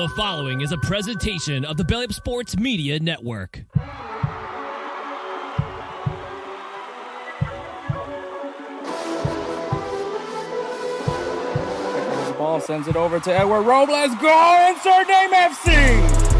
The following is a presentation of the BellyUpSports Media Network. The ball sends it over to Edward. Robles, go! InsertName FC!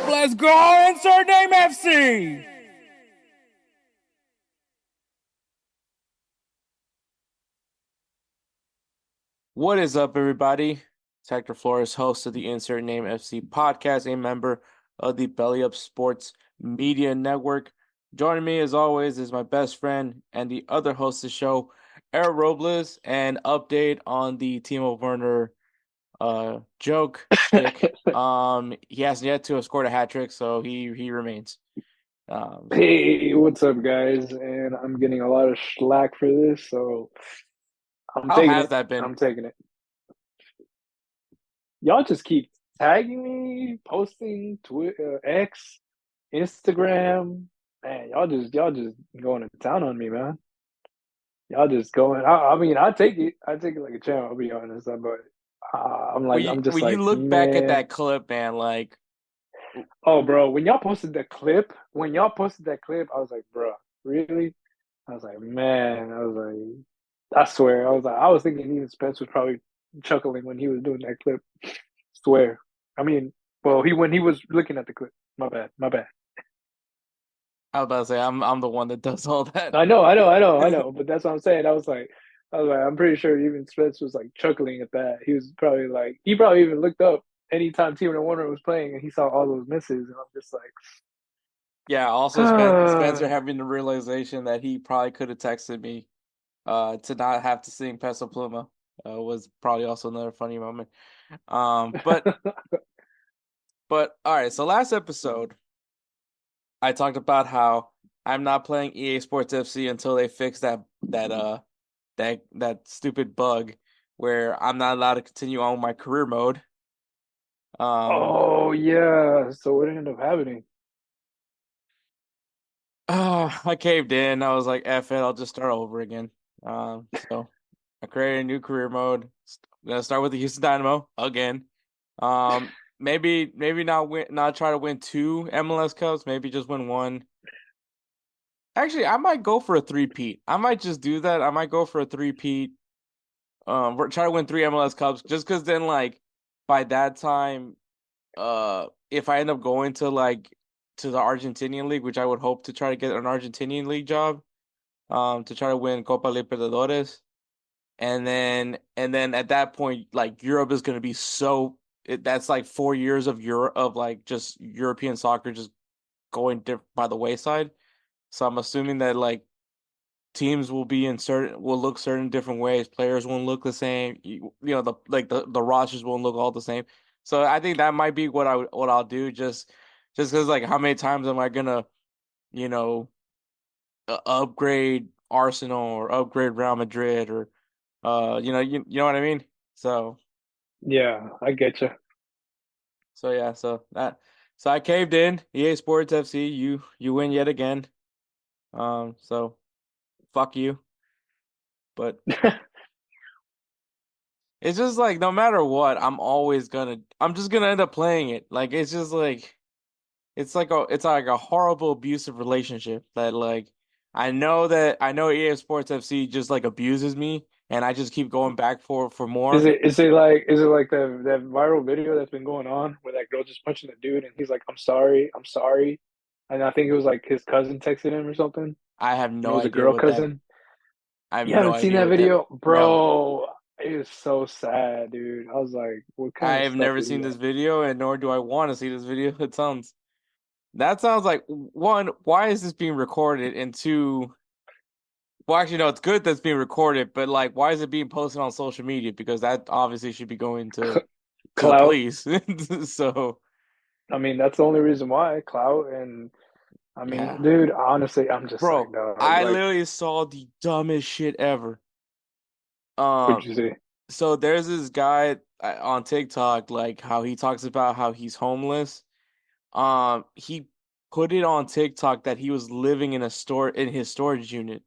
Let's go! InsertName FC! What is up, everybody? It's Hector Flores, host of the InsertName FC podcast, a member of the BellyUpSports Media Network. Joining me, as always, is my best friend and the other host of the show, Eric Robles, and update on the Timo Werner joke stick. He hasn't yet to have scored a hat trick, so he remains. Hey, what's up, guys? And I'm getting a lot of slack for this, so I'm How taking has it. that been? I'm taking it. Y'all just keep tagging me, posting Twitter, X, Instagram. Man, y'all just going to town on me, man. Y'all just going. I mean, I take it like a champ. I'll be honest, but I'm like, when you look back at that clip, man, like, oh, bro, when y'all posted that clip, I was like, bro, really? I was like, man, I swear, I was thinking even Spence was probably chuckling when he was doing that clip. Swear. I mean, well, when he was looking at the clip. My bad. I was about to say, I'm the one that does all that. I know, but that's what I'm saying. I was like, I'm pretty sure even Spence was like chuckling at that. He probably even looked up anytime Timo Werner was playing and he saw all those misses, and I'm just like, yeah. Also, Spencer having the realization that he probably could have texted me, to not have to sing Peso Pluma, was probably also another funny moment. But all right. So last episode, I talked about how I'm not playing EA Sports FC until they fix that stupid bug where I'm not allowed to continue on my career mode. oh yeah. So what ended up happening? I caved in. I was like, F it, I'll just start over again. So I created a new career mode. I'm gonna start with the Houston Dynamo again. Maybe not try to win 2 MLS Cups, maybe just win 1. Actually, I might go for a 3-peat. I might just do that. I might go for a 3-peat. Try to win 3 MLS Cups, just because then, like, by that time, if I end up going to the Argentinian League, which I would hope to try to get an Argentinian League job, to try to win Copa Libertadores, and then at that point, like, Europe is going to be that's like 4 years of like just European soccer just going by the wayside. So I'm assuming that, like, teams will look certain different ways. Players won't look the same. The rosters won't look all the same. So I think that might be what I'll do. Just because, like, how many times am I gonna, upgrade Arsenal or upgrade Real Madrid or, you know what I mean? So Yeah, I get you. so yeah, so I caved in. EA Sports FC, you win yet again. So fuck you. But it's just like, no matter what, I'm just gonna end up playing it. Like, it's just like, it's like a horrible abusive relationship that, like, I know EA Sports FC just, like, abuses me, and I just keep going back for more. Is it like that viral video that's been going on where that girl just punching the dude and he's like, I'm sorry, and I think it was like his cousin texted him or something. I have no idea. It was a girl cousin. I have You no haven't seen idea that video, bro? No. It is so sad, dude. I was like, what kind I of have stuff never is seen that? this video, and nor do I want to see this video. That sounds like, one, why is this being recorded? And 2, Well, actually, no, it's good that's being recorded, but like, why is it being posted on social media? Because that obviously should be going to the Clout. police. So I mean, that's the only reason why clout. And I mean, yeah, dude, honestly, I'm just like, bro, dog. I Like, literally saw the dumbest shit ever. what'd Um, you say? so there's this guy on TikTok, like how he talks about how he's homeless. He put it on TikTok that he was living in his storage unit,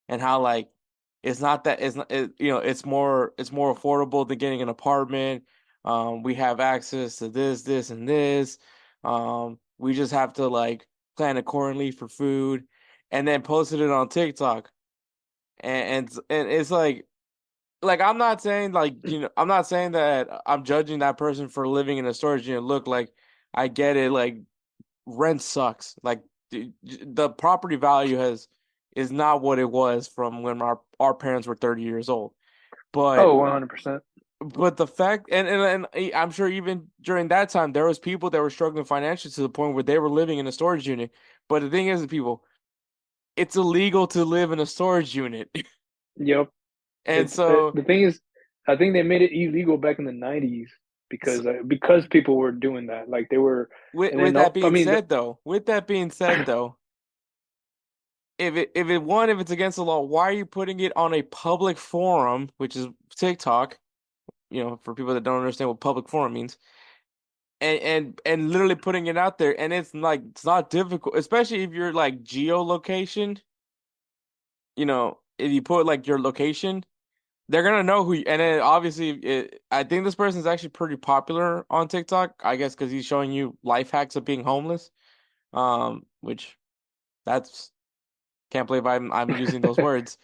and how like it's not that it's not it's more affordable than getting an apartment. We have access to this and this. We just have to like plan accordingly for food, and then posted it on TikTok. And it's like I'm not saying I'm not saying that I'm judging that person for living in a storage unit. Look, like I get it, like rent sucks. Like the property value is not what it was from when our parents were 30 years old. But Oh, 100%. the fact and I'm sure even during that time there was people that were struggling financially to the point where they were living in a storage unit. But the thing is, people, it's illegal to live in a storage unit. Yep. And so, The thing is, I think they made it illegal back in the 90s so because people were doing that. Like they were, with and then that I being mean, said though, if it's against the law, why are you putting it on a public forum, which is TikTok, for people that don't understand what public forum means, and literally putting it out there, and it's not difficult, especially if you're like geolocation, if you put like your location, they're gonna know and then obviously I think this person's actually pretty popular on TikTok, I guess because he's showing you life hacks of being homeless, which that's can't believe I'm using those words.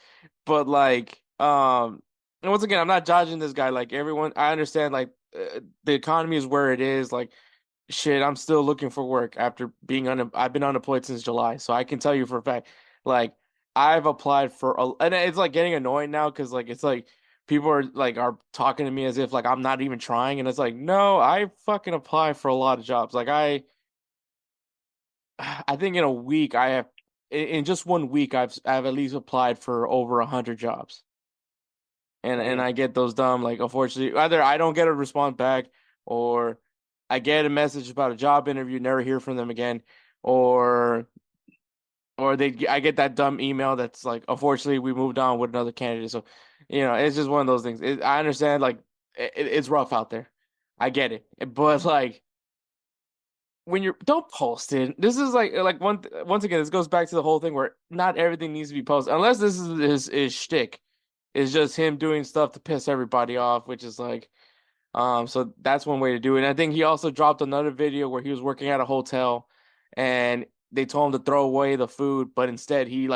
But like, and once again, I'm not judging this guy. Like everyone, I understand. Like the economy is where it is. Like shit, I'm still looking for work after I've been unemployed since July, so I can tell you for a fact. Like I've applied and it's like getting annoying now because like it's like people are talking to me as if like I'm not even trying, and it's like no, I fucking apply for a lot of jobs. Like I think in a week I have in just one week I've at least applied for over 100 jobs. And damn. I get those dumb, like, unfortunately, either I don't get a response back, or I get a message about a job interview, never hear from them again, or I get that dumb email that's like, unfortunately, we moved on with another candidate. So, it's just one of those things. I understand, like, it's rough out there. I get it, but like, when you're don't post it. This is like once again, this goes back to the whole thing where not everything needs to be posted unless this is his shtick. It's just him doing stuff to piss everybody off, which is like, so that's one way to do it. And I think he also dropped another video where he was working at a hotel, and they told him to throw away the food, but instead he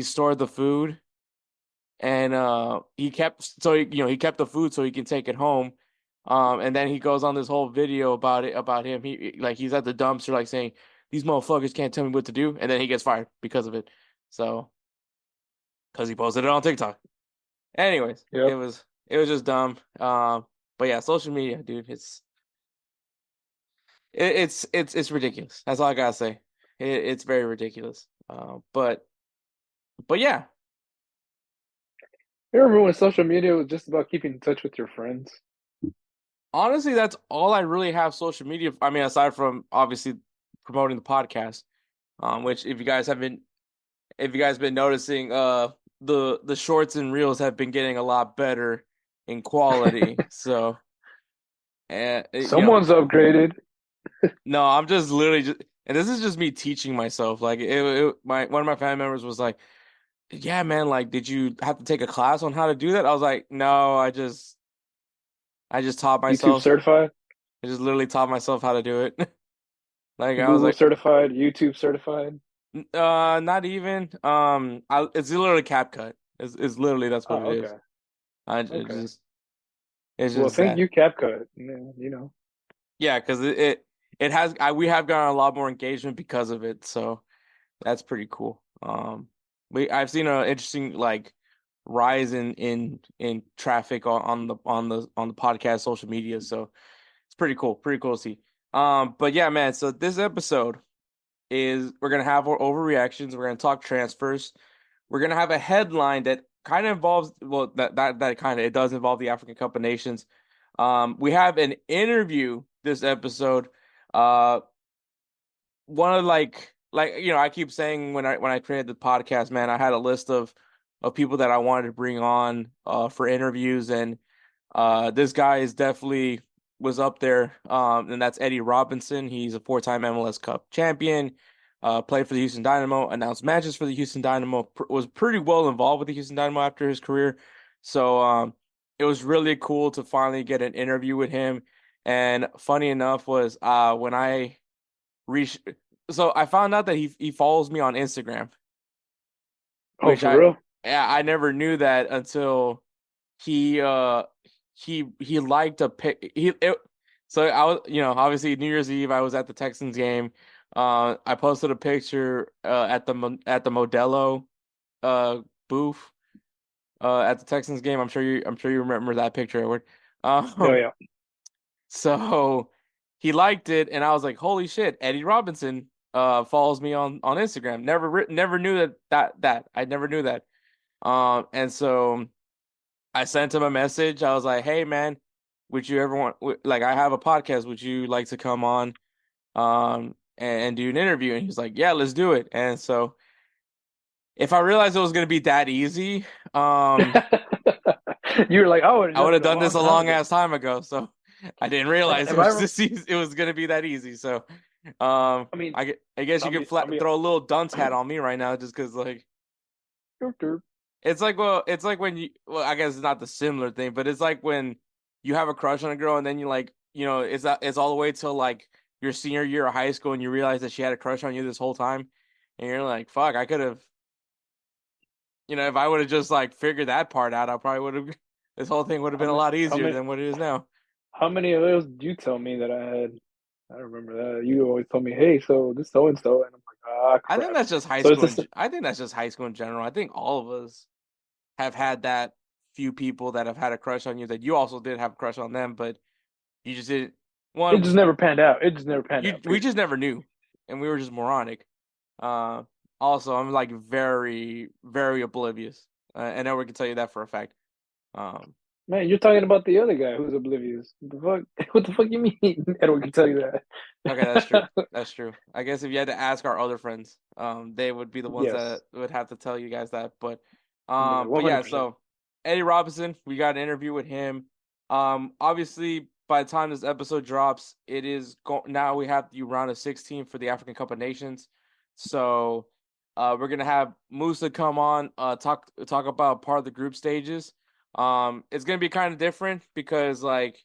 stored the food, and he kept the food so he can take it home. And then he goes on this whole video about him. He's at the dumpster, like saying, "These motherfuckers can't tell me what to do," and then he gets fired because of it. So, because he posted it on TikTok. Anyways, Yep. it was just dumb. But yeah, social media, dude, it's ridiculous. That's all I gotta say. It's very ridiculous. But yeah, You remember when social media was just about keeping in touch with your friends? honestly, that's all I really have social media. I mean, aside from obviously promoting the podcast, which if you guys been noticing, the shorts and reels have been getting a lot better in quality. So, and Someone's upgraded. no, I'm just literally and this is just me teaching myself. Like one of my family members was like, "Yeah, man, like, did you have to take a class on how to do that?" I was like, "No, I just taught YouTube myself. certified, I just literally taught myself how to do it." Like I was Google like, certified, YouTube certified. not even. It's literally CapCut. It's literally that's what it Oh, is. okay. I it Okay. just it's Well, just thank that. you, CapCut. You know. Yeah, because it has we have gotten a lot more engagement because of it, so that's pretty cool. I've seen an interesting like rise in traffic on the podcast social media, so it's pretty cool to see. But yeah, man. So this episode is we're gonna have our overreactions. We're gonna talk transfers. we're gonna have a headline that kind of involves that kind of it does involve the African Cup of Nations. We have an interview this episode. One of I keep saying when I created the podcast, man, I had a list of people that I wanted to bring on for interviews, and this guy is definitely was up there. And that's Eddie Robinson. He's a four-time MLS Cup champion. Played for the Houston Dynamo, announced matches for the Houston Dynamo, was pretty well involved with the Houston Dynamo after his career. So it was really cool to finally get an interview with him. And funny enough was when I reached, so I found out that he follows me on Instagram, Oh, which for real? I never knew that until he liked a pic so I was, obviously New Year's Eve I was at the Texans game. I posted a picture at the Modelo booth at the Texans game. I'm sure you remember that picture, Edward. Oh yeah. So he liked it, and I was like, "Holy shit!" Eddie Robinson follows me on Instagram. Never knew that I never knew that. And so I sent him a message. I was like, "Hey, man, would you ever like I have a podcast? Would you like to come on and do an interview?" And he was like, "Yeah, let's do it." And so if I realized it was gonna be that easy, You were like, I would have done this a long ago. ass time ago. So I didn't realize it was gonna be that easy. So I mean, I guess you could throw a little dunce hat on me right now just because like it's like when I guess it's not the similar thing, but it's like when you have a crush on a girl and then you like it's all the way till like your senior year of high school and you realize that she had a crush on you this whole time and you're like, fuck, I could have, if I would have just like figured that part out, I probably would have this whole thing would have been a lot easier than what it is now. How many of those did you tell me that I had? I don't remember that. You always told me, "Hey, so this so and so," and I'm like, "Ah, crap." I think that's just high So school. I think that's just high school in general. I think all of us have had that few people that have had a crush on you that you also did have a crush on them, but you just didn't. It just never panned out. It just never panned out. We just never knew, and we were just moronic. Also, I'm like very, very oblivious, and Edward can tell you that for a fact. Man, you're talking about the other guy who's oblivious. The fuck? What the fuck you mean? Edward can tell you that. Okay, that's true. That's true. I guess if you had to ask our other friends, they would be the ones that would have to tell you guys that. But yeah. So Eddie Robinson, we got an interview with him. Obviously, by the time this episode drops, it is now we have the round of 16 for the African Cup of Nations. So we're gonna have Moussa come on, talk about part of the group stages. It's gonna be kind of different because like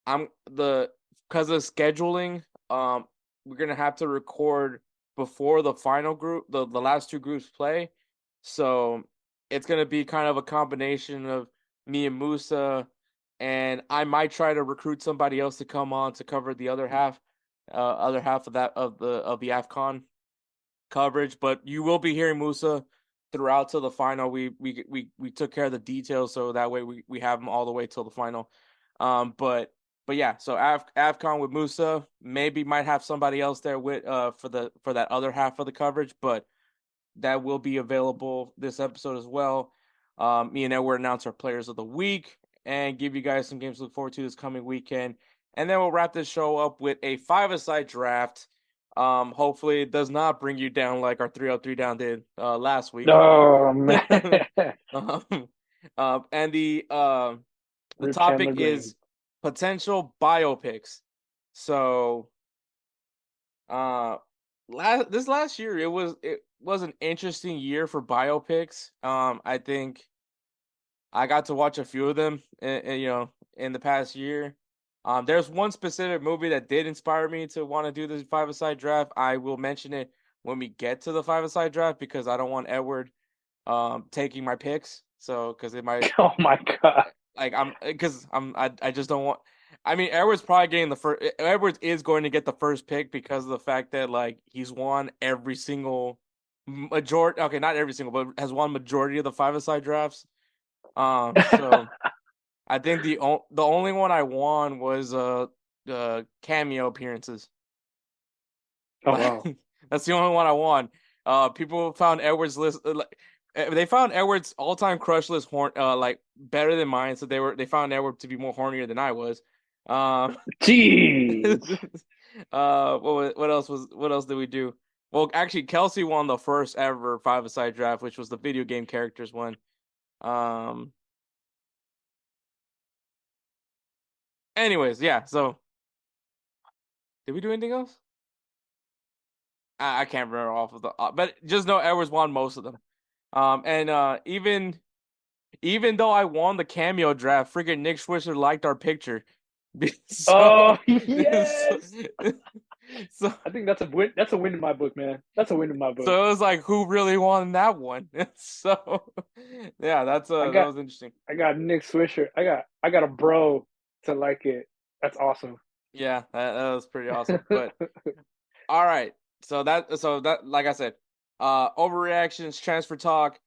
because of scheduling, we're gonna have to record before the final group, the last two groups play. So it's gonna be kind of a combination of me and Moussa, and I might try to recruit somebody else to come on to cover the other half of that of the AFCON coverage. But you will be hearing Moussa throughout till the final. We took care of the details, so that way we have them all the way till the final. But yeah, so AFCON with Moussa, maybe might have somebody else there with for that other half of the coverage, but that will be available this episode as well. Me and Edward announce our players of the week and give you guys some games to look forward to this coming weekend. And then we'll wrap this show up with a 5-a-side draft. Hopefully it does not bring you down like our 303 down did last week. Oh man. And the topic is potential biopics. So this last year it was an interesting year for biopics. I think I got to watch a few of them in the past year. There's one specific movie that did inspire me to want to do this 5-a-side draft. I will mention it when we get to the 5-a-side draft because I don't want Edward taking my picks. So because it might Oh my god. like I just don't want. I mean, Edward's probably getting the first. Edwards is going to get the first pick because of the fact that like he's won every single majority. Okay, not every single, but has won majority of the 5-a-side drafts. So I think the only one I won was cameo appearances. Oh wow. That's the only one I won. People found Edward's list. They found Edward's all-time crush list like better than mine. So they found Edward to be more hornier than I was. Jeez. What else did we do? Well, actually, Kelsey won the first ever five-a-side draft, which was the video game characters one. Anyways, yeah. So, did we do anything else? I can't remember off of the, but just know Edwards won most of them. And even though I won the cameo draft, freaking Nick Swisher liked our picture. Oh yes. So I think that's a win. That's a win in my book, man. That's a win in my book. So it was like, who really won that one? So yeah, that was interesting. I got Nick Swisher. I got a bro to like it. That's awesome. Yeah, that was pretty awesome. But all right, so that like I said, overreactions, transfer talk,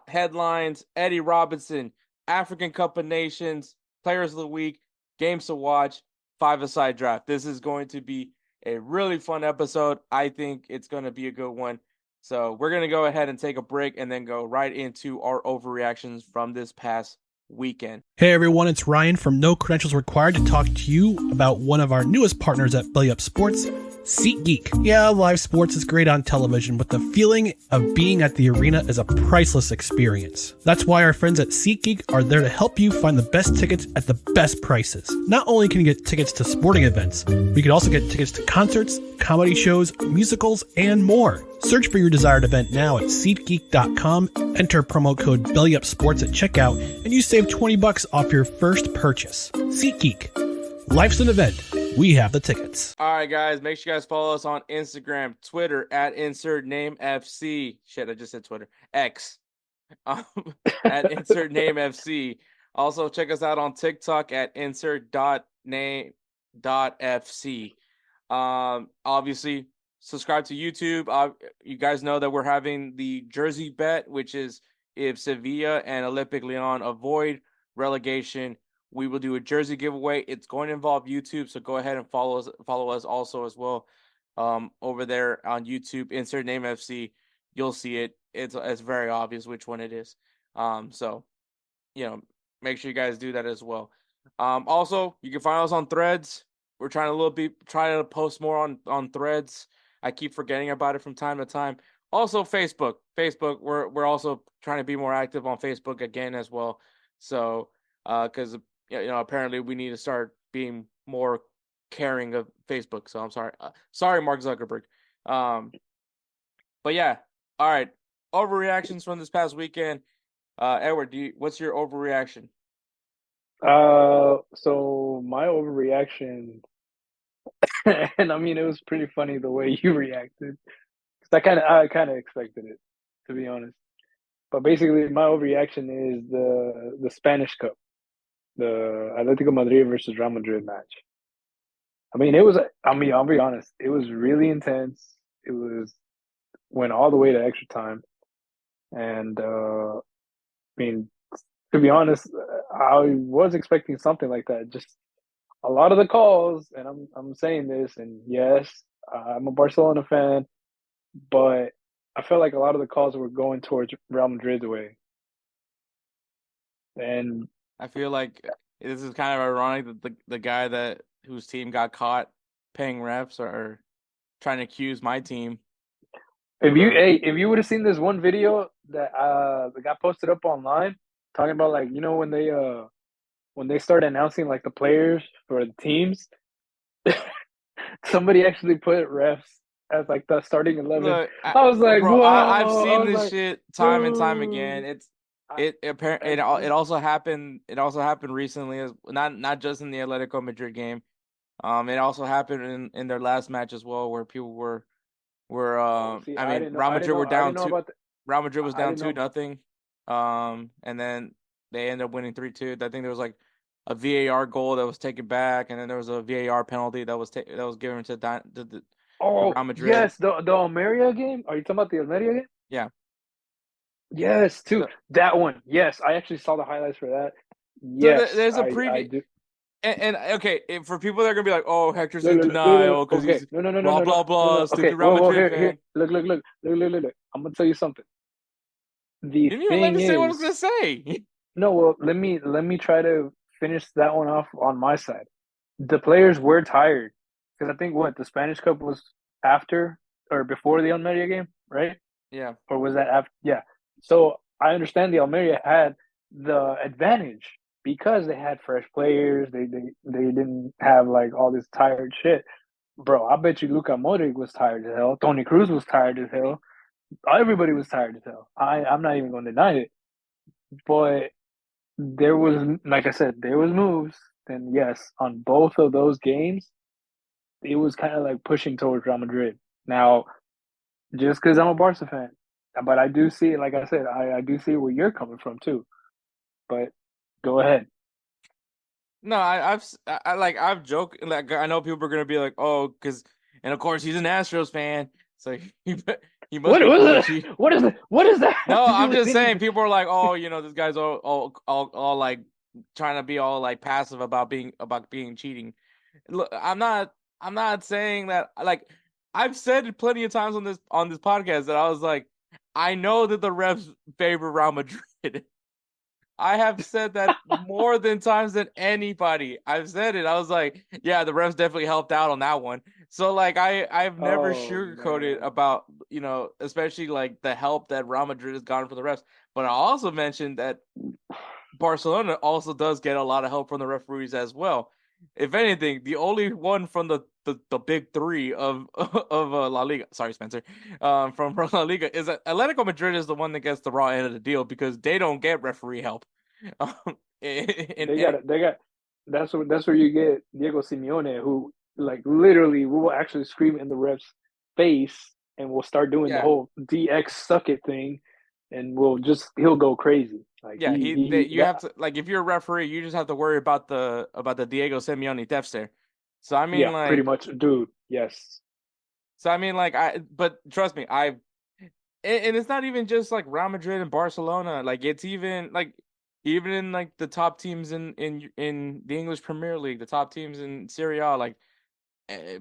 headlines, Eddie Robinson, African Cup of Nations, Players of the Week, games to watch, five-a-side draft. This is going to be a really fun episode. I think it's going to be a good one. So we're going to go ahead and take a break and then go right into our overreactions from this past weekend. Hey everyone, it's Ryan from No Credentials Required to talk to you about one of our newest partners at BellyUpSports, SeatGeek. Yeah, live sports is great on television, but the feeling of being at the arena is a priceless experience. That's why our friends at SeatGeek are there to help you find the best tickets at the best prices. Not only can you get tickets to sporting events, but you can also get tickets to concerts, comedy shows, musicals, and more. Search for your desired event now at SeatGeek.com, enter promo code BellyUpSports at checkout, and you save $20 off your first purchase. SeatGeek. Life's an event. We have the tickets. All right, guys. Make sure you guys follow us on Instagram, Twitter at InsertNameFC. Shit, I just said Twitter. X. At InsertNameFC. Also, check us out on TikTok at insert.name.fc. Obviously, subscribe to YouTube. You guys know that we're having the jersey bet, which is if Sevilla and Olympic Lyon avoid relegation, we will do a jersey giveaway. It's going to involve YouTube, so go ahead and follow us also as well. Over there on YouTube, InsertName FC, you'll see it. It's very obvious which one it is. So make sure you guys do that as well. Also, you can find us on Threads. We're trying to post more on Threads. I keep forgetting about it from time to time. Also, Facebook. We're also trying to be more active on Facebook again as well. So, because apparently we need to start being more caring of Facebook. So I'm sorry, Mark Zuckerberg. But yeah, all right. Overreactions from this past weekend. Edward, what's your overreaction? So my overreaction, and I mean it was pretty funny the way you reacted, because I kind of expected it, to be honest. But basically, my overreaction is the Spanish Cup, the Atletico Madrid versus Real Madrid match. I mean, I'll be honest, it was really intense. Went all the way to extra time, and I mean, to be honest, I was expecting something like that. Just a lot of the calls, and I'm saying this, and yes, I'm a Barcelona fan, but I felt like a lot of the calls were going towards Real Madrid's way. And I feel like this is kind of ironic that the guy whose team got caught paying refs or trying to accuse my team. If you would have seen this one video that got posted up online talking about, like, when they start announcing like the players for the teams, somebody actually put refs as like the starting 11. Look, I was like, bro, whoa. I've seen this shit time and time again. It also happened. It also happened recently, as not just in the Atletico Madrid game. It also happened in their last match as well, where people were Real Madrid were down two. Real Madrid was down 2-0. And then they ended up winning 3-2. I think there was like a VAR goal that was taken back, and then there was a VAR penalty that was given to the Real Madrid. Yes, the Almeria game. Are you talking about the Almeria game? Yeah. Yes, too. That one. Yes, I actually saw the highlights for that. Yes, so there's a preview. And okay, for people that are gonna be like, "Oh, Hector's Look, in look, look, look, look, denial because okay, he's no, no, no, no, blah no, no, blah no, blah, no. Okay, stupid Real whoa, whoa, Madrid here, fan." look, look, look, look, look, look, look. I'm gonna tell you something. You The didn't even let thing me say what I was is, gonna say. no, well, let me try to finish that one off on my side. The players were tired because I think what the Spanish Cup was after or before the Almeria game, right? Yeah, Or was that after? Yeah. So I understand the Almeria had the advantage because they had fresh players. They didn't have like all this tired shit. Bro, I bet you Luka Modric was tired as hell. Tony Cruz was tired as hell. Everybody was tired as hell. I'm not even going to deny it. But there was, like I said, there was moves. And yes, on both of those games, it was kind of like pushing towards Real Madrid. Now, just because I'm a Barca fan, but I do see, like I said, I do see where you're coming from too. But go ahead. no, I've joked like I know people are gonna be like, "Oh, because," and of course he's an Astros fan, so he must What be cool with was you. it? What is it? What does that have No, to do I'm with just saying anything? people are like, "Oh, this guy's all like trying to be all like passive about being cheating." Look, I'm not saying that like I've said it plenty of times on this podcast that I was like, I know that the refs favor Real Madrid. I have said that more than times than anybody. I've said it. I was like, yeah, the refs definitely helped out on that one. So like I've never Oh sugarcoated man. about, especially like the help that Real Madrid has gotten for the refs. But I also mentioned that Barcelona also does get a lot of help from the referees as well. If anything, the only one from the big three of of La Liga, sorry Spencer, from La Liga is that Atletico Madrid is the one that gets the raw end of the deal because they don't get referee help. Um, and, They and got they got that's where you get Diego Simeone, who like literally will actually scream in the ref's face and will start doing the yeah, whole DX suck it thing, and he'll go crazy. Like yeah, you that have to like if you're a referee, you just have to worry about the Diego Simeone death stare. So I mean yeah, pretty like much, dude. Yes. but trust me, and it's not even just like Real Madrid and Barcelona. Like it's even in like the top teams in the English Premier League, the top teams in Serie A, like uh,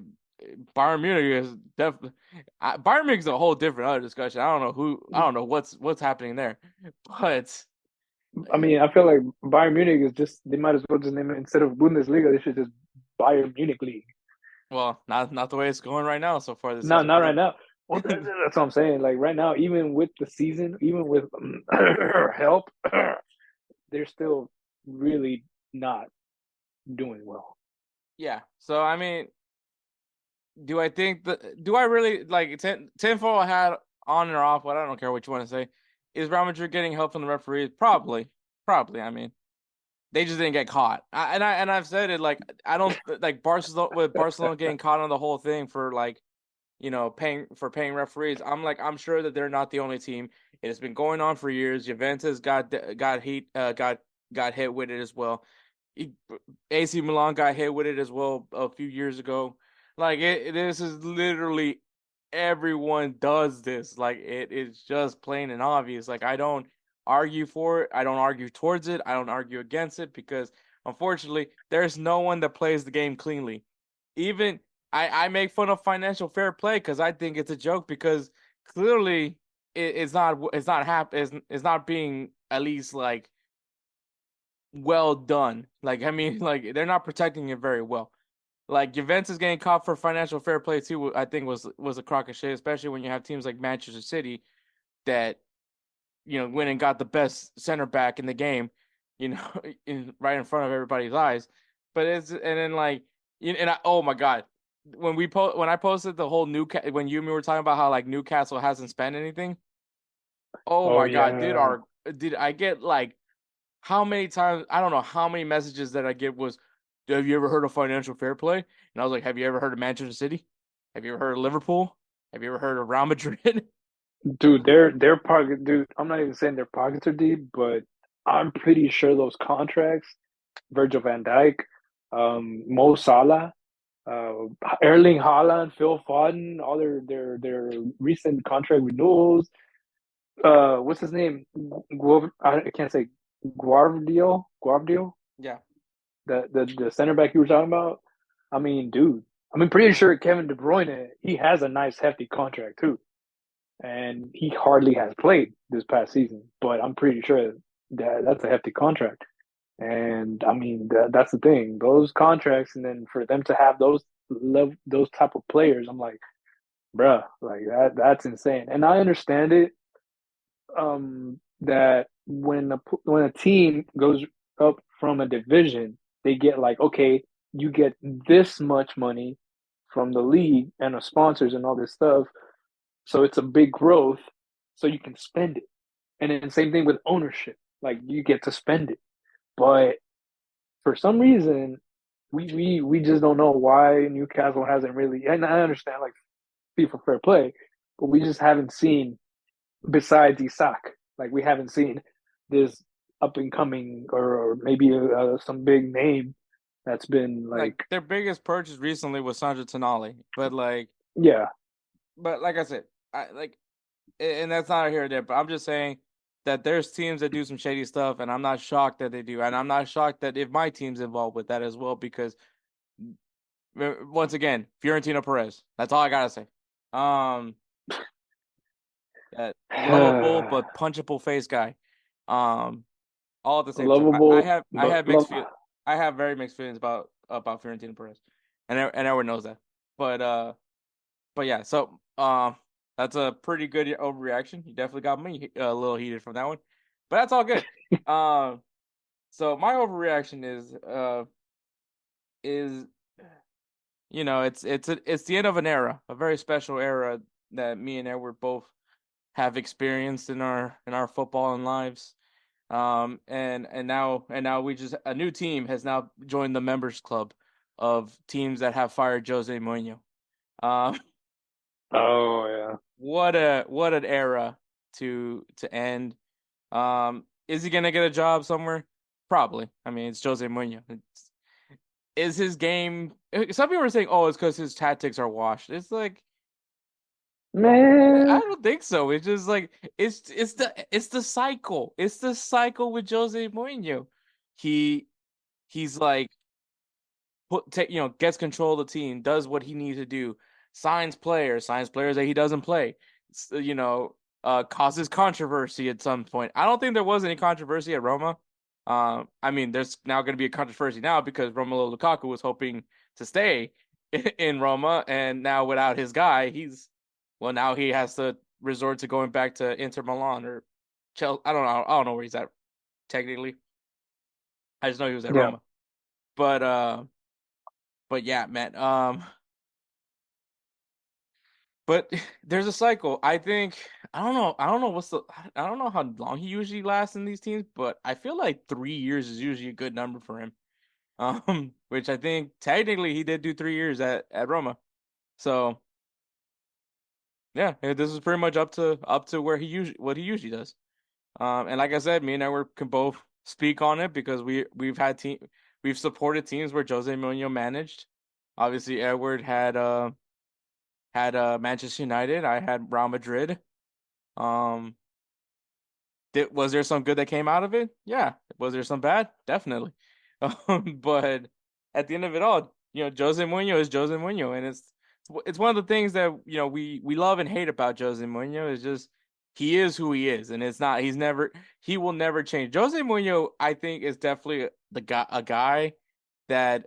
Bayern Munich is definitely Bayern Munich is a whole different other discussion. I don't know what's happening there, but I mean, I feel like Bayern Munich is just they might as well just name it instead of Bundesliga, they should just Bayern Munich League. well, not the way it's going right now so far this No, season. not right now. Well, that's what I'm saying. Like right now, even with the season, even with help, they're still really not doing well. Yeah. So I mean, do I really like tinfoil hat on or off? What I don't care what you want to say. Is Real Madrid getting help from the referees? Probably. I mean, they just didn't get caught. I've said it like I don't like Barcelona getting caught on the whole thing for like paying referees. I'm sure that they're not the only team. It has been going on for years. Juventus got hit with it as well. AC Milan got hit with it as well a few years ago. Like this is literally everyone does this. Like it is just plain and obvious. Like I don't argue for it. I don't argue towards it. I don't argue against it because unfortunately there's no one that plays the game cleanly. Even I make fun of financial fair play because I think it's a joke because clearly it's not being at least like well done. Like I mean, like they're not protecting it very well. Like Juventus getting caught for financial fair play too, I think was a crock of shit, especially when you have teams like Manchester City that went and got the best center back in the game, you know, right in front of everybody's eyes. But it's and then like oh my god, when I posted the whole Newcastle when you and me were talking about how like Newcastle hasn't spent anything. Oh Oh my god, yeah, did I get like how many times I don't know how many messages that I get was, have you ever heard of financial fair play? And I was like, have you ever heard of Manchester City? Have you ever heard of Liverpool? Have you ever heard of Real Madrid? dude, their pocket, dude. I'm not even saying their pockets are deep, but I'm pretty sure those contracts, Virgil van Dijk, Mo Salah, uh, Erling Haaland, Phil Foden, all their recent contract renewals. What's his name? I can't say Guardio. Yeah. the center back you were talking about. I mean, dude, pretty sure Kevin De Bruyne, he has a nice hefty contract too, and he hardly has played this past season. But I'm pretty sure that that's a hefty contract. And I mean, that's the thing. Those contracts, and then for them to have those type of players, I'm like, bruh, like that's insane. And I understand it. That when a team goes up from a division, they get like, okay, you get this much money from the league and the sponsors and all this stuff. So it's a big growth, so you can spend it. And then same thing with ownership, like you get to spend it. But for some reason, we just don't know why Newcastle hasn't really. And I understand like FIFA fair play, but we just haven't seen, besides Isak, like we haven't seen this up and coming or maybe some big name that's been like their biggest purchase recently was Sandro Tonali, but like I said, and that's not here or there, but I'm just saying that there's teams that do some shady stuff, and I'm not shocked that they do, and I'm not shocked that if my team's involved with that as well, because once again, Fiorentino Perez. That's all I gotta say. That lovable but punchable face guy. All at the same lovable, time. I have very mixed feelings about Fiorentino Perez, and everyone knows that. But yeah. So that's a pretty good overreaction. You definitely got me a little heated from that one, but that's all good. So my overreaction is it's the end of an era, a very special era that me and Edward both have experienced in our football and lives. And now we just, a new team has now joined the members club of teams that have fired Jose Mourinho. Oh yeah. What an era to end. Is he gonna get a job somewhere? Probably. I mean, it's Jose Mourinho. Is his game? Some people are saying, "Oh, it's because his tactics are washed." It's like, man, I don't think so. It's just like it's the cycle. It's the cycle with Jose Mourinho. He's like gets control of the team, does what he needs to do, signs players that he doesn't play. Causes controversy at some point. I don't think there was any controversy at Roma. I mean, there's now going to be a controversy now because Romelu Lukaku was hoping to stay in Roma, and now without his guy, now he has to resort to going back to Inter Milan or Chelsea. I don't know where he's at technically. I just know he was at Roma. But yeah, man. But there's a cycle. I think I don't know how long he usually lasts in these teams, but I feel like 3 years is usually a good number for him. Which I think technically he did do 3 years at Roma. So yeah, this is pretty much up to what he usually does. And like I said, me and Edward can both speak on it because we've supported teams where Jose Mourinho managed. Obviously, Edward had Manchester United. I had Real Madrid. Was there some good that came out of it? Yeah. Was there some bad? Definitely. But at the end of it all, Jose Mourinho is Jose Mourinho, and it's one of the things that we love and hate about Jose Mourinho is just he is who he is, and he will never change. Jose Mourinho, I think, is definitely a guy that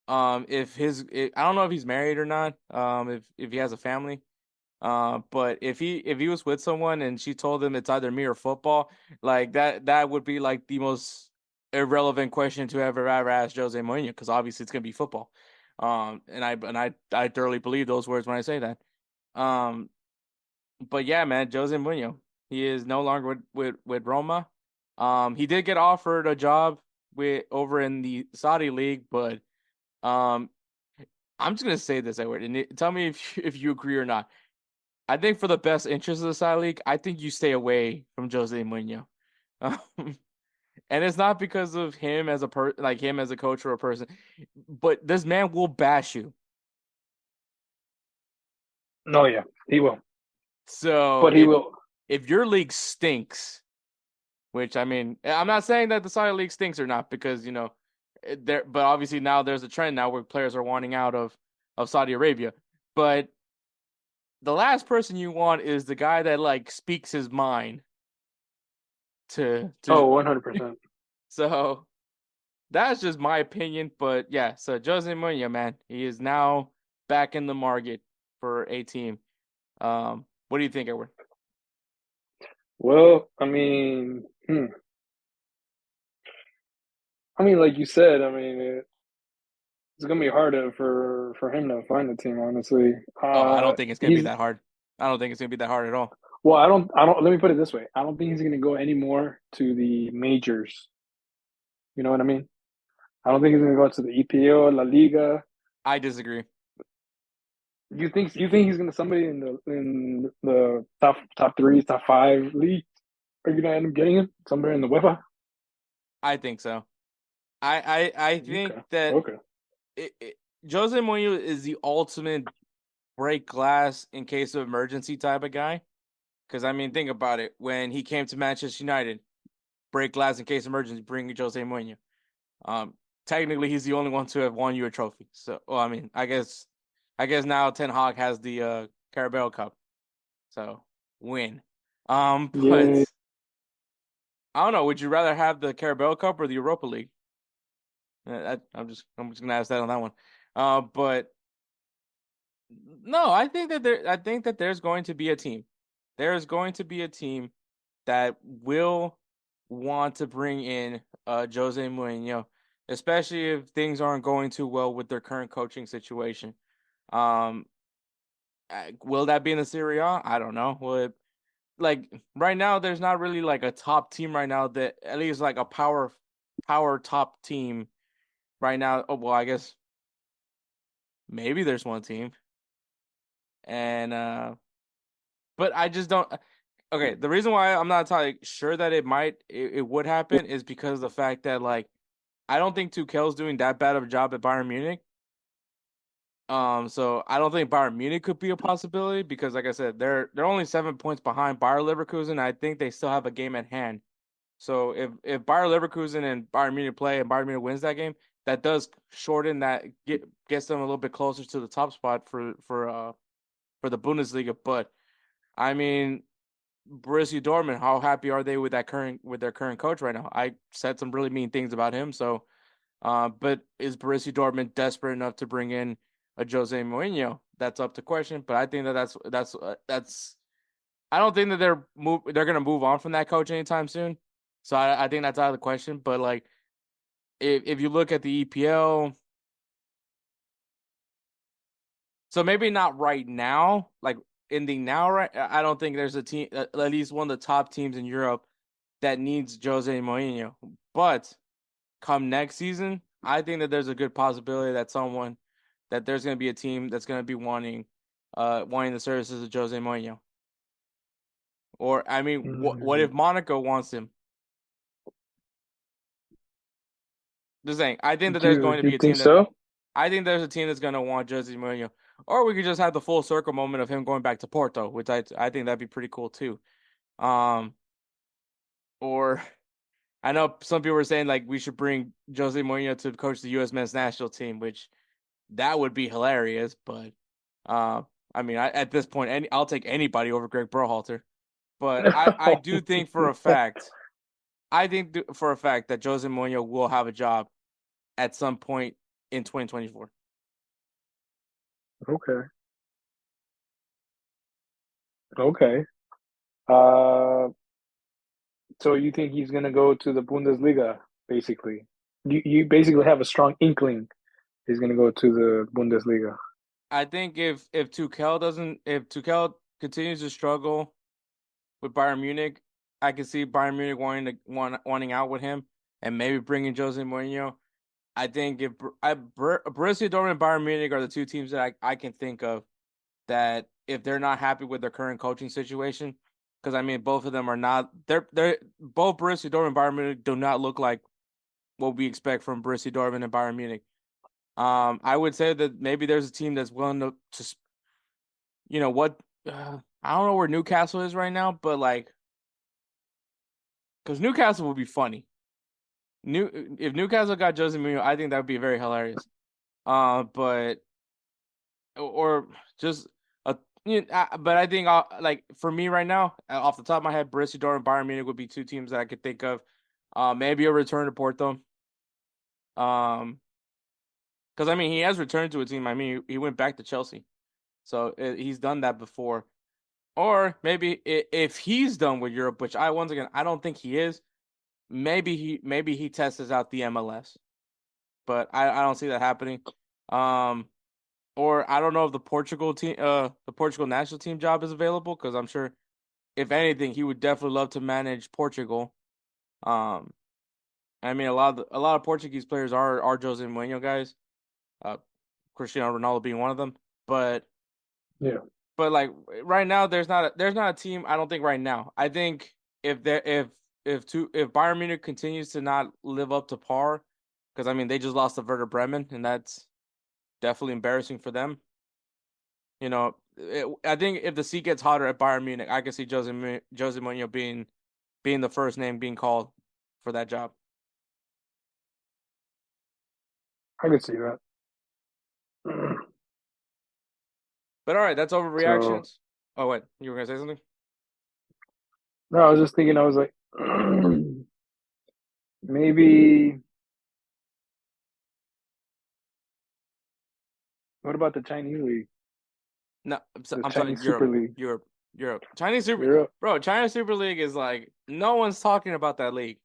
I don't know if he's married or not, if he has a family, but if he was with someone and she told him it's either me or football, like that would be like the most irrelevant question to ever ask Jose Mourinho, because obviously it's gonna be football. And I thoroughly believe those words when I say that. But yeah, man, Jose Mourinho, he is no longer with Roma. He did get offered a job over in the Saudi league, but I'm just gonna say this, Edward, and tell me if you agree or not. I think for the best interest of the Saudi league, I think you stay away from Jose Mourinho. And it's not because of him as him as a coach or a person, but this man will bash you. No, yeah, he will. So, but he will. If your league stinks, which I mean, I'm not saying that the Saudi league stinks or not, because But obviously now there's a trend now where players are wanting out of Saudi Arabia. But the last person you want is the guy that like speaks his mind to Oh, 100%. so that's just my opinion. But yeah, so Jose Mourinho, man, he is now back in the market for a team. What do you think, Edward? Well, I mean, like you said, it's gonna be harder for him to find a team. Honestly, Oh, I don't think it's gonna be he's that hard. I don't think it's gonna be that hard at all. well. I don't. Let me put it this way. I don't think he's gonna go anymore to the majors. You know what I mean? I don't think he's gonna go to the EPO, La Liga. I disagree. You think he's gonna somebody in the top three, top five league? Are you gonna end up getting him somewhere in the UEFA? I think so. I think Okay. that Okay. Jose Mourinho is the ultimate break glass in case of emergency type of guy. Because, I mean, think about it. When he came to Manchester United, break glass in case of emergency, bring Jose Mourinho. Technically, he's the only one to have won you a trophy. So, well, I mean, I guess now Ten Hag has the Carabao Cup. So, win. But Yeah. I don't know. Would you rather have the Carabao Cup or the Europa League? I'm just gonna ask that on that one. But no, I think that there's going to be a team. There is going to be a team that will want to bring in Jose Mourinho, especially if things aren't going too well with their current coaching situation. Um, will that be in the Serie A? I don't know. Like right now, there's not really like a top team right now that at least like a power top team right now. Oh well, I guess maybe there's one team, and but I just don't. Okay, the reason why I'm not entirely sure that it would happen is because of the fact that like I don't think Tuchel's doing that bad of a job at Bayern Munich. So I don't think Bayern Munich could be a possibility because, like I said, they're only 7 points behind Bayer Leverkusen. I think they still have a game at hand. So if Bayer Leverkusen and Bayern Munich play and Bayern Munich wins that game, that does shorten that gets them a little bit closer to the top spot for the Bundesliga. But I mean, Borussia Dortmund, how happy are they with their current coach right now? I said some really mean things about him. So, but is Borussia Dortmund desperate enough to bring in a Jose Mourinho? That's up to question. But I think that's. I don't think that they're going to move on from that coach anytime soon. So I think that's out of the question. But like, if you look at the EPL, so maybe not right now, like in the now, right? I don't think there's a team, at least one of the top teams in Europe, that needs Jose Mourinho. But come next season, I think that there's a good possibility that there's going to be a team that's going to be wanting the services of Jose Mourinho. Or I mean, what if Monaco wants him? Just saying, I think that there's going to be a team I think there's a team that's going to want Jose Mourinho. Or we could just have the full circle moment of him going back to Porto, which I think that'd be pretty cool too. Or I know some people were saying like we should bring Jose Mourinho to coach the U.S. men's national team, which that would be hilarious. But I mean, at this point, I'll take anybody over Greg Berhalter. But I do think for a fact, that Jose Mourinho will have a job at some point in 2024. Okay. So you think he's gonna go to the Bundesliga? Basically, you basically have a strong inkling he's gonna go to the Bundesliga. I think if Tuchel continues to struggle with Bayern Munich, I can see Bayern Munich wanting out with him and maybe bringing Jose Mourinho. I think if Borussia Dortmund and Bayern Munich are the two teams that I can think of that if they're not happy with their current coaching situation, because I mean both of them are not. They're both Borussia Dortmund and Bayern Munich do not look like what we expect from Borussia Dortmund and Bayern Munich. I would say that maybe there's a team that's willing to I don't know where Newcastle is right now, but like, because Newcastle would be funny. if Newcastle got Jose Mourinho, I think that would be very hilarious. But or just a but I think like for me right now, off the top of my head, Borussia Dortmund and Bayern Munich would be two teams that I could think of. Maybe a return to Porto. Because I mean he has returned to a team. I mean he went back to Chelsea, so he's done that before. Or maybe if he's done with Europe, which I don't think he is. Maybe he tests out the MLS, but I don't see that happening. Or I don't know if the Portugal national team job is available because I'm sure if anything he would definitely love to manage Portugal. I mean a lot of Portuguese players are Jose Mourinho guys. Cristiano Ronaldo being one of them, but yeah. But like right now, there's not a team. I don't think right now. I think if Bayern Munich continues to not live up to par, because I mean they just lost to Werder Bremen, and that's definitely embarrassing for them. You know, I think if the seat gets hotter at Bayern Munich, I can see Jose Mourinho being the first name being called for that job. I could see that. But all right, that's overreactions. Oh wait, you were gonna say something? No, I was just thinking. I was like, maybe. What about the Chinese league? No, I'm sorry, Chinese Super League. Europe. Chinese Super Europe. Bro, China Super League is like no one's talking about that league.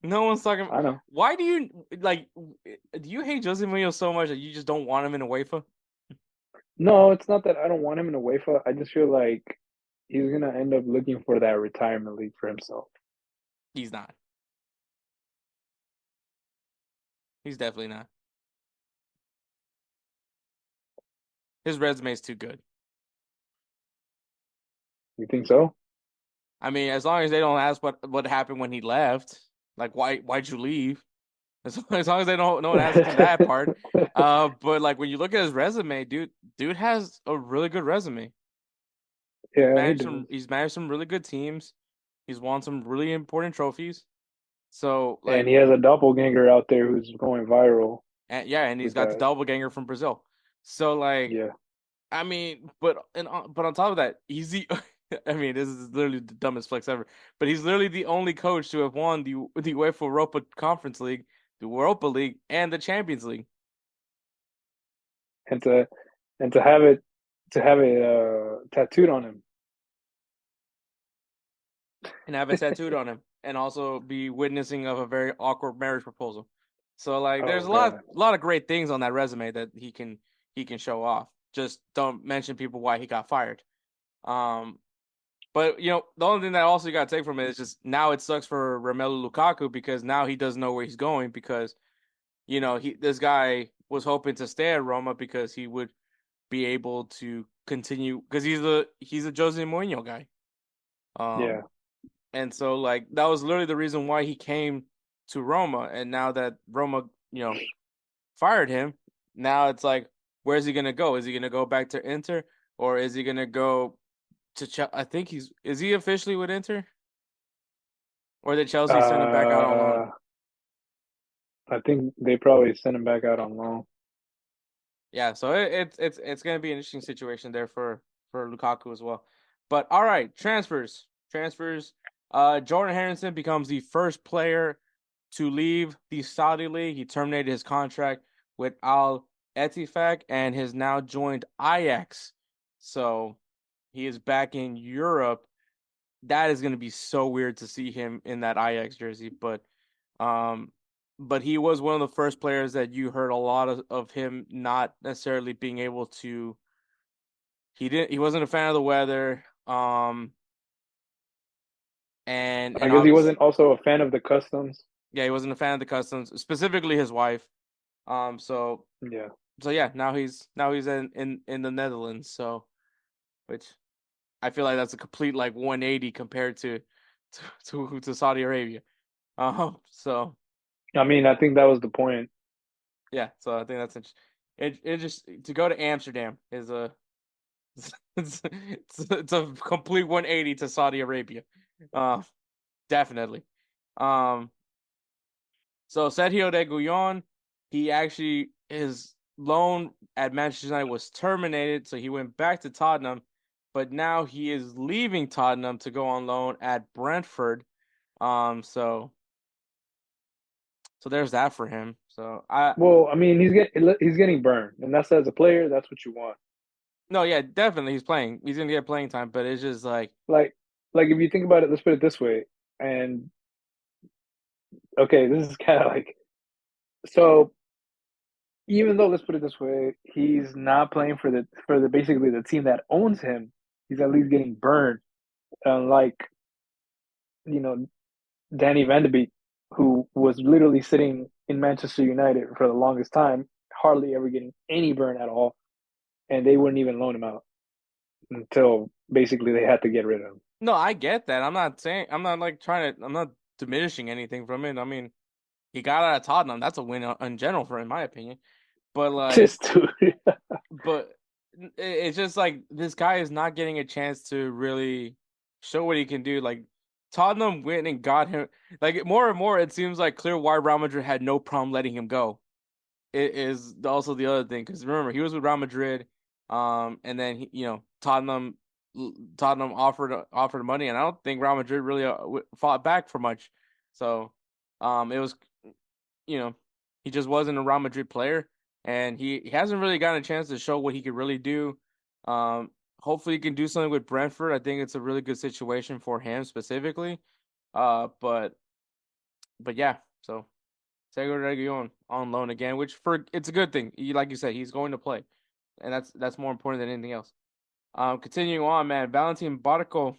No one's talking. I know. Why do you like? Do you hate Jose Mourinho so much that you just don't want him in a UEFA? No, it's not that I don't want him in a UEFA. I just feel like he's gonna end up looking for that retirement league for himself. He's not. He's definitely not. His resume is too good. You think so? I mean, as long as they don't ask what happened when he left, like why'd you leave? As long as they don't no one asks him that part. But like when you look at his resume, dude has a really good resume. Yeah, He's managed some really good teams. He's won some really important trophies. So like, and he has a doppelganger out there who's going viral. And he's got the doppelganger from Brazil. So like, yeah, I mean, but on top of that, he's the. I mean, this is literally the dumbest flex ever. But he's literally the only coach to have won the UEFA Europa Conference League, the Europa League, and the Champions League. And to have it tattooed on him. And have it tattooed on him, and also be witnessing of a very awkward marriage proposal. So like, there's a lot of great things on that resume that he can show off. Just don't mention people why he got fired. But you know, the only thing that also you got to take from it is just now it sucks for Romelu Lukaku because now he doesn't know where he's going because, you know, this guy was hoping to stay at Roma because he would be able to continue because he's a Jose Mourinho guy. Yeah. And so like that was literally the reason why he came to Roma, and now that Roma, you know, fired him, now it's like, where's he gonna go? Is he gonna go back to Inter, or is he gonna go to Chelsea? I think is he officially with Inter, or did Chelsea send him back out on loan? I think they probably sent him back out on loan. Yeah, so it's gonna be an interesting situation there for Lukaku as well. But all right, transfers. Jordan Henderson becomes the first player to leave the Saudi League. He terminated his contract with Al Ettifaq and has now joined Ajax. So he is back in Europe. That is going to be so weird to see him in that Ajax jersey, but he was one of the first players that you heard a lot of him not necessarily being able to. He wasn't a fan of the weather. And I guess he wasn't also a fan of the customs. Yeah, he wasn't a fan of the customs, specifically his wife. So yeah, now he's in the Netherlands. So, which I feel like that's a complete like 180 compared to Saudi Arabia. So I mean, I think that was the point. Yeah, so I think that's it. Just to go to Amsterdam is it's a complete 180 to Saudi Arabia. Definitely. So Sergio Reguilon, his loan at Manchester United was terminated, so he went back to Tottenham, but now he is leaving Tottenham to go on loan at Brentford. So there's that for him. Well, I mean, he's getting burned, and that's as a player, that's what you want. No, yeah, definitely he's playing. He's gonna get playing time, but it's just like Like if you think about it, let's put it this way. And okay, this is kind of like so. Even though let's put it this way, he's not playing for the basically the team that owns him. He's at least getting burned, unlike you know Danny Van de Beek, who was literally sitting in Manchester United for the longest time, hardly ever getting any burn at all, and they wouldn't even loan him out until basically they had to get rid of him. no, I get that. I'm not diminishing anything from it. I mean, he got out of Tottenham. That's a win in general for him, in my opinion. But like, Just to but it's just like this guy is not getting a chance to really show what he can do. Like Tottenham went and got him. Like more and more, it seems like clear why Real Madrid had no problem letting him go. It is also the other thing because remember he was with Real Madrid, and then Tottenham offered money, and I don't think Real Madrid really fought back for much. So, it was, he just wasn't a Real Madrid player, and he hasn't really gotten a chance to show what he could really do. Hopefully he can do something with Brentford. I think it's a really good situation for him specifically. But yeah, so Sergio Reguilon on loan again, which it's a good thing. Like you said, he's going to play, and that's more important than anything else. Continuing on, man, Valentin Barco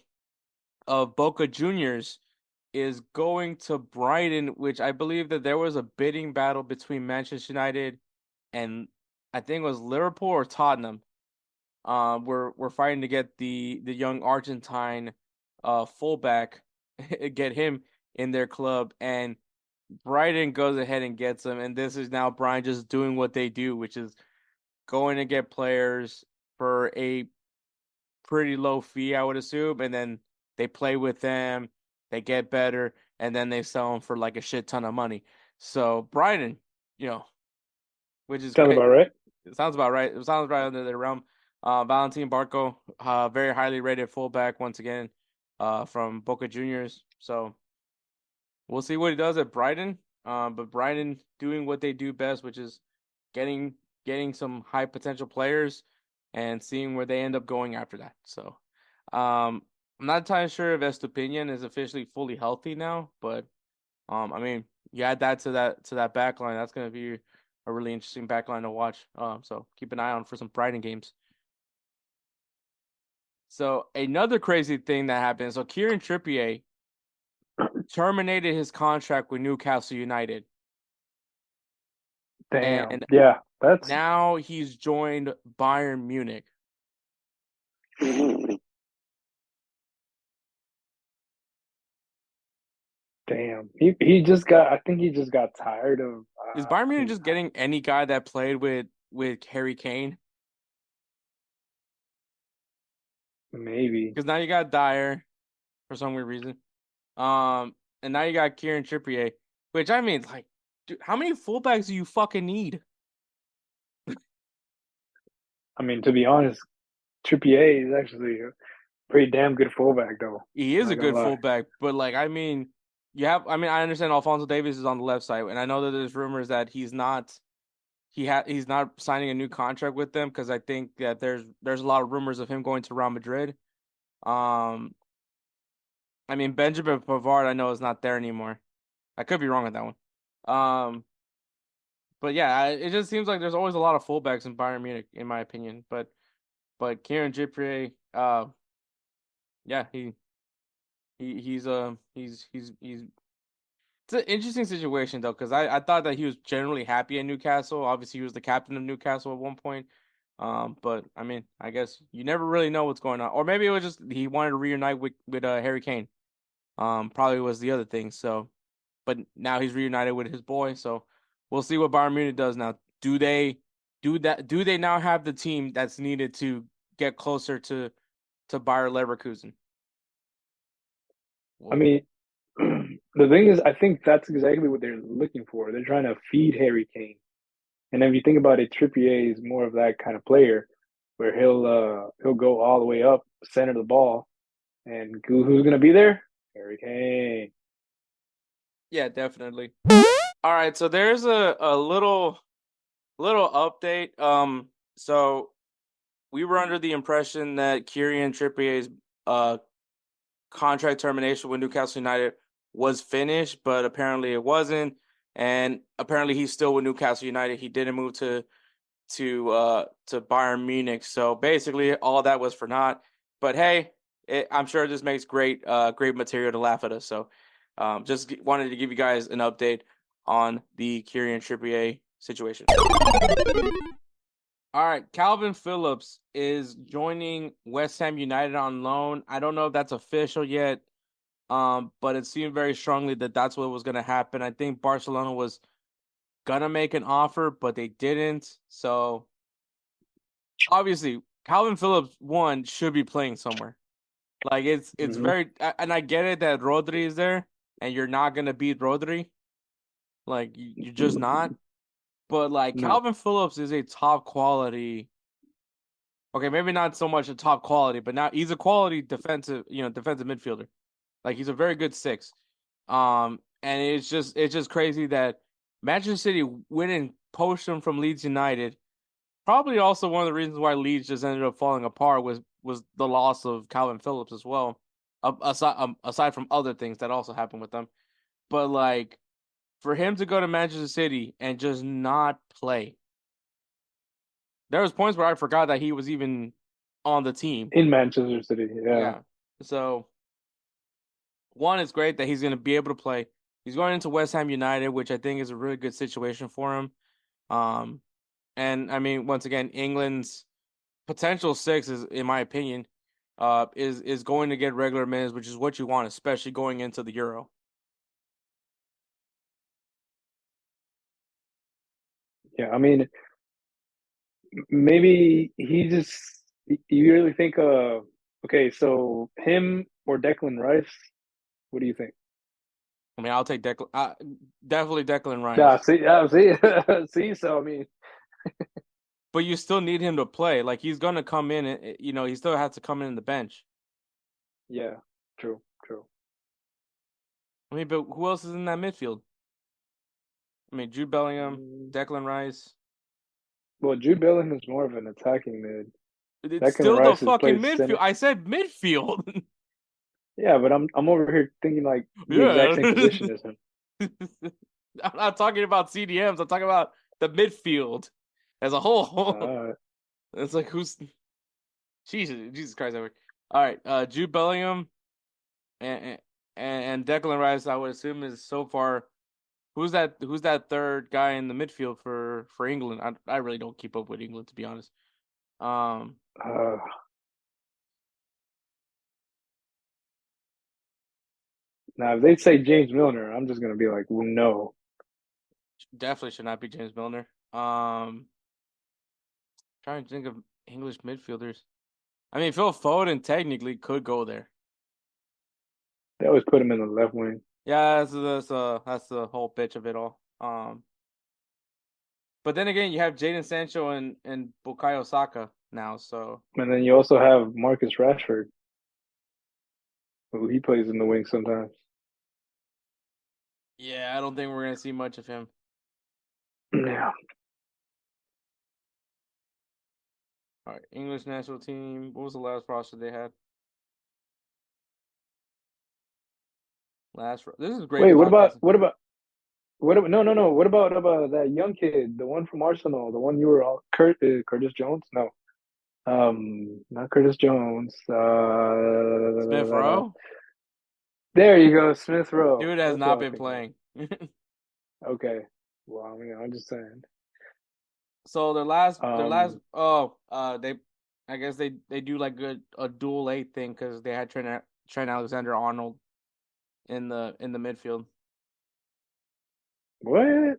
of Boca Juniors is going to Brighton, which I believe that there was a bidding battle between Manchester United and I think it was Liverpool or Tottenham. We're fighting to get the young Argentine fullback, get him in their club, and Brighton goes ahead and gets him, and this is now Brian just doing what they do, which is going to get players for a pretty low fee, I would assume, and then they play with them, they get better, and then they sell them for like a shit ton of money. So Brighton, which is sounds great. about right. It sounds about right. It sounds right under their realm. Valentin Barco, very highly rated fullback once again, from Boca Juniors. So we'll see what he does at Brighton. But Brighton doing what they do best, which is getting some high potential players and seeing where they end up going after that. So, I'm not entirely sure if Estupinian is officially fully healthy now, but I mean, you add that to that back line, that's gonna be a really interesting back line to watch. So keep an eye on for some Brighton games. So another crazy thing that happened. So Kieran Trippier terminated his contract with Newcastle United. Damn. And yeah, that's now he's joined Bayern Munich. damn. He just got. I think he just got tired of. Is Bayern Munich just getting any guy that played with Harry Kane? Maybe. Because now you got Dyer for some weird reason. And now you got Kieran Trippier, which I mean, like, dude, how many fullbacks do you fucking need? I mean, to be honest, Trippier is actually a pretty damn good fullback, though. He is Not a gonna good lie. fullback, but like, I mean, I understand Alphonso Davies is on the left side, and I know that there's rumors that he's not signing a new contract with them because I think that there's a lot of rumors of him going to Real Madrid. I mean, Benjamin Pavard, I know is not there anymore. I could be wrong on that one. But yeah, it just seems like there's always a lot of fullbacks in Bayern Munich, in my opinion. But Kieran Trippier, yeah, he's it's an interesting situation though, because I thought that he was generally happy at Newcastle. Obviously, he was the captain of Newcastle at one point. But I mean, I guess you never really know what's going on, or maybe it was just he wanted to reunite with Harry Kane. Probably was the other thing. So, but now he's reunited with his boy. So we'll see what Bayern Munich does now. Do they do that? Do they now have the team that's needed to get closer to Bayer Leverkusen? I mean, The thing is, I think that's exactly what they're looking for. They're trying to feed Harry Kane. And if you think about it, Trippier is more of that kind of player where he'll go all the way up, center the ball, and who's gonna be there? Harry Kane. Yeah, definitely. All right, so there's a little update. So we were under the impression that Kieran Trippier's contract termination with Newcastle United was finished, but apparently it wasn't. And apparently he's still with Newcastle United. He didn't move to Bayern Munich. So basically, all that was for naught. But hey, I'm sure this makes great material to laugh at us. So just wanted to give you guys an update on the Kieran Trippier situation. All right, Calvin Phillips is joining West Ham United on loan. I don't know if that's official yet, but it seemed very strongly that that's what was going to happen. I think Barcelona was going to make an offer, but they didn't. So obviously, Calvin Phillips, one, should be playing somewhere. Like, it's very – and I get it that Rodri is there, and you're not going to beat Rodri. Like, you're just not. But, like, No. Calvin Phillips is a top quality – okay, maybe not so much a top quality, but now he's a quality defensive midfielder. Like, he's a very good six. And it's just crazy that Manchester City went and poached him from Leeds United. Probably also one of the reasons why Leeds just ended up falling apart was the loss of Calvin Phillips as well. Aside from other things that also happened with them. But, like, for him to go to Manchester City and just not play. There was points where I forgot that he was even on the team. In Manchester City, yeah. So, one, it's great that he's going to be able to play. He's going into West Ham United, which I think is a really good situation for him. And, I mean, once again, England's potential six is, in my opinion, is going to get regular minutes, which is what you want, especially going into the Euro. Yeah, I mean, maybe you really think, okay, so him or Declan Rice, what do you think? I mean, I'll take definitely Declan Rice. See, so I mean, but you still need him to play. Like, he's gonna come in, and he still has to come in the bench. Yeah, true. I mean, but who else is in that midfield? I mean, Jude Bellingham, Declan Rice. Well, Jude Bellingham is more of an attacking mid. It's Declan still Rice the has fucking played midfield. center. I said midfield. Yeah, but I'm over here thinking like the exact same position as him. I'm not talking about CDMs. I'm talking about the midfield as a whole. It's like, who's Jesus Christ, Edward. All right, Jude Bellingham and Declan Rice, I would assume, is so far. Who's that third guy in the midfield for England? I really don't keep up with England, to be honest. Now, if they say James Milner, I'm just gonna be like, well, no. Definitely should not be James Milner. Trying to think of English midfielders. I mean, Phil Foden technically could go there. They always put him in the left wing. Yeah, that's the whole bitch of it all. But then again, you have Jadon Sancho and Bukayo Saka now, so. And then you also have Marcus Rashford, who he plays in the wing sometimes. Yeah, I don't think we're gonna see much of him. Yeah. All right, English national team. What was the last roster they had? This is great. Wait, what about? No. What about that young kid, the one from Arsenal, the one you were all Curtis Jones? No, not Curtis Jones. Smith Rowe. There you go, Smith Rowe. Dude has not been playing. Okay, well, I mean, I'm just saying. So I guess they do like a dual 8 thing because they had Trent Alexander-Arnold in the midfield. What?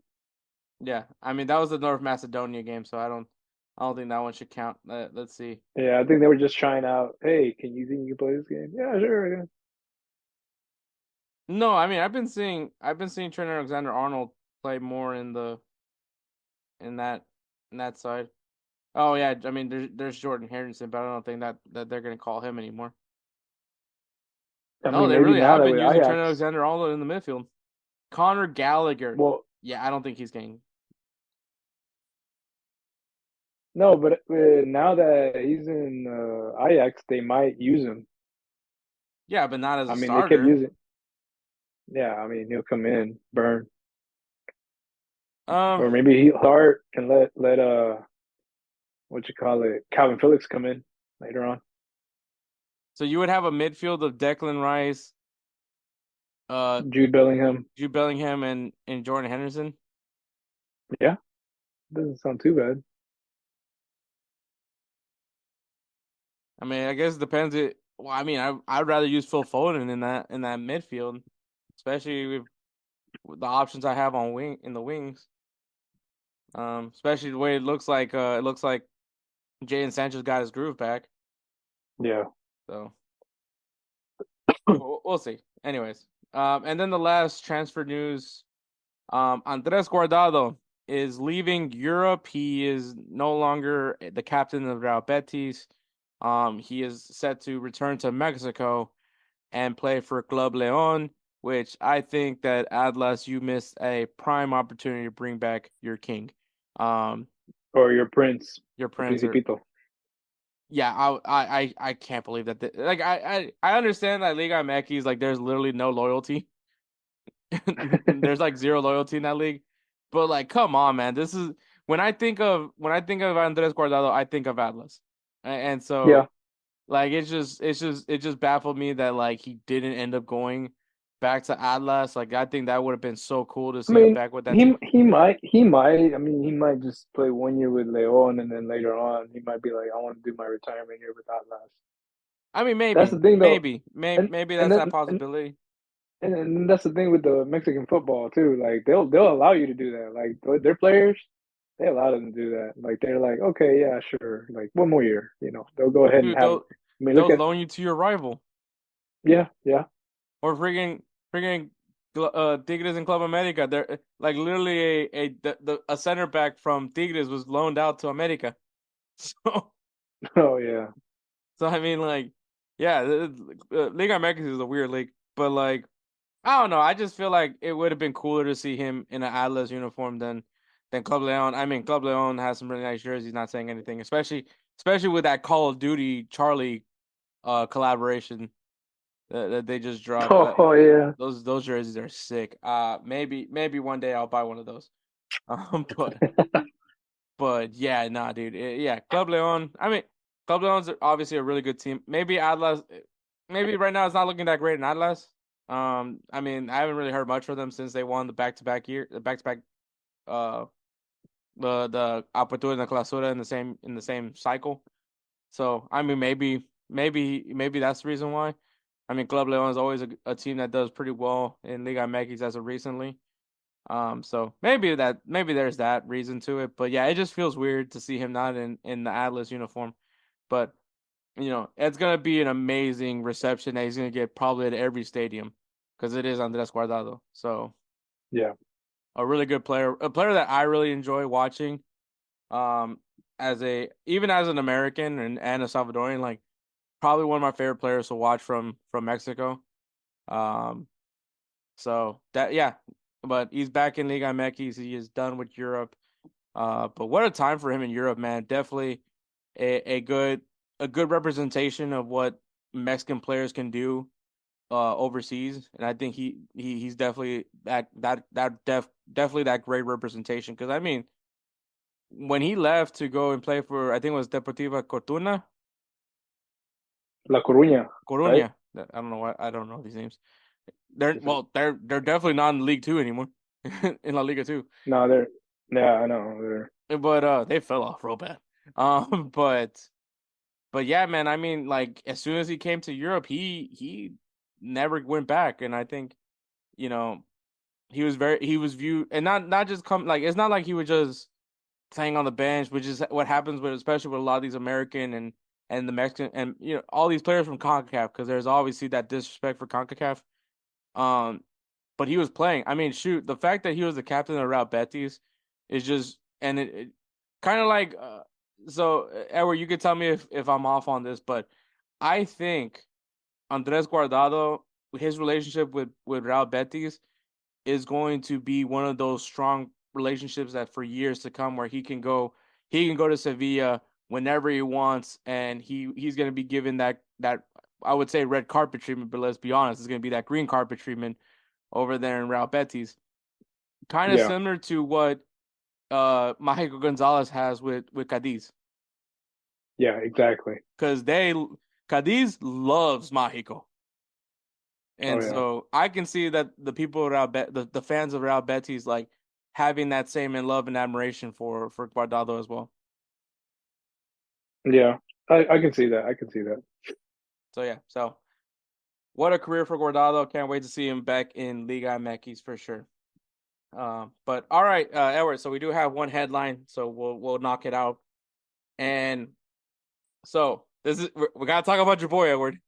Yeah, I mean, that was the North Macedonia game, so I don't think that one should count. Let's see. Yeah, I think they were just trying out. Hey, think you can play this game? Yeah, sure. Yeah. No, I mean I've been seeing Trent Alexander-Arnold play more in that in that side. Oh yeah, I mean there's Jordan Henderson, but I don't think that they're gonna call him anymore. I No, mean, they maybe really now have that been with using Trent Ajax. Alexander-Arnold in the midfield. Connor Gallagher. Well, Yeah, I don't think he's getting. no, but now that he's in Ajax, they might use him. Yeah, but not as I a mean, they could starter. use it. Yeah, I mean, he'll come in, burn, Um, or maybe he'll start and let what you call it, Calvin Phillips come in later on. so you would have a midfield of Declan Rice, uh, Jude Bellingham. Jude Bellingham, and Jordan Henderson. Yeah, doesn't sound too bad. I mean, I guess it depends. Well, I mean, I'd rather use Phil Foden in that midfield, especially with the options I have on wing in the wings. Especially the way it looks like Jadon Sanchez got his groove back. Yeah. So we'll see. Anyways, and then the last transfer news. Andres Guardado is leaving Europe. He is no longer the captain of Real Betis. He is set to return to Mexico and play for Club Leon, which I think that Atlas, you missed a prime opportunity to bring back your king. Um, Or your Prince, your the Prince are, Principito. yeah, I can't believe that. Like I understand that Liga MX, like there's literally no loyalty. There's like zero loyalty in that league. But like, come on, man. This is when I think of Andres Guardado, I think of Atlas. And Yeah. so like it just baffled me that like he didn't end up going back to Atlas. Like I think that would have been so cool to I see him mean, back with that he team. he might he might. I mean, he might just play 1 year with Leon, and then later on, he might be like, I want to do my retirement here with Atlas. I mean, That's maybe, the thing, though, maybe, maybe, and maybe and that's that then possibility. and that's the thing with the Mexican football too. Like they'll allow you to do that. Like their players, they allow them to do that. Like they're like, okay, yeah, sure. Like 1 more year, they'll go ahead and Dude, have. I mean, look they'll at loan you to your rival. yeah. Or friggin' Tigres and Club America. They're like literally a center back from Tigres was loaned out to America. So Oh yeah. I mean like yeah, Liga MX is a weird league, but like I don't know. I just feel like it would have been cooler to see him in an Atlas uniform than Club Leon. I mean, Club Leon has some really nice jerseys. Not saying anything, especially with that Call of Duty Charlie collaboration that they just dropped. Oh yeah. Those jerseys are sick. Maybe one day I'll buy one of those. But yeah, nah, dude. Yeah, Club Leon. I mean, Club Leon's obviously a really good team. Maybe Atlas. Maybe right now it's not looking that great in Atlas. I mean, I haven't really heard much from them since they won the back-to-back. Uh, the Apertura and the Clausura in the same cycle. So I mean, maybe that's the reason why. I mean, Club Leon is always a team that does pretty well in Liga MX as of recently. So maybe there's that reason to it. But yeah, it just feels weird to see him not in the Atlas uniform. But it's gonna be an amazing reception that he's gonna get probably at every stadium because it is Andres Guardado. So Yeah. a really good player, a player that I really enjoy watching. Um, even as an American and a Salvadorian, like probably one of my favorite players to watch from Mexico. Um, so that yeah, but he's back in Liga MX. He is done with Europe. But what a time for him in Europe, man. Definitely a good representation of what Mexican players can do overseas, and I think he's definitely definitely that great representation. Because I mean, when he left to go and play for, I think it was Deportiva La Coruña, right? Coruña. I don't know why I don't know these names. They're Is it? well, they're definitely not in League Two anymore, in La Liga Two. No, they're. Yeah, I know. They're. But they fell off real bad. But yeah, man. I mean, like as soon as he came to Europe, he never went back, and I think you know he was viewed, and not just come like it's not like he was just playing on the bench, which is what happens with especially with a lot of these American and the Mexican and all these players from CONCACAF because there's obviously that disrespect for CONCACAF. But he was playing. I mean, shoot, the fact that he was the captain of Real Betis is just, and it kind of like, so Edward, you could tell me if I'm off on this, but I think Andres Guardado, his relationship with Real Betis is going to be one of those strong relationships that for years to come, where he can go to Sevilla whenever he wants, and he's going to be given that I would say red carpet treatment, but let's be honest, it's going to be that green carpet treatment over there in Real Betis. Kind of Yeah. similar to what Mágico Gonzalez has with Cadiz. Yeah, exactly. Because Cadiz loves Mágico. And so I can see that the people around the fans of Real Betis like having that same in love and admiration for Guardado as well. Yeah, I can see that. I can see that. So yeah, so what a career for Guardado. Can't wait to see him back in Liga MX for sure. But all right, Edward. So we do have one headline, so we'll knock it out. And so we gotta talk about your boy Edward.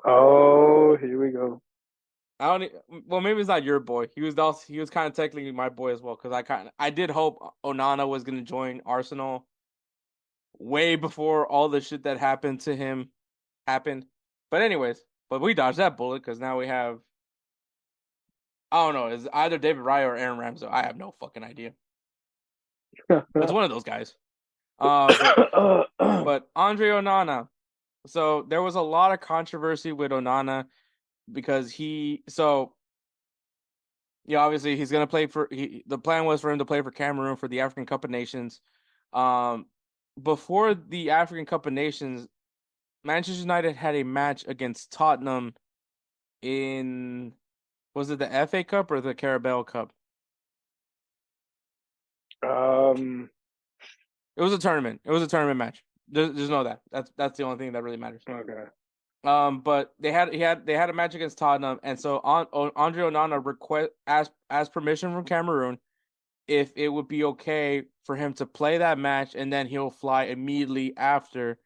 Oh, here we go. Well, maybe it's not your boy. He was kind of technically my boy as well, because I did hope Onana was gonna join Arsenal way before all the shit that happened to him happened. But anyways, we dodged that bullet because now we have, I don't know, it's either David Raya or Aaron Ramsey. I have no fucking idea. It's one of those guys. But Andre Onana. So there was a lot of controversy with Onana because obviously he's gonna play for. The plan was for him to play for Cameroon for the African Cup of Nations. Before the African Cup of Nations, Manchester United had a match against Tottenham was it the FA Cup or the Carabao Cup? It was a tournament. It was a tournament match. There's no that. That's the only thing that really matters. Okay. But they had a match against Tottenham, and so Andre Onana asked permission from Cameroon if it would be okay for him to play that match, and then he'll fly immediately after,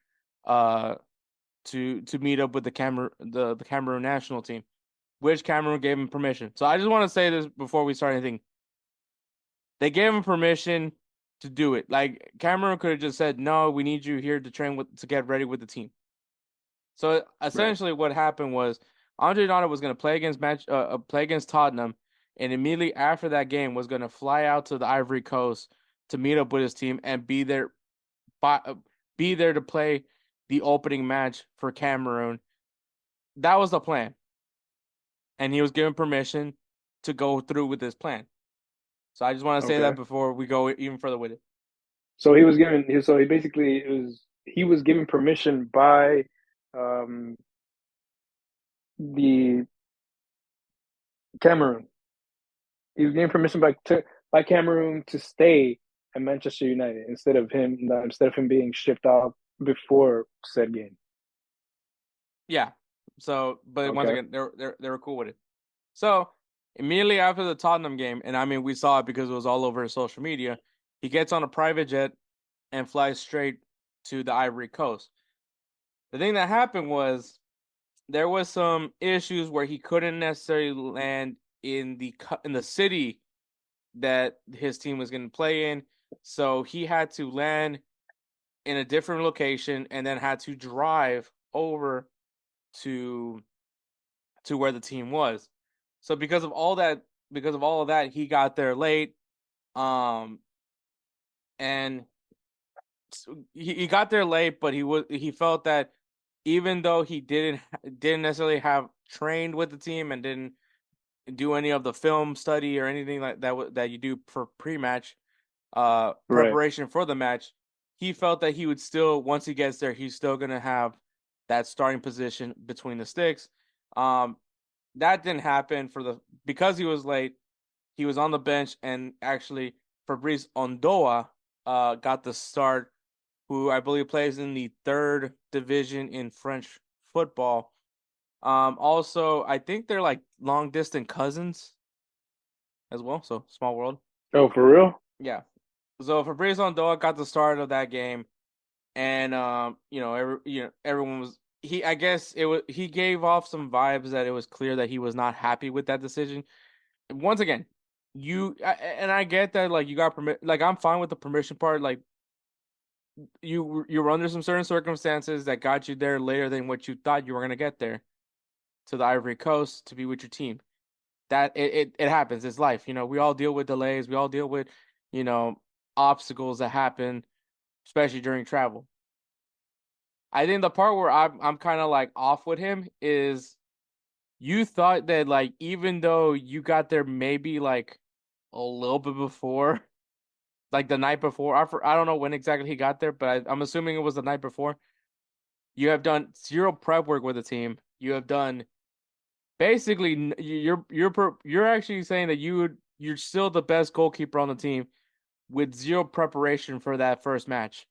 to meet up with the Cameroon national team, which Cameroon gave him permission. So I just want to say this before we start anything. They gave him permission to do it. Like, Cameroon could have just said, "No, we need you here to train to get ready with the team." So essentially, what happened was Andre Onana was going to play against Tottenham, and immediately after that game was going to fly out to the Ivory Coast to meet up with his team and be there to play the opening match for Cameroon. That was the plan, and he was given permission to go through with this plan. So I just want to say that before we go even further with it. So he was given permission by the Cameroon. He was given permission by Cameroon to stay at Manchester United instead of him being shipped off before said game. Yeah. So, but once again, they were cool with it. So immediately after the Tottenham game, and I mean we saw it because it was all over social media, he gets on a private jet and flies straight to the Ivory Coast. The thing that happened was there was some issues where he couldn't necessarily land in the city that his team was going to play in, so he had to land in a different location and then had to drive over to where the team was. So because of all of that, he got there late, and he got there late, but he felt that even though he didn't necessarily have trained with the team and didn't do any of the film study or anything like that you do for pre-match preparation for the match, he felt that he would still, once he gets there, he's still gonna have that starting position between the sticks. That didn't happen because he was late. He was on the bench, and actually Fabrice Ondoa got the start, who I believe plays in the 3rd division in French football. Also, I think they're like long distance cousins as well. So small world. Oh, for real? Yeah. So Fabrice Ondoa got the start of that game, and everyone was I guess he gave off some vibes that it was clear that he was not happy with that decision. Once again, and I get that, like, you got permit, like, I'm fine with the permission part. Like, you were under some certain circumstances that got you there later than what you thought you were gonna get there to the Ivory Coast to be with your team. That it happens. It's life. We all deal with delays. We all deal with, you know, obstacles that happen, especially during travel. I think the part where I'm kind of like off with him is you thought that, like, even though you got there maybe like a little bit before, like the night before. I don't know when exactly he got there, but I'm assuming it was the night before. You have done zero prep work with the team. You have done basically you're actually saying that you're still the best goalkeeper on the team with zero preparation for that first match.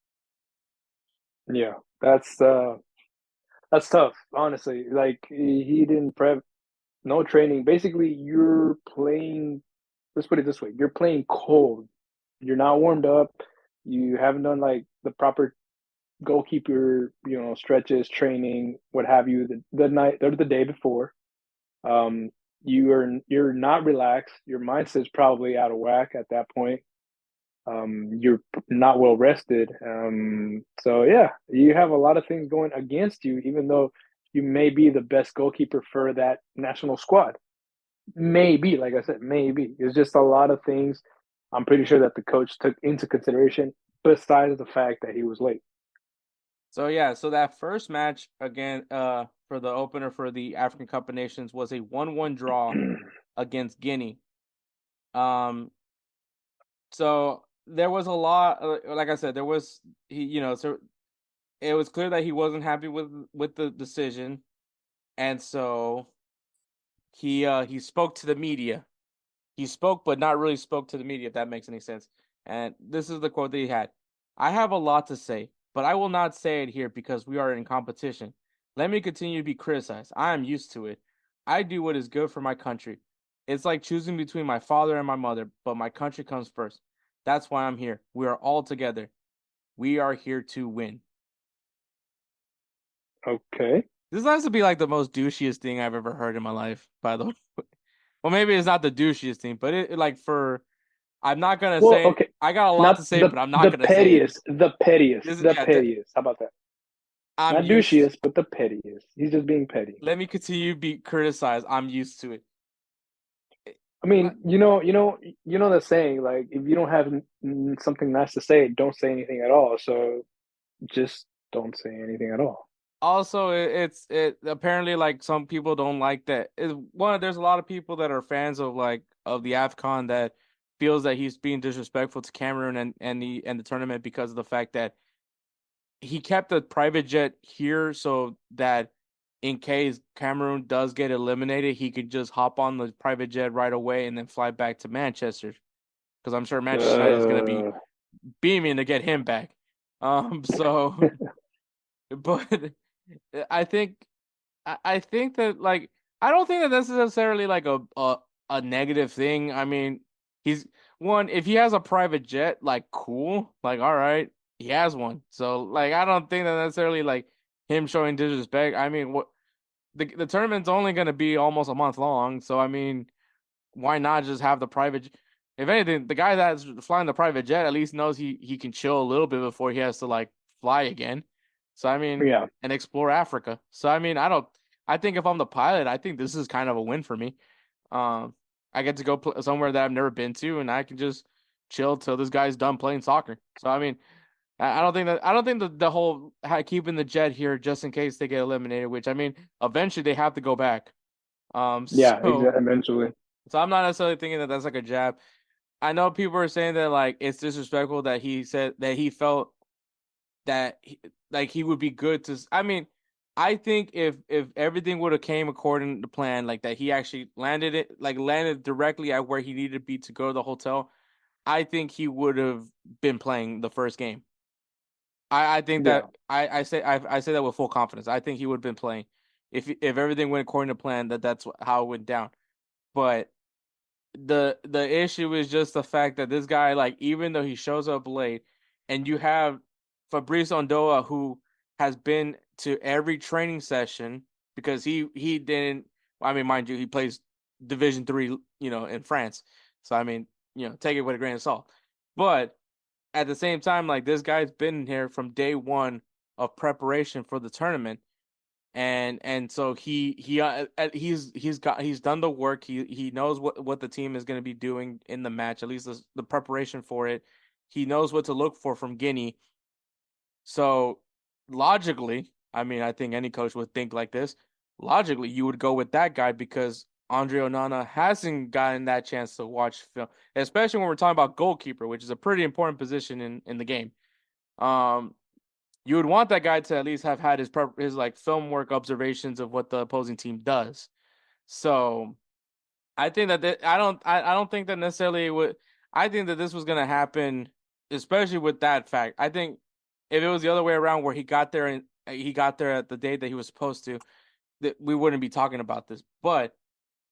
Yeah, that's tough, honestly. Like, he didn't prep, no training. Basically, you're playing. Let's put it this way: you're playing cold. You're not warmed up. You haven't done like the proper goalkeeper, stretches, training, what have you. The night or the day before, you're not relaxed. Your mindset's probably out of whack at that point. You're not well rested. So yeah, you have a lot of things going against you, even though you may be the best goalkeeper for that national squad. Maybe, like I said, maybe. It's just a lot of things I'm pretty sure that the coach took into consideration besides the fact that he was late. So yeah, so that first match again, for the opener for the African Cup of Nations was a 1-1 draw against Guinea. So there was a lot, like I said, there was so it was clear that he wasn't happy with the decision, and so he spoke to the media. He spoke, but not really spoke to the media, if that makes any sense. And this is the quote that he had: "I have a lot to say, but I will not say it here because we are in competition. Let me continue to be criticized. I am used to it. I do what is good for my country. It's like choosing between my father and my mother, but my country comes first. That's why I'm here. We are all together. We are here to win." Okay. This has to be like the most douchiest thing I've ever heard in my life, by the way. Well, maybe it's not the douchiest thing, but I'm not gonna Well, say. okay. I got a lot Not to say, but I'm not the gonna say it. pettiest, the pettiest, This is, the yeah, pettiest. How about that? I'm Not used. douchiest, but the pettiest. He's just being petty. Let me continue to be criticized. I'm used to it. I mean, the saying, like, if you don't have something nice to say, don't say anything at all. So just don't say anything at all. Also, it apparently, like, some people don't like that. There's a lot of people that are fans of the AFCON that feels that he's being disrespectful to Cameroon and the tournament because of the fact that he kept a private jet here so that in case Cameroon does get eliminated, he could just hop on the private jet right away and then fly back to Manchester. Because I'm sure Manchester United is going to be beaming to get him back. So, but I think that, like, I don't think that that's necessarily like a negative thing. I mean, if he has a private jet, like, cool, like, all right, he has one. So, like, I don't think that necessarily like him showing disrespect. I mean, what the tournament's only going to be almost a month long, so I mean, why not just have the private? If anything, the guy that's flying the private jet at least knows he can chill a little bit before he has to, like, fly again. So I mean, Yeah. and explore Africa. So I mean, I think if I'm the pilot, I think this is kind of a win for me. I get to go somewhere that I've never been to, and I can just chill till this guy's done playing soccer. So I mean, I don't think that the whole keeping the jet here just in case they get eliminated, which, I mean, eventually they have to go back. Yeah, So eventually. I'm not necessarily thinking that that's like a jab. I know people are saying that, like, it's disrespectful that he said that he felt that he would be good to. I mean, I think if everything would have came according to plan, like that he actually landed directly at where he needed to be to go to the hotel, I think he would have been playing the first game. I think Yeah. that I say that with full confidence. I think he would have been playing if everything went according to plan. That's how it went down. But the issue is just the fact that this guy, like, even though he shows up late, and you have Fabrice Ondoa, who has been to every training session because he didn't. I mean, mind you, he plays Division 3, in France. So I mean, take it with a grain of salt. But at the same time, like this guy's been here from day one of preparation for the tournament, and so he's done the work. He knows what the team is going to be doing in the match, at least the preparation for it. He knows what to look for from Guinea. So logically, I mean, I think any coach would think like this. Logically, you would go with that guy because Andre Onana hasn't gotten that chance to watch film, especially when we're talking about goalkeeper, which is a pretty important position in the game. You would want that guy to at least have had his like film work observations of what the opposing team does. So I think that I don't think that necessarily would. I think that this was going to happen, especially with that fact. I think if it was the other way around, where he got there at the date that he was supposed to, that we wouldn't be talking about this. But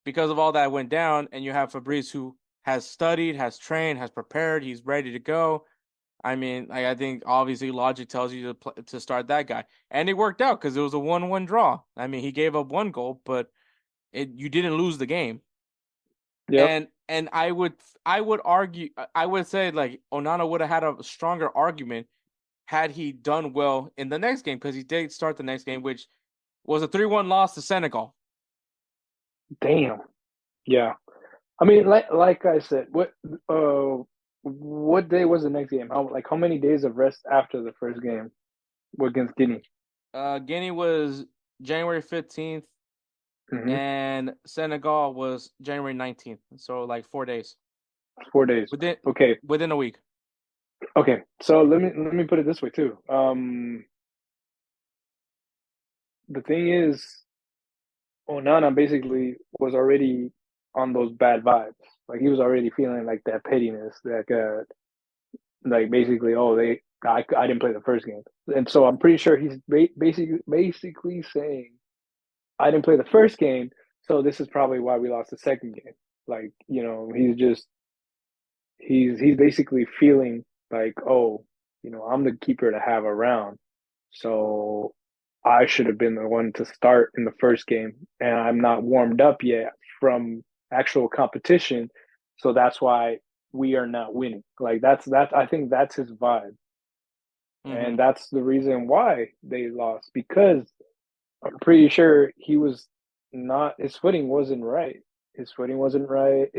because of all that went down, and you have Fabrice who has studied, has trained, has prepared, he's ready to go. I mean, I think obviously logic tells you to start that guy, and it worked out because it was a 1-1 draw. I mean, he gave up one goal, but you didn't lose the game. Yeah, and I would argue, I would say like Onana would have had a stronger argument had he done well in the next game, because he did start the next game, which was a 3-1 loss to Senegal. Damn. Yeah. I mean, like I said, what day was the next game? How many days of rest after the first game against Guinea? Guinea was January 15th, and Senegal was January 19th. So like 4 days. 4 days. Within a week. Okay, so let me put it this way too. The thing is, Onana basically was already on those bad vibes. Like he was already feeling like that pettiness, like basically, I didn't play the first game, and so I'm pretty sure he's basically saying, I didn't play the first game, so this is probably why we lost the second game. Like he's basically feeling like, I'm the keeper to have around, so I should have been the one to start in the first game, and I'm not warmed up yet from actual competition, so that's why we are not winning. Like that's I think that's his vibe, and that's the reason why they lost, because I'm pretty sure his footing wasn't right. His footing wasn't right.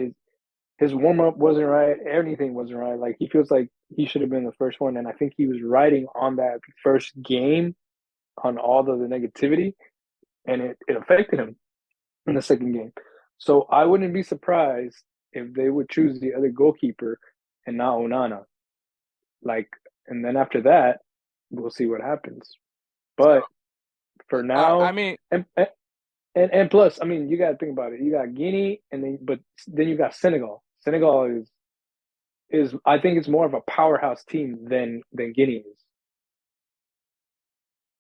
His warm up wasn't right. Everything wasn't right. Like he feels like he should have been the first one, and I think he was riding on that first game, on all the negativity, and it affected him in the second game. So I wouldn't be surprised if they would choose the other goalkeeper and not Onana. And then after that, we'll see what happens. But for now, I mean, and plus, I mean, you got to think about it. You got Guinea, but then you got Senegal. Senegal is I think it's more of a powerhouse team than Guinea is.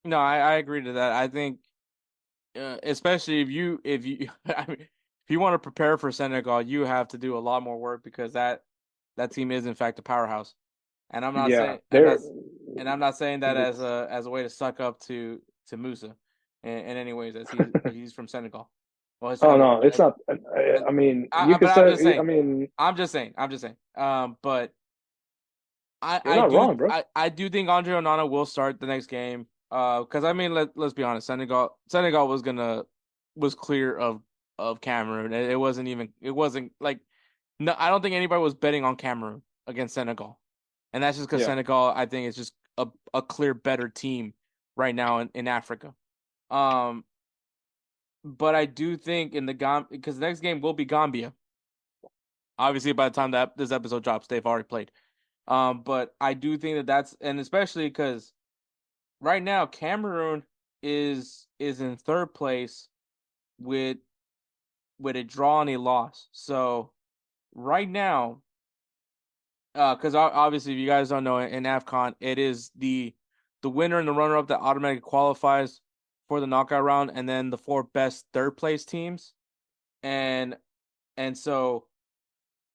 No, I agree to that. I think, especially if you I mean, if you want to prepare for Senegal, you have to do a lot more work, because that team is in fact a powerhouse. And I'm not saying that as a way to suck up to Moussa in any ways, as he's from Senegal. Well, no, it's not. I mean, you could say. I mean, I'm just saying. But I not do wrong, bro. I do think Andre Onana will start the next game. Because I mean, let's be honest, Senegal was clear of Cameroon. It wasn't like, no, I don't think anybody was betting on Cameroon against Senegal, and that's just because Senegal, I think, is just a clear better team right now in Africa. But I do think because the next game will be Gambia. Obviously, by the time that this episode drops, they've already played. But I do think that's, and especially because right now Cameroon is in third place with a draw and a loss. So right now, because obviously, if you guys don't know, in AFCON, it is the winner and the runner-up that automatically qualifies for the knockout round, and then the 4 best third place teams. And so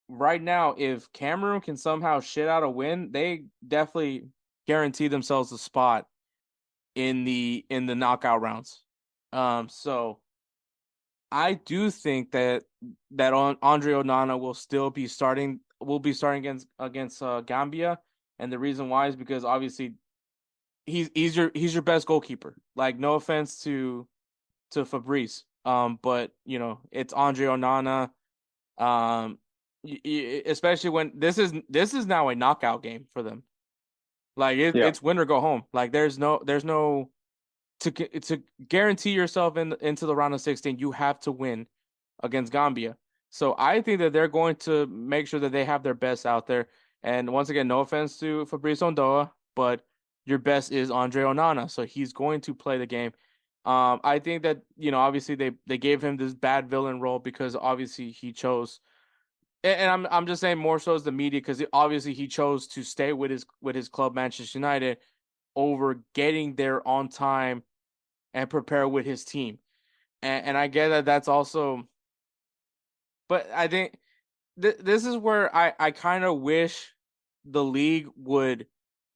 right now, if Cameroon can somehow shit out a win, they definitely guarantee themselves a spot in the knockout rounds. So I do think that Andre Onana will still be starting. Will be starting against Gambia, and the reason why is because obviously he's your best goalkeeper. Like, no offense to Fabrice, but it's Andre Onana. Especially when this is now a knockout game for them. Like, Yeah. it's win or go home. Like, there's no to guarantee yourself into the round of 16, you have to win against Gambia. So I think that they're going to make sure that they have their best out there. And once again, no offense to Fabrice Ondoa, but your best is Andre Onana, so he's going to play the game. I think that obviously they gave him this bad villain role because obviously he chose, and I'm just saying more so as the media, because obviously he chose to stay with his club Manchester United over getting there on time and prepare with his team. And I get that that's also, but I think this is where I kind of wish the league would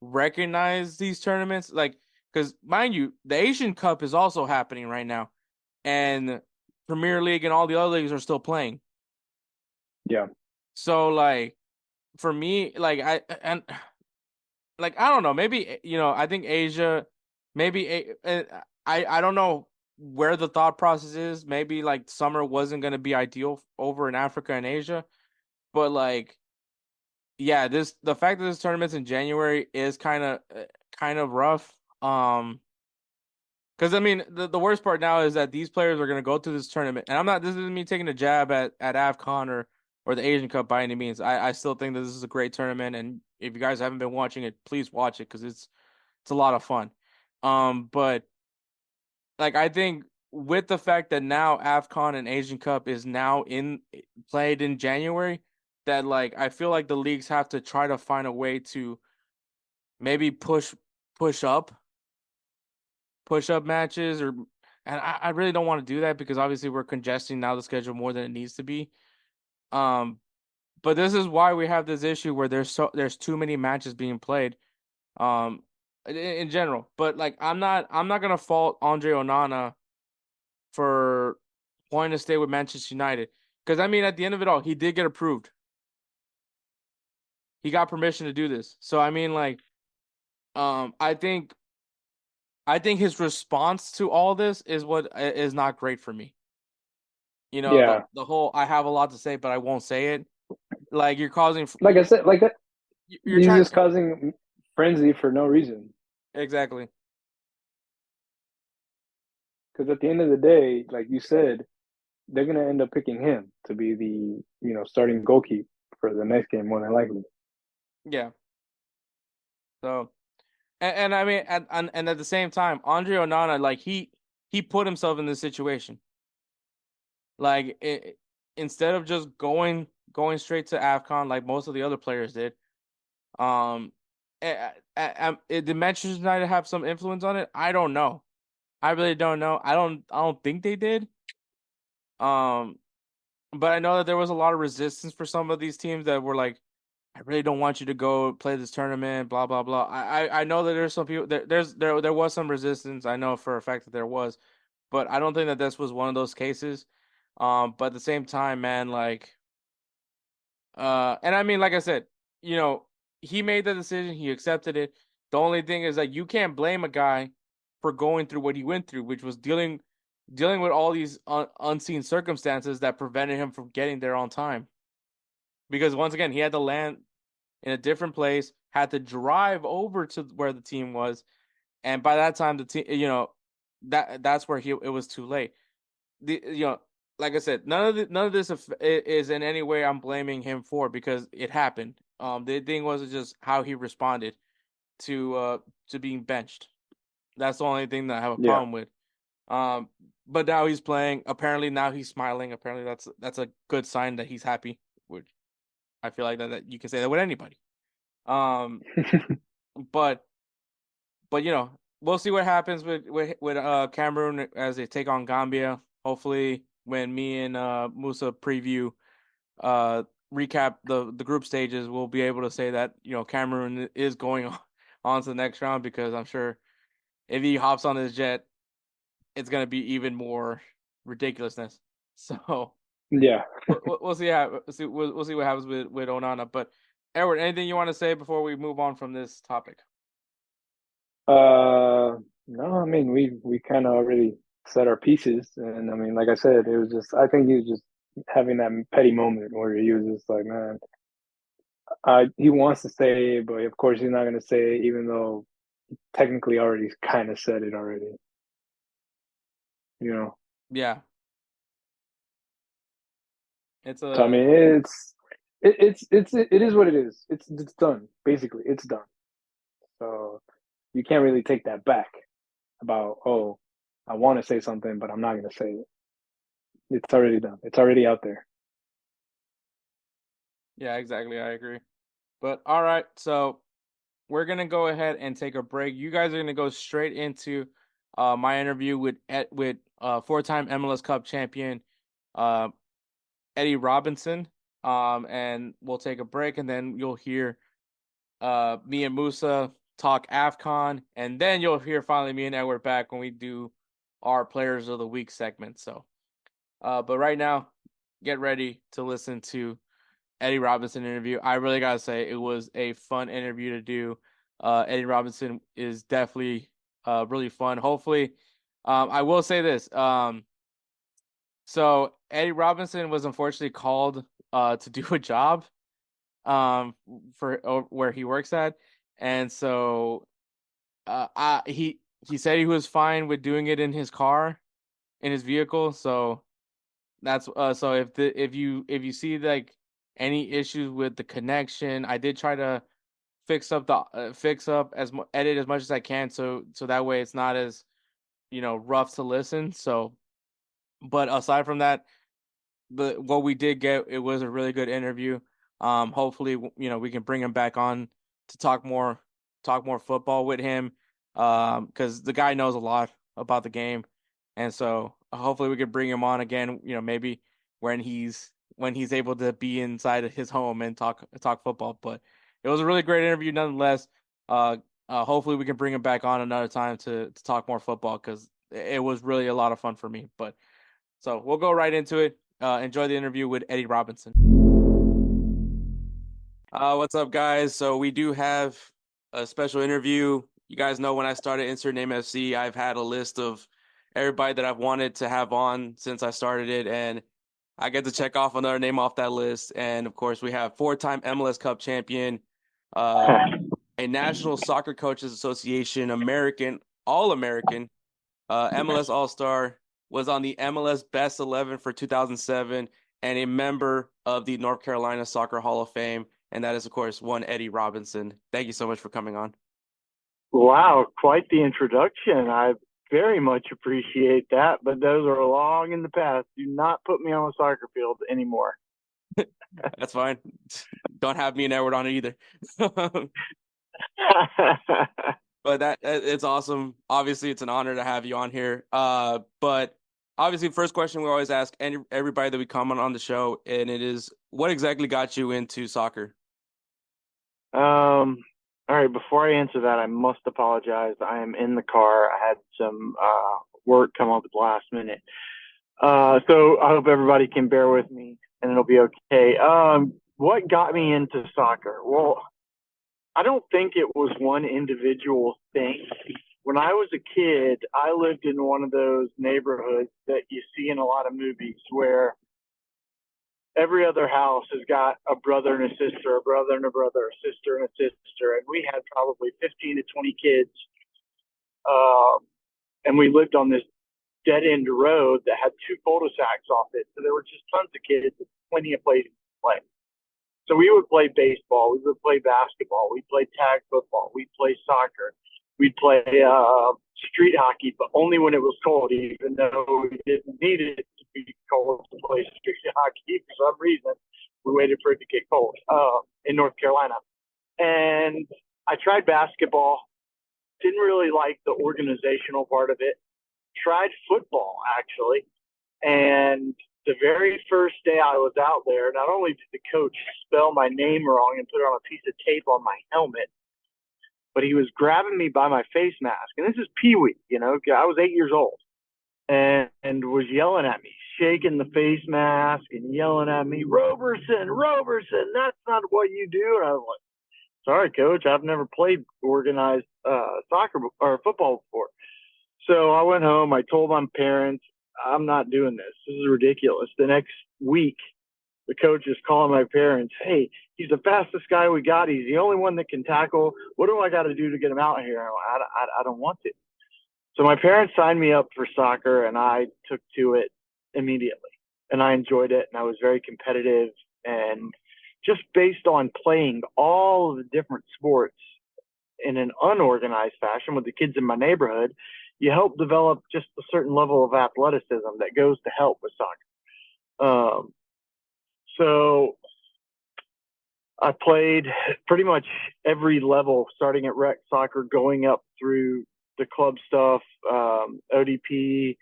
recognize these tournaments, like, because mind you, the Asian Cup is also happening right now, and Premier League and all the other leagues are still playing. Yeah. So, like, for me, like, I don't know, maybe I think Asia, maybe I don't know where the thought process is. Maybe like summer wasn't going to be ideal over in Africa and Asia, but like, yeah, the fact that this tournament's in January is kind of rough. Because I mean, the worst part now is that these players are going to go through this tournament, and this isn't me taking a jab at AFCON or the Asian Cup by any means. I still think that this is a great tournament, and if you guys haven't been watching it, please watch it because it's a lot of fun. But like, I think with the fact that now AFCON and Asian Cup is now played in January, that, like, I feel like the leagues have to try to find a way to maybe push up matches, and I really don't want to do that because obviously we're congesting now the schedule more than it needs to be. But this is why we have this issue where there's too many matches being played. In general, but like, I'm not gonna fault Andre Onana for wanting to stay with Manchester United, because I mean, at the end of it all, he did get approved. He got permission to do this, so I mean, like, I think his response to all this is what is not great for me. Yeah. The whole "I have a lot to say, but I won't say it." Like, you're causing, Like I said, like that. you're He's trying just causing frenzy for no reason. exactly. Because at the end of the day, like you said, they're gonna end up picking him to be the starting goalkeeper for the next game, more than likely. Yeah. So, and I mean, and at the same time, Andre Onana, like, he put himself in this situation. Like, instead of just going straight to AFCON like most of the other players did, did Manchester United have some influence on it? I don't know. I really don't know. I don't think they did. But I know that there was a lot of resistance for some of these teams that were like, I really don't want you to go play this tournament, blah blah blah. I know that there's some people there was some resistance. I know for a fact that there was, but I don't think that this was one of those cases. But at the same time, man, like, and I mean, like I said, he made the decision, he accepted it. The only thing is that you can't blame a guy for going through what he went through, which was dealing with all these unseen circumstances that prevented him from getting there on time. Because once again, he had to land in a different place, had to drive over to where the team was, and by that time the team, that's where it was too late. Like I said, none of this is in any way I'm blaming him for, because it happened. The thing was just how he responded to being benched. That's the only thing that I have a problem with. But now he's playing. Apparently now he's smiling. Apparently that's a good sign that he's happy. Which I feel like that you can say that with anybody. But we'll see what happens with Cameroon as they take on Gambia. Hopefully, when me and Moussa preview recap the group stages, we'll be able to say that Cameroon is going on to the next round, because I'm sure if he hops on his jet, it's gonna be even more ridiculousness. So Yeah. we'll see how we'll see what happens with Onana. But Edward, anything you want to say before we move on from this topic? No, I mean we kind of already said our pieces, and I mean, like I said, it was just I think he was just having that petty moment where he was just like, man, he wants to say it, but of course he's not going to say it, even though he technically already kind of said it already. You know. Yeah. It's So I mean, it is what it is. It's done. Basically, it's done. So you can't really take that back about, oh, I want to say something, but I'm not going to say it. It's already done. It's already out there. Yeah, exactly. I agree. But all right, so we're gonna go ahead and take a break. You guys are gonna go straight into my interview with four-time MLS Cup champion Eddie Robinson. And we'll take a break, and then you'll hear me and Moussa talk AFCON, and then you'll hear finally me and Edward back when we do our Players of the Week segment. So, but right now, get ready to listen to Eddie Robinson interview. I really gotta say it was a fun interview to do. Eddie Robinson is definitely really fun. Hopefully, I will say this. So Eddie Robinson was unfortunately called to do a job for where he works at, and so he said he was fine with doing it in his car, in his vehicle. So that's so if you see like any issues with the connection, I did try to fix up edit as much as I can, so that way it's not as rough to listen. So, but aside from that, what we did get, it was a really good interview. Hopefully, we can bring him back on to talk more football with him, because the guy knows a lot about the game, and so hopefully we could bring him on again. Maybe when he's able to be inside of his home and talk football. But it was a really great interview nonetheless. Hopefully we can bring him back on another time to talk more football, because it was really a lot of fun for me. But so we'll go right into it. Enjoy the interview with Eddie Robinson. What's up, guys? So we do have a special interview. You guys know when I started InsertName FC, I've had a list of everybody that I've wanted to have on since I started it, and I get to check off another name off that list. And of course, we have four-time MLS Cup champion, a National Soccer Coaches Association American, All-American, MLS All-Star, was on the MLS Best 11 for 2007, and a member of the North Carolina Soccer Hall of Fame. And that is, of course, one Eddie Robinson. Thank you so much for coming on. Wow, quite the introduction. I very much appreciate that, but those are long in the past. Do not put me on a soccer field anymore. That's fine. Don't have me and Edward on it either. But it's awesome. Obviously, it's an honor to have you on here. But obviously, first question we always ask everybody that we come on the show, and it is, what exactly got you into soccer? All right, before I answer that, I must apologize. I am in the car. I had some work come up at the last minute. So I hope everybody can bear with me, and it'll be okay. What got me into soccer? Well, I don't think it was one individual thing. When I was a kid, I lived in one of those neighborhoods that you see in a lot of movies where every other house has got a brother and a sister, a brother and a brother, a sister and a sister. And we had probably 15 to 20 kids. And we lived on this dead-end road that had two cul-de-sacs off it. So there were just tons of kids, plenty of places to play. So we would play baseball, we would play basketball, we'd play tag football, we'd play soccer, we'd play street hockey, but only when it was cold, even though we didn't need it to be cold to play street hockey for some reason. We waited for it to get cold in North Carolina. And I tried basketball, didn't really like the organizational part of it. Tried football, actually, and the very first day I was out there, not only did the coach spell my name wrong and put it on a piece of tape on my helmet, but he was grabbing me by my face mask. And this is Pee-wee, you know, I was 8 years old, and was yelling at me, shaking the face mask and yelling at me, Roberson, that's not what you do. And I was like, sorry, coach, I've never played organized soccer or football before. So I went home. I told my parents, I'm not doing this. This is ridiculous. The next week, the coach is calling my parents. Hey, he's the fastest guy we got. He's the only one that can tackle. What do I got to do to get him out here? I don't want to. So my parents signed me up for soccer, and I took to it immediately. And I enjoyed it, and I was very competitive. And just based on playing all of the different sports in an unorganized fashion with the kids in my neighborhood, you help develop just a certain level of athleticism that goes to help with soccer. So I played pretty much every level, starting at rec soccer, going up through the club stuff, ODP,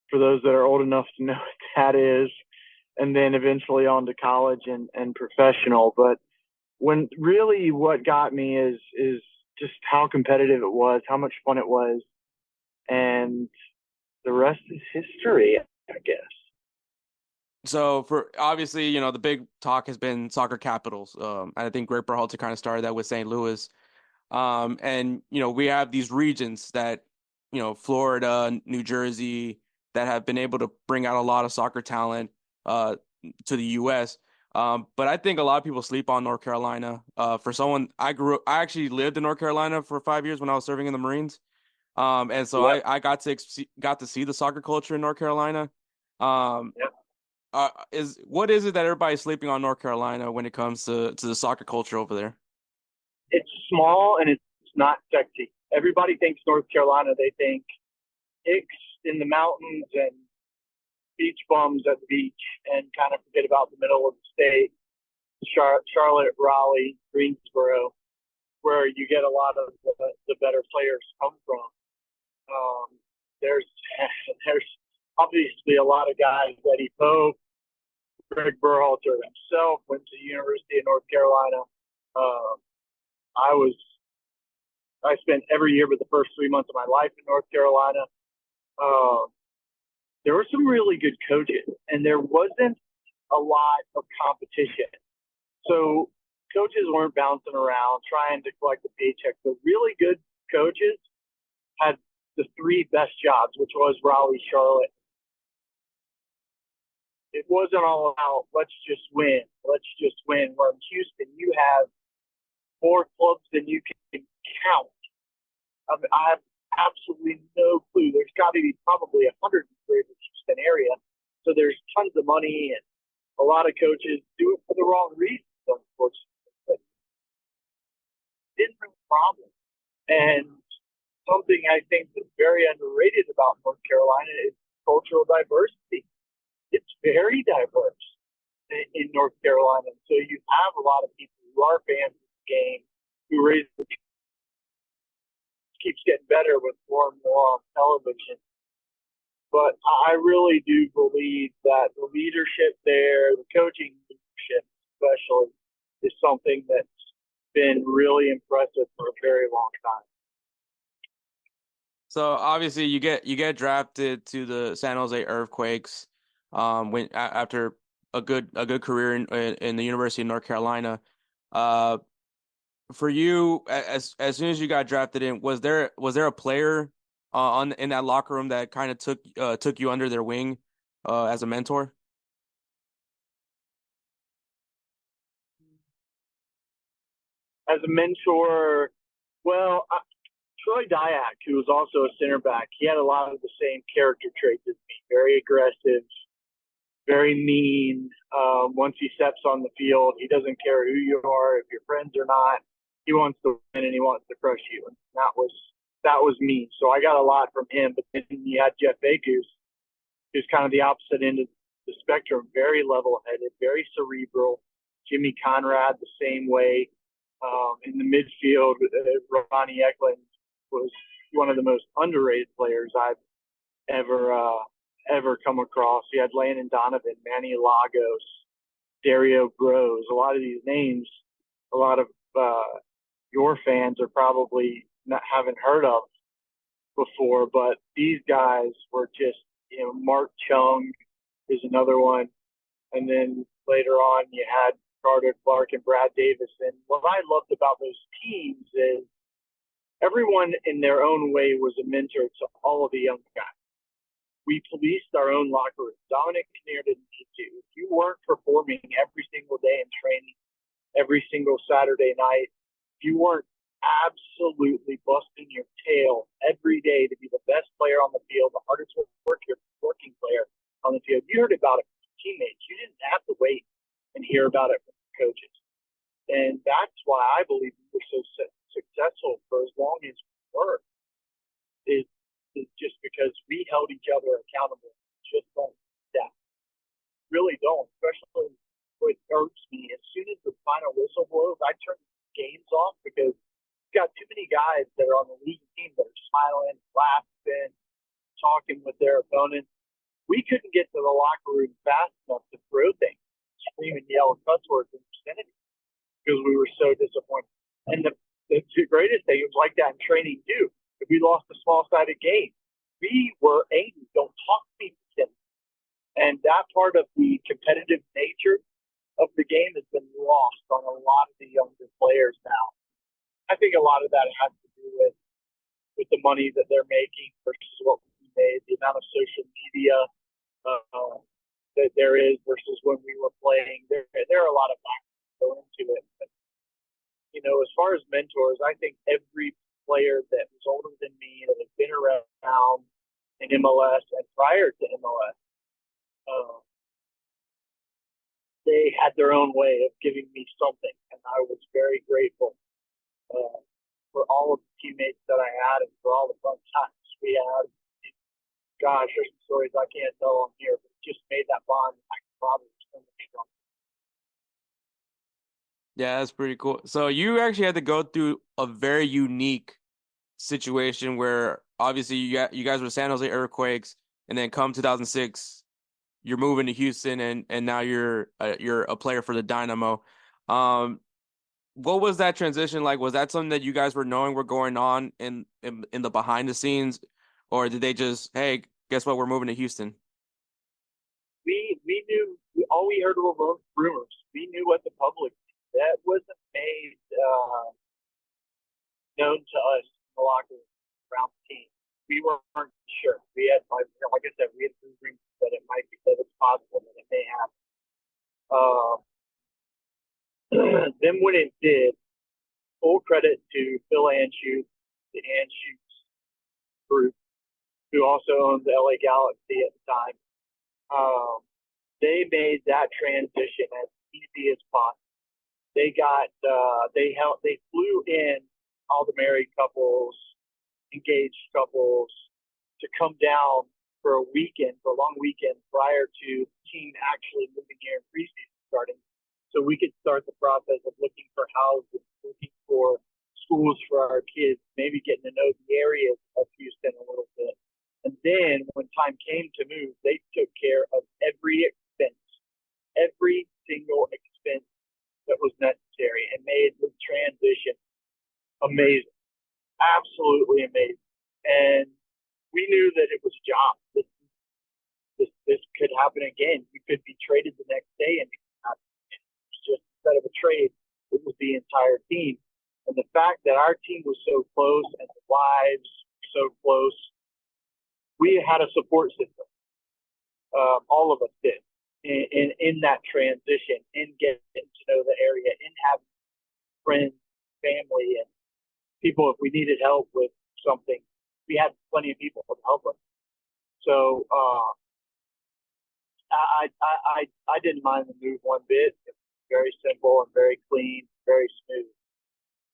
for those that are old enough to know what that is, and then eventually on to college and professional. But when really what got me is just how competitive it was, how much fun it was, and the rest is history, I guess. So for obviously, you know, the big talk has been soccer capitals. I think Greg Berhalter kind of started that with St. Louis. And, you know, we have these regions that, you know, Florida, New Jersey, that have been able to bring out a lot of soccer talent to the U.S. But I think a lot of people sleep on North Carolina. For someone, I actually lived in North Carolina for 5 years when I was serving in the Marines. And so Yep. I got to see the soccer culture in North Carolina. Yep. What is it that everybody's sleeping on North Carolina when it comes to the soccer culture over there? It's small and it's not sexy. Everybody thinks North Carolina. They think Hicks in the mountains and beach bums at the beach, and kind of forget about the middle of the state, Charlotte, Raleigh, Greensboro, where you get a lot of the better players come from. There's obviously a lot of guys. Eddie Pope, Greg Berhalter himself went to the University of North Carolina. I spent every year but the first 3 months of my life in North Carolina. There were some really good coaches, and there wasn't a lot of competition. So coaches weren't bouncing around trying to collect a paycheck. The really good coaches had the three best jobs, which was Raleigh, Charlotte. It wasn't all about let's just win. Where in Houston, you have more clubs than you can count. I mean, I have absolutely no clue. There's got to be probably 100 in the Houston area. So there's tons of money, and a lot of coaches do it for the wrong reasons, unfortunately. But it didn't have a problem. And something I think that's very underrated about North Carolina is cultural diversity. It's very diverse in North Carolina. So you have a lot of people who are fans of the game, who raise the keeps getting better with more and more on television. But I really do believe that the leadership there, the coaching leadership especially, is something that's been really impressive for a very long time. So obviously you get drafted to the San Jose Earthquakes after a good career in the University of North Carolina. For you, as soon as you got drafted in, was there a player in that locker room that kind of took you under their wing as a mentor? As a mentor, well, Troy Dyack, who was also a center back, he had a lot of the same character traits as me. Very aggressive, very mean. Once he steps on the field, he doesn't care who you are, if you're friends or not. He wants to win and he wants to crush you. And that was me. So I got a lot from him. But then you had Jeff Agus, who's kind of the opposite end of the spectrum, very level-headed, very cerebral. Jimmy Conrad, the same way. In the midfield, Ronnie Eklund was one of the most underrated players I've ever come across. You had Landon Donovan, Manny Lagos, Dario Gross, a lot of these names, a lot of your fans are probably not haven't heard of before, but these guys were just, Mark Chung is another one. And then later on you had Carter Clark and Brad Davis. And what I loved about those teams is everyone in their own way was a mentor to all of the young guys. We policed our own locker room. Dominic Kinnear didn't need to. If you weren't performing every single day in training, every single Saturday night, if you weren't absolutely busting your tail every day to be the best player on the field, the hardest working player on the field, you heard about it from your teammates. You didn't have to wait and hear about it from the coaches. And that's why I believe we were so successful for as long as we were. Is just because we held each other accountable. Just don't do that. Really don't. Especially what irks me. As soon as the final whistle blows, I turn games off because you've got too many guys that are on the losing team that are smiling, laughing, talking with their opponents. We couldn't get to the locker room fast enough to throw things, scream and yell cuss words in the vicinity because we were so disappointed. And the greatest thing, it was like that in training too. If we lost a small-sided game, we were angry. Don't talk to me. And that part of the competitive nature of the game has been lost on a lot of the younger players now. I think a lot of that has to do with the money that they're making versus what we made, the amount of social media that there is versus when we were playing. There are a lot of factors that go into it. But, as far as mentors, I think every player that was older than me that had been around in MLS and prior to MLS, they had their own way of giving me something, and I was very grateful for all of the teammates that I had and for all the fun times we had. Gosh, there's some stories I can't tell on here, but it just made that bond with my father so much stronger. Yeah, that's pretty cool. So you actually had to go through a very unique situation where obviously you guys were San Jose Earthquakes, and then come 2006, you're moving to Houston, and now you're a player for the Dynamo. What was that transition like? Was that something that you guys were knowing were going on in the behind the scenes, or did they just, hey, guess what, we're moving to Houston? We knew. All we heard were rumors. We knew what the public. That wasn't made known to us in the locker room around the team. We weren't sure. We had, like I said, we had rumors that it might be, that it's possible that it may happen. Then when it did, full credit to Phil Anschutz, the Anschutz group, who also owned the LA Galaxy at the time. They made that transition as easy as possible. They flew in all the married couples, engaged couples, to come down for a long weekend prior to the team actually moving here in preseason starting, so we could start the process of looking for houses, looking for schools for our kids, maybe getting to know the areas of Houston a little bit. And then when time came to move, they took care of every single expense that was necessary, and made the transition amazing, absolutely amazing. And we knew that it was a job. This could happen again. We could be traded the next day, and it's just, instead of a trade, it was the entire team. And the fact that our team was so close and the wives so close, we had a support system. All of us did. In that transition, in getting to know the area, in having friends, family, and people, if we needed help with something, we had plenty of people to help us. So I didn't mind the move one bit. It was very simple and very clean, very smooth.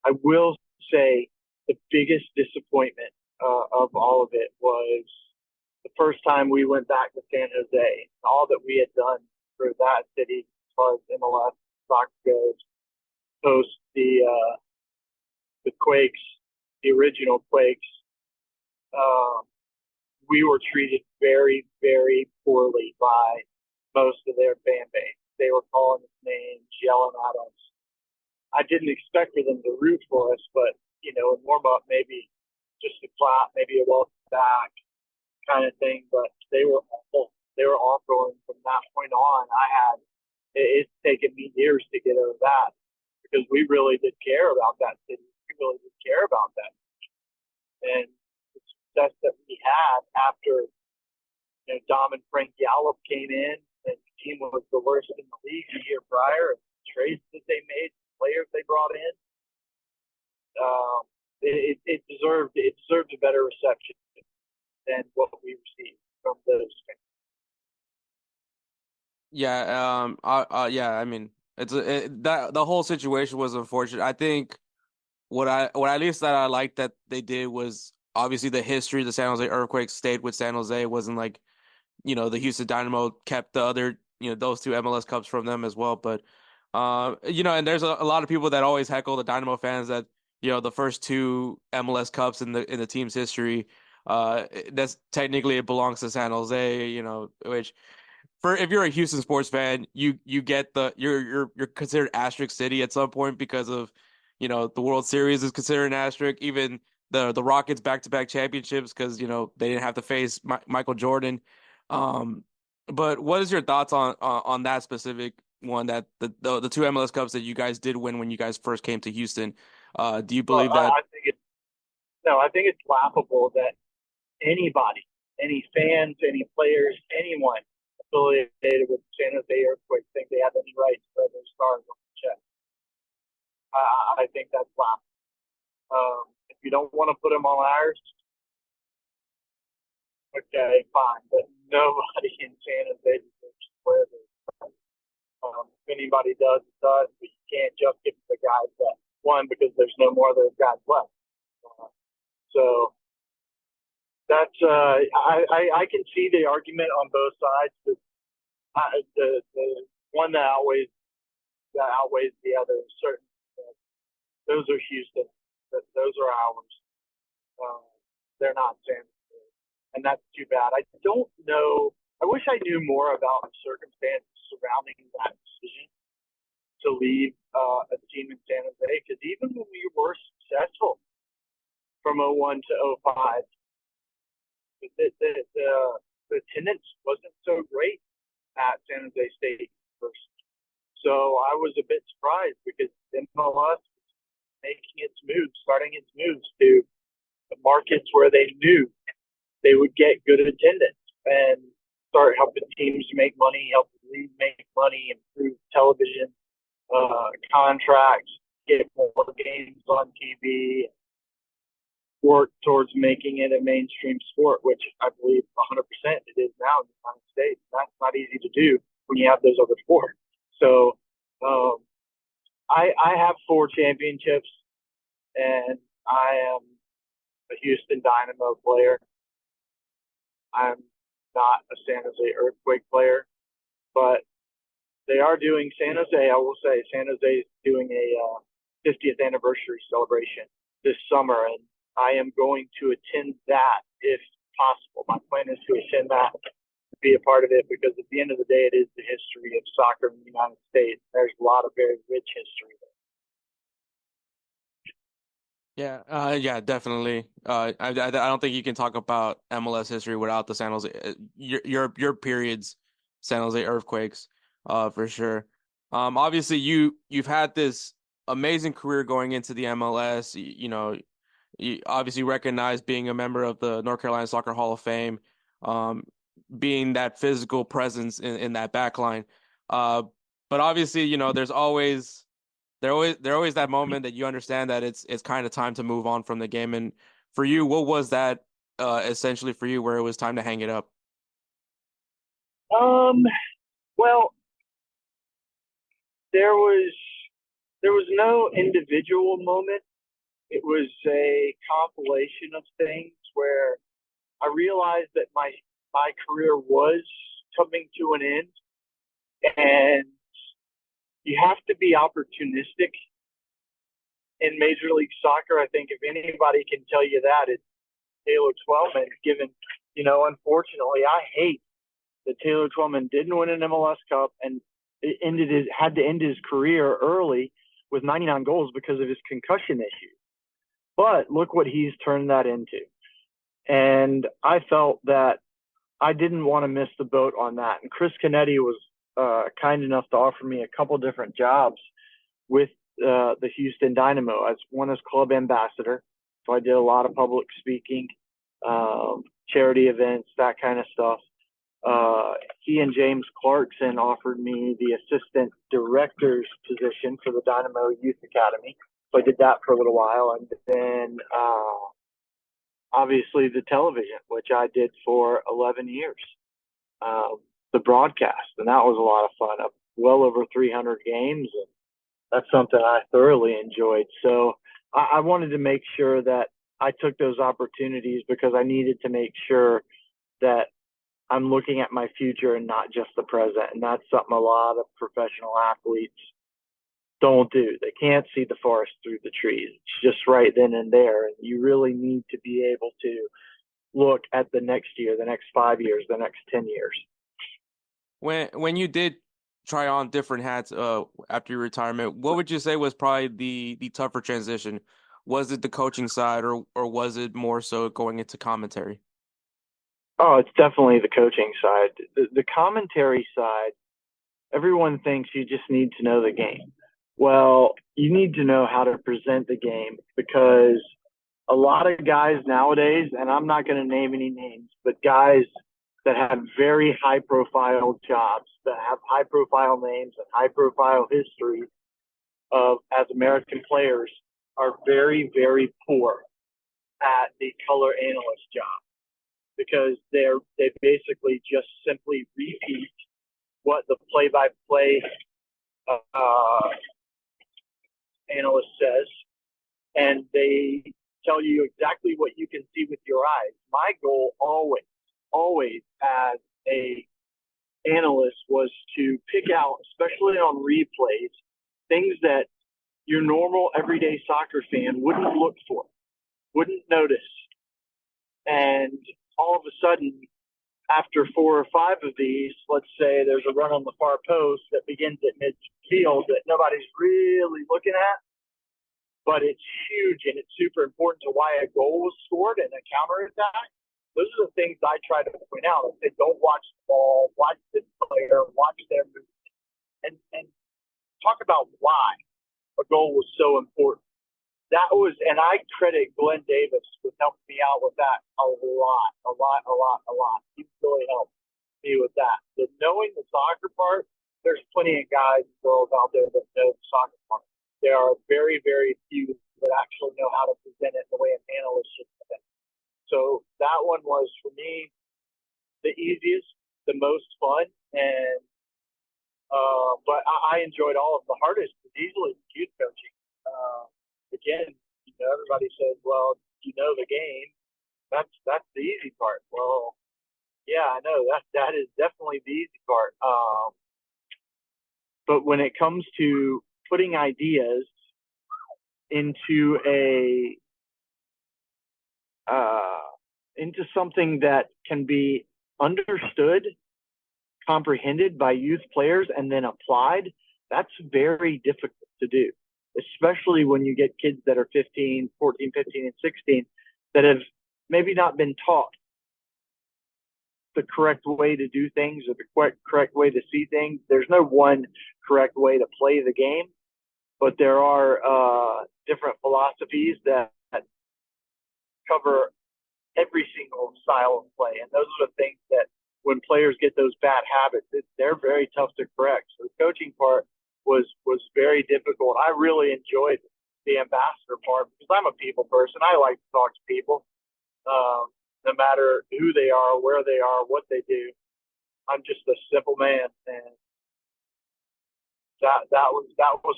I will say the biggest disappointment of all of it was the first time we went back to San Jose. All that we had done for that city as far as MLS soccer goes, post the Quakes, the original Quakes, we were treated very, very poorly by most of their fan base. They were calling us names, yelling at us. I didn't expect for them to root for us, but, in warm-up, maybe just a clap, maybe a welcome back kind of thing, but they were awful. They were awful, and from that point on, it's taken me years to get over that because we really did care about that city. We really did care about that. And the success that we had after, Dom and Frank Gallup came in, and the team was the worst in the league the year prior, and the trades that they made, players they brought in, it deserved a better reception than what we received from those fans. Yeah, yeah. I mean, that the whole situation was unfortunate. I think what at least that I liked that they did was obviously the history. The San Jose Earthquakes stayed with San Jose. It wasn't like the Houston Dynamo kept the other those two MLS Cups from them as well. But and there's a lot of people that always heckle the Dynamo fans that the first two MLS Cups in the team's history. That's technically it belongs to San Jose. Which. If you're a Houston sports fan, you get you're considered asterisk city at some point because of the World Series is considered an asterisk. Even the Rockets back-to-back championships because they didn't have to face Michael Jordan. But what is your thoughts on that specific one, that the two MLS Cups that you guys did win when you guys first came to Houston? Do you believe that? I think it's laughable that anybody, any fans, any players, anyone affiliated with San Jose Earthquake think they have any right to wear their stars on the chest. I think that's laughable. If you don't want to put them on ours, okay, fine. But nobody in San Jose deserves to wear their stars. If anybody does, it does. But you can't just give the guys that won because there's no more of those guys left. So that's I can see the argument on both sides, but the one that outweighs the other is certain. Those are Houston. Those are ours. They're not San Jose, and that's too bad. I don't know. I wish I knew more about the circumstances surrounding that decision to leave a team in San Jose, because even when we were successful from 2001 to 2005. The attendance wasn't so great at San Jose State first. So I was a bit surprised because MLS was starting its moves to the markets where they knew they would get good attendance and start helping teams make money, help the league make money, improve television contracts, get more games on TV, work towards making it a mainstream sport, which I believe 100% it is now in the United States. That's not easy to do when you have those other sports. So I have 4 championships, and I am a Houston Dynamo player. I'm not a San Jose Earthquake player, but they are doing San Jose. I will say San Jose is doing a 50th anniversary celebration this summer, and I am going to attend that if possible. My plan is to attend that, to be a part of it, because at the end of the day, it is the history of soccer in the United States. There's a lot of very rich history there. Yeah, definitely. I don't think you can talk about MLS history without the San Jose your periods, San Jose Earthquakes, for sure. Obviously you've had this amazing career going into the MLS. You obviously recognize being a member of the North Carolina Soccer Hall of Fame, being that physical presence in that back line. But obviously, there's always that moment that you understand that it's kind of time to move on from the game. And for you, what was that essentially for you where it was time to hang it up? Well, there was no individual moment. It was a compilation of things where I realized that my career was coming to an end, and you have to be opportunistic in Major League Soccer. I think if anybody can tell you that, it's Taylor Twellman. Given, unfortunately, I hate that Taylor Twellman didn't win an MLS Cup and had to end his career early with 99 goals because of his concussion issue. But look what he's turned that into. And I felt that I didn't want to miss the boat on that. And Chris Canetti was kind enough to offer me a couple different jobs with the Houston Dynamo, as one as club ambassador. So I did a lot of public speaking, charity events, that kind of stuff. He and James Clarkson offered me the assistant director's position for the Dynamo Youth Academy. So I did that for a little while. And then obviously the television, which I did for 11 years, the broadcast. And that was a lot of fun. Well over 300 games. And that's something I thoroughly enjoyed. So I wanted to make sure that I took those opportunities because I needed to make sure that I'm looking at my future and not just the present. And that's something a lot of professional athletes don't do. They can't see the forest through the trees. It's just right then and there. And you really need to be able to look at the next year, the next 5 years, the next 10 years. When you did try on different hats after your retirement, what would you say was probably the tougher transition? Was it the coaching side or was it more so going into commentary? Oh, it's definitely the coaching side. The commentary side, everyone thinks you just need to know the game. Well, you need to know how to present the game because a lot of guys nowadays, and I'm not going to name any names, but guys that have very high-profile jobs, that have high-profile names and high-profile history as American players are very, very poor at the color analyst job because they basically just simply repeat what the play-by-play analyst says, and they tell you exactly what you can see with your eyes. My goal always as a analyst was to pick out, especially on replays, things that your normal everyday soccer fan wouldn't look for, wouldn't notice. And all of a sudden, after 4 or 5 of these, let's say there's a run on the far post that begins at midfield that nobody's really looking at, but it's huge and it's super important to why a goal was scored and a counterattack. Those are the things I try to point out. I say, don't watch the ball, watch this player, watch their movement, and talk about why a goal was so important. That was, and I credit Glenn Davis with helping me out with that a lot. He really helped me with that. But knowing the soccer part, there's plenty of guys and girls out there that know the soccer part. There are very, very few that actually know how to present it the way an analyst should present it. So that one was, for me, the easiest, the most fun, and but I enjoyed all of the hardest was easily youth coaching. Again, everybody says, well, you know the game. That's the easy part. Well, yeah, I know that is definitely the easy part. But when it comes to putting ideas into into something that can be understood, comprehended by youth players, and then applied, that's very difficult to do, especially when you get kids that are 14, 15, and 16 that have maybe not been taught the correct way to do things or the correct way to see things. There's no one correct way to play the game, but there are different philosophies that cover every single style of play. And those are the things that when players get those bad habits, they're very tough to correct. So the coaching part was very difficult. I really enjoyed the ambassador part because I'm a people person. I like to talk to people, no matter who they are, where they are, what they do. I'm just a simple man, and that was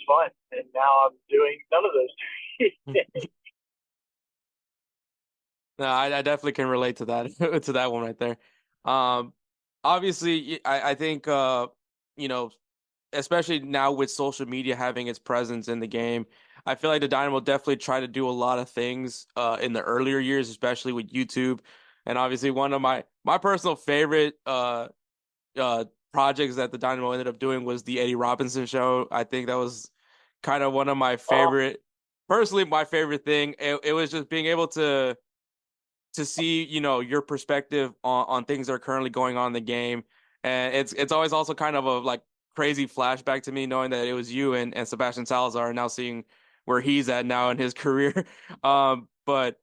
fun. And now I'm doing none of those things. No, I definitely can relate to that to that one right there. Obviously, I think especially now with social media having its presence in the game, I feel like the Dynamo definitely tried to do a lot of things in the earlier years, especially with YouTube. And obviously, one of my personal favorite projects that the Dynamo ended up doing was the Eddie Robinson show. I think that was kind of one of my favorite, personally, my favorite thing. It was just being able to see, your perspective on things that are currently going on in the game. And it's always also kind of a like crazy flashback to me knowing that it was you and Sebastian Salazar, and now seeing where he's at now in his career. But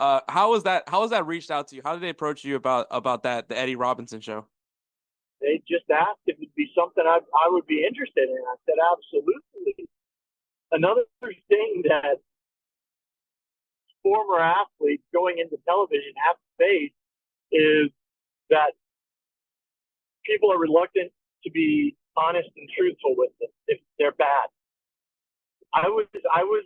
how was that reached out to you? How did they approach you about that, the Eddie Robinson show? They just asked if it'd be something I would be interested in. I said, absolutely. Another thing that former athletes going into television have to face is that people are reluctant to be honest and truthful with them if they're bad. I was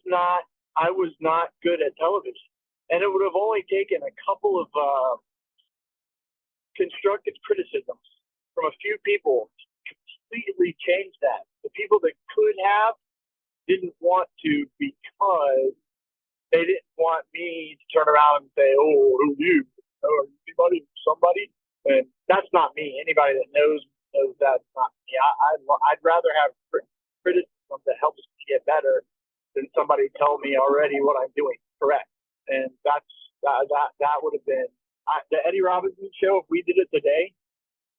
not good at television, and it would have only taken a couple of constructive criticisms from a few people to completely change that. The people that could have didn't want to because they didn't want me to turn around and say, "Oh, who you? Oh, anybody, somebody?" And that's not me. Anybody that knows that's not me. I'd rather have criticism that helps me get better than somebody tell me already what I'm doing correct. And that would have been the Eddie Robinson show. If we did it today,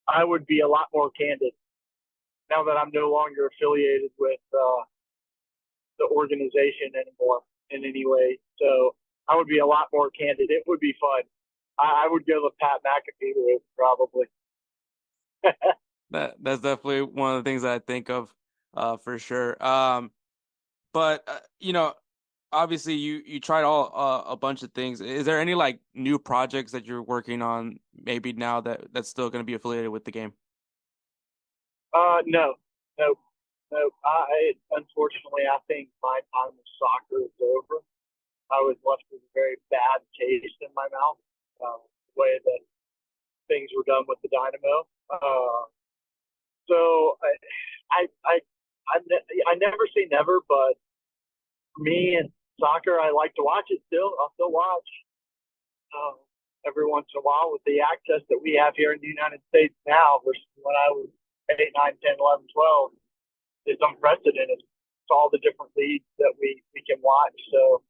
I would be a lot more candid. Now that I'm no longer affiliated with the organization anymore in any way, so I would be a lot more candid. It would be fun. I would go the Pat McAfee route probably. That's definitely one of the things that I think of, for sure. But obviously you tried a bunch of things. Is there any like new projects that you're working on maybe now that's still going to be affiliated with the game? No. Unfortunately, I think my time with soccer is over. I was left with a very bad taste in my mouth, the way that things were done with the Dynamo. So I never say never, but for me and soccer, I like to watch it still. I'll still watch every once in a while with the access that we have here in the United States now versus when I was 8, 9, 10, 11, 12. It's unprecedented. It's all the different leagues that we can watch. So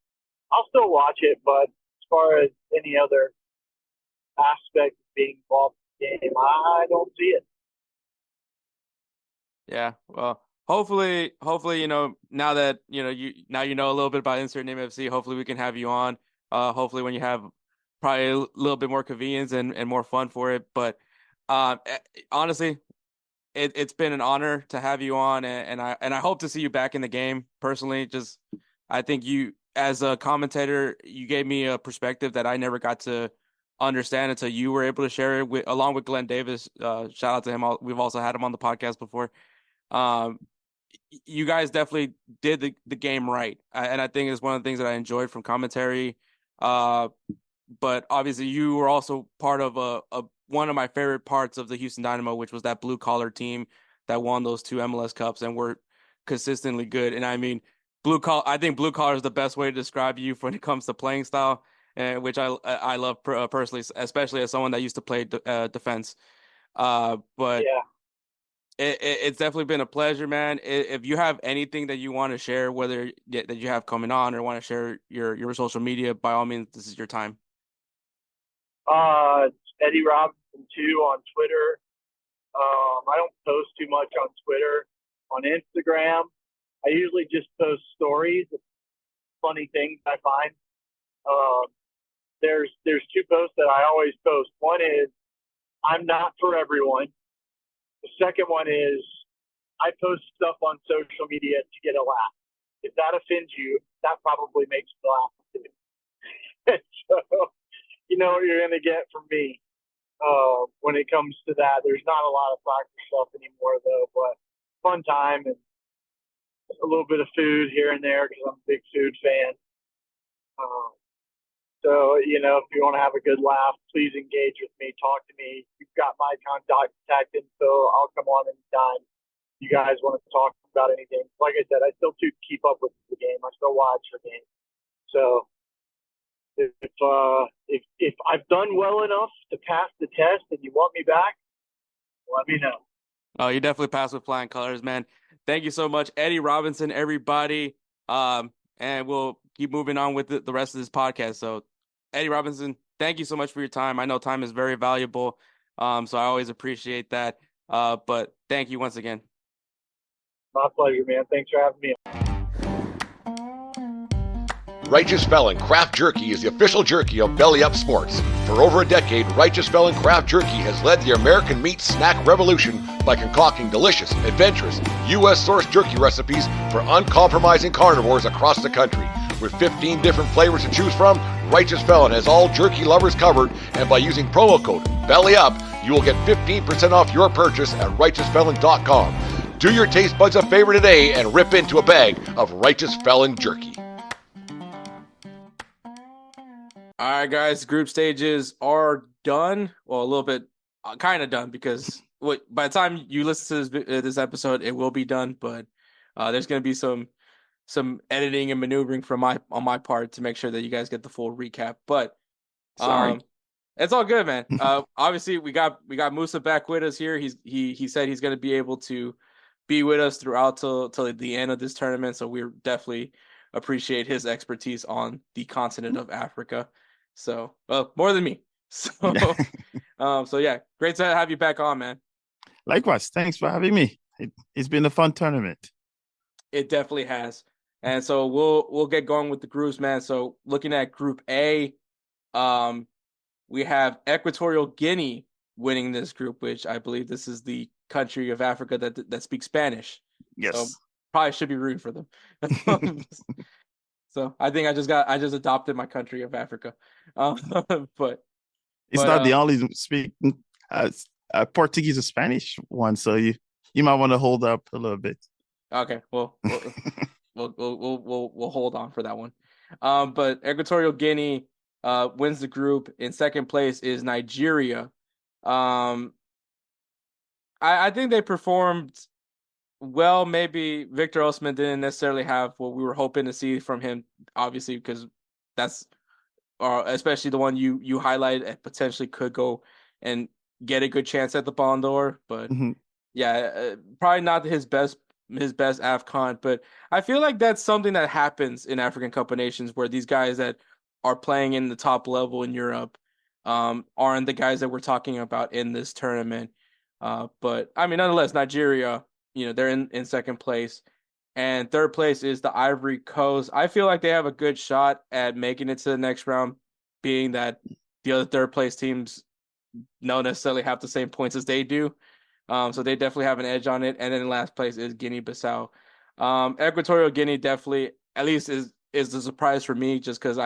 I'll still watch it, but as far as any other aspect of being involved in the game, I don't see it. Yeah, well, hopefully, now that you know a little bit about InsertName FC, hopefully we can have you on. Hopefully when you have probably a little bit more convenience and more fun for it. But honestly, it's been an honor to have you on, and I hope to see you back in the game personally. Just I think you, as a commentator, you gave me a perspective that I never got to understand until you were able to share it along with Glenn Davis. Shout out to him. We've also had him on the podcast before. You guys definitely did the game right, and I think it's one of the things that I enjoyed from commentary. But obviously, you were also part of one of my favorite parts of the Houston Dynamo, which was that blue collar team that won those 2 MLS Cups and were consistently good. And I mean, blue collar. I think blue collar is the best way to describe you when it comes to playing style, which I love personally, especially as someone that used to play defense. But yeah. It's definitely been a pleasure, man. If you have anything that you want to share, whether that you have coming on or want to share your social media, by all means, this is your time. Eddie Robinson 2 on Twitter. I don't post too much on Twitter. On Instagram, I usually just post stories of funny things I find. There's 2 posts that I always post. One is, I'm not for everyone. The second one is, I post stuff on social media to get a laugh. If that offends you, that probably makes me laugh too. So, you know what you're going to get from me when it comes to that. There's not a lot of soccer stuff anymore, though, but fun time and a little bit of food here and there because I'm a big food fan. So, if you want to have a good laugh, please engage with me. Talk to me. You've got my contact info. I'll come on anytime you guys want to talk about anything. Like I said, I still keep up with the game. I still watch the game. So if I've done well enough to pass the test and you want me back, let me know. Oh, you definitely passed with flying colors, man. Thank you so much, Eddie Robinson, everybody. And we'll keep moving on with the rest of this podcast. So, Eddie Robinson, thank you so much for your time. I know time is very valuable. So I always appreciate that. But thank you once again. My pleasure, man. Thanks for having me. Righteous Felon Craft Jerky is the official jerky of Belly Up Sports. For over a decade, Righteous Felon Craft Jerky has led the American meat snack revolution by concocting delicious, adventurous, U.S.-sourced jerky recipes for uncompromising carnivores across the country. With 15 different flavors to choose from, Righteous Felon has all jerky lovers covered, and by using promo code BELLYUP, you will get 15% off your purchase at RighteousFelon.com. Do your taste buds a favor today and rip into a bag of Righteous Felon Jerky. All right, guys, group stages are done. Well, a little bit, kind of done, because by the time you listen to this episode, it will be done. But there's going to be some editing and maneuvering on my part to make sure that you guys get the full recap. But sorry, it's all good, man. Obviously, we got Moussa back with us here. He said he's going to be able to be with us throughout till the end of this tournament. So we definitely appreciate his expertise on the continent of Africa. So, more than me. So, so yeah, great to have you back on, man. Likewise, thanks for having me. It's been a fun tournament. It definitely has. And so we'll get going with the groups, man. So looking at Group A, we have Equatorial Guinea winning this group, which I believe this is the country of Africa that speaks Spanish. Yes, so probably should be rooting for them. So I think I just adopted my country of Africa, but it's not the only speaking Portuguese or Spanish one, so you might want to hold up a little bit. Okay, well, we'll hold on for that one. But Equatorial Guinea wins the group. In second place is Nigeria. I think they performed well. Maybe Victor Osimhen didn't necessarily have what we were hoping to see from him, obviously, because that's especially the one you highlighted potentially could go and get a good chance at the Ballon d'Or. But yeah, probably not his best AFCON. But I feel like that's something that happens in African Cup of Nations, where these guys that are playing in the top level in Europe aren't the guys that we're talking about in this tournament. But I mean, nonetheless, Nigeria, they're in second place, and third place is the Ivory Coast. I feel like they have a good shot at making it to the next round, being that the other third place teams don't necessarily have the same points as they do. So they definitely have an edge on it. And then last place is Guinea-Bissau. Equatorial Guinea definitely, at least is the surprise for me, just because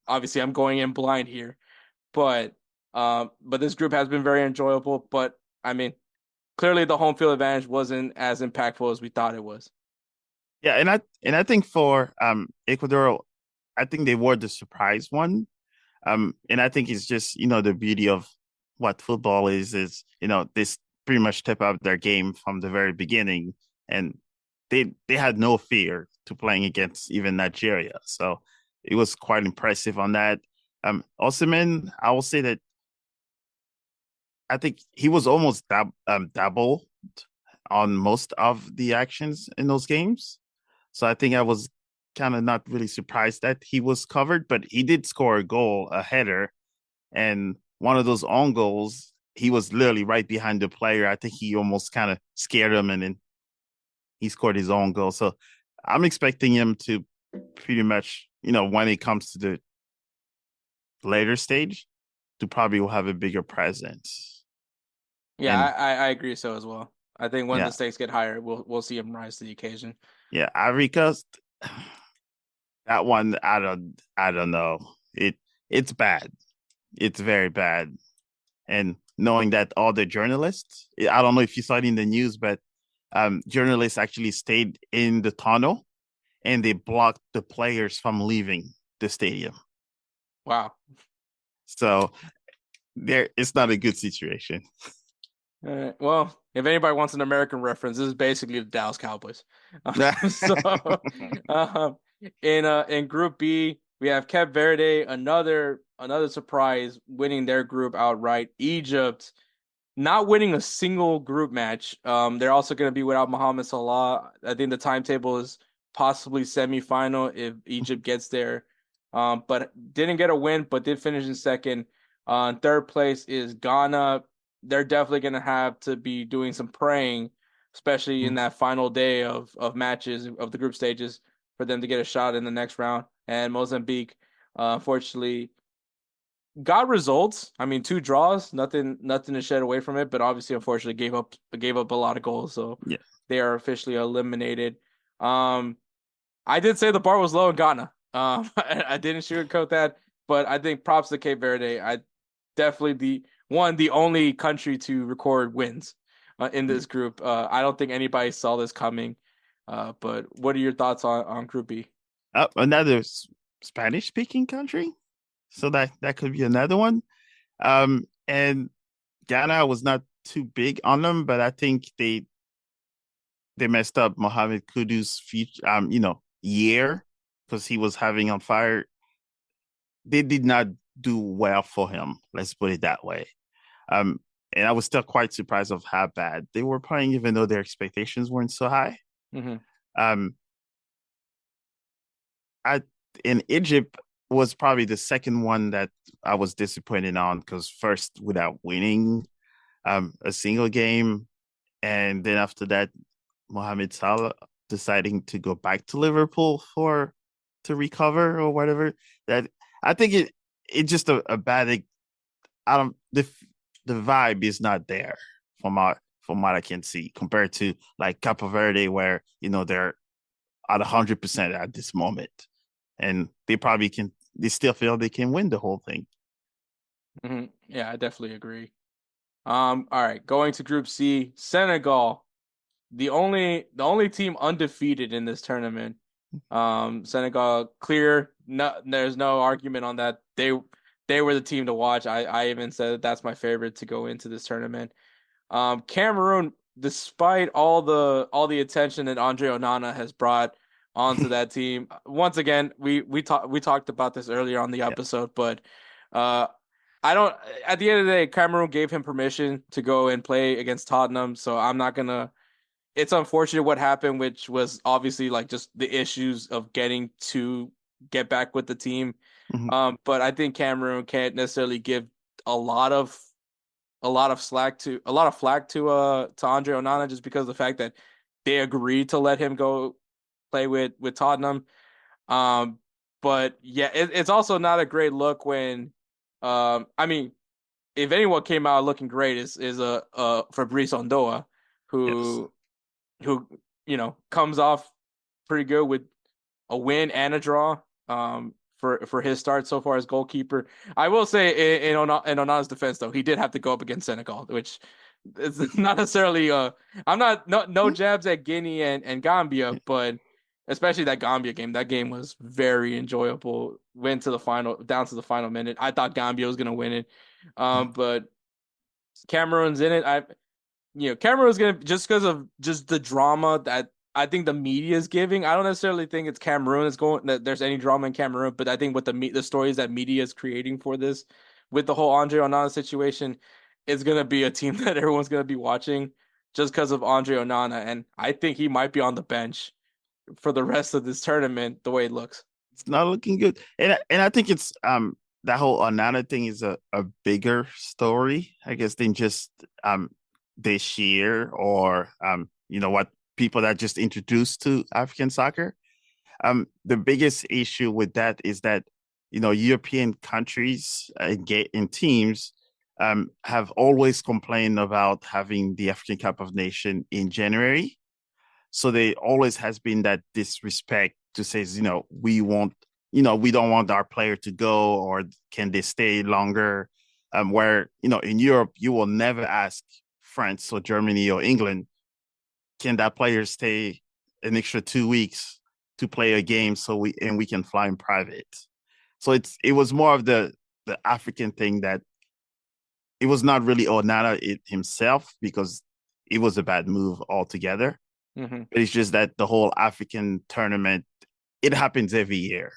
obviously I'm going in blind here. But this group has been very enjoyable. But I mean, clearly the home field advantage wasn't as impactful as we thought it was. Yeah, and I think for Ecuador, I think they were the surprise one. And I think it's just, the beauty of what football is this pretty much step up their game from the very beginning, and they had no fear to playing against even Nigeria. So it was quite impressive on that. Osimhen, I will say that I think he was almost doubled on most of the actions in those games. So I think I was kind of not really surprised that he was covered, but he did score a goal, a header, and one of those own goals, he was literally right behind the player. I think he almost kind of scared him, and then he scored his own goal. So I'm expecting him to pretty much, when it comes to the later stage, to probably will have a bigger presence. Yeah, I agree so as well. I think when the stakes get higher, we'll see him rise to the occasion. Yeah, Ivory Coast, that one, I don't know. It's bad. It's very bad. And knowing that all the journalists, I don't know if you saw it in the news, but journalists actually stayed in the tunnel and they blocked the players from leaving the stadium. Wow. So it's not a good situation. All right. Well, if anybody wants an American reference, this is basically the Dallas Cowboys. In Group B, we have Cape Verde, another surprise, winning their group outright. Egypt, not winning a single group match. They're also going to be without Mohamed Salah. I think the timetable is possibly semifinal if Egypt gets there. But didn't get a win, but did finish in second. Third place is Ghana. They're definitely going to have to be doing some praying, especially in that final day of matches of the group stages, for them to get a shot in the next round. And Mozambique, unfortunately, got results. I mean, 2 draws, nothing to shed away from it, but obviously, unfortunately, gave up a lot of goals, so Yeah. they are officially eliminated. I did say the bar was low in Ghana. I didn't sugarcoat that, but I think props to Cape Verde. I definitely the only country to record wins in this group. I don't think anybody saw this coming. But what are your thoughts on Group B? Another Spanish-speaking country, so that could be another one. And Ghana was not too big on them, but I think they messed up Mohamed Kudu's future, year, because he was having on fire. They did not do well for him. Let's put it that way. And I was still quite surprised of how bad they were playing, even though their expectations weren't so high. Mm-hmm. In Egypt was probably the second one that I was disappointed on, because first, without winning a single game, and then after that, Mohamed Salah deciding to go back to Liverpool to recover or whatever. That I think it's just a bad. The vibe is not there from what I can see, compared to like Cape Verde, where they're at 100% at this moment, and they still feel they can win the whole thing. Mm-hmm. Yeah, I definitely agree. All right, going to Group C, Senegal, the only team undefeated in this tournament. Senegal clear. No, there's no argument on that. They were the team to watch. I even said that's my favorite to go into this tournament. Cameroon, despite all the attention that Andre Onana has brought onto that team, once again, we talked about this earlier on the episode, but I don't. At the end of the day, Cameroon gave him permission to go and play against Tottenham, so I'm not gonna. It's unfortunate what happened, which was obviously like just the issues of getting to get back with the team. Mm-hmm. But I think Cameroon can't necessarily give a lot of flack to Andre Onana, just because of the fact that they agreed to let him go play with Tottenham. But yeah, it's also not a great look when. I mean, if anyone came out looking great is Fabrice Ondoa, who comes off pretty good with a win and a draw. For his start so far as goalkeeper, I will say in Onana's defense though, he did have to go up against Senegal, which is not necessarily. I'm not no jabs at Guinea and Gambia, but especially that Gambia game. That game was very enjoyable. Went to the final, down to the final minute. I thought Gambia was gonna win it, but Cameroon's in it. Cameroon's gonna, just because of just the drama that I think the media is giving. I don't necessarily think it's Cameroon that there's any drama in Cameroon, but I think what the stories that media is creating for this, with the whole Andre Onana situation, is gonna be a team that everyone's gonna be watching just because of Andre Onana, and I think he might be on the bench for the rest of this tournament the way it looks. It's not looking good, and I think it's that whole Onana thing is a bigger story, I guess, than just this year, or what people that just introduced to African soccer. The biggest issue with that is that European countries and teams have always complained about having the African Cup of Nations in January. So there always has been that disrespect to say, we want, we don't want our player to go, or can they stay longer? Where, in Europe, you will never ask France or Germany or England, can that player stay an extra 2 weeks to play a game we can fly in private? So it was more of the African thing, that it was not really Onana himself, because it was a bad move altogether. Mm-hmm. But it's just that the whole African tournament, it happens every year.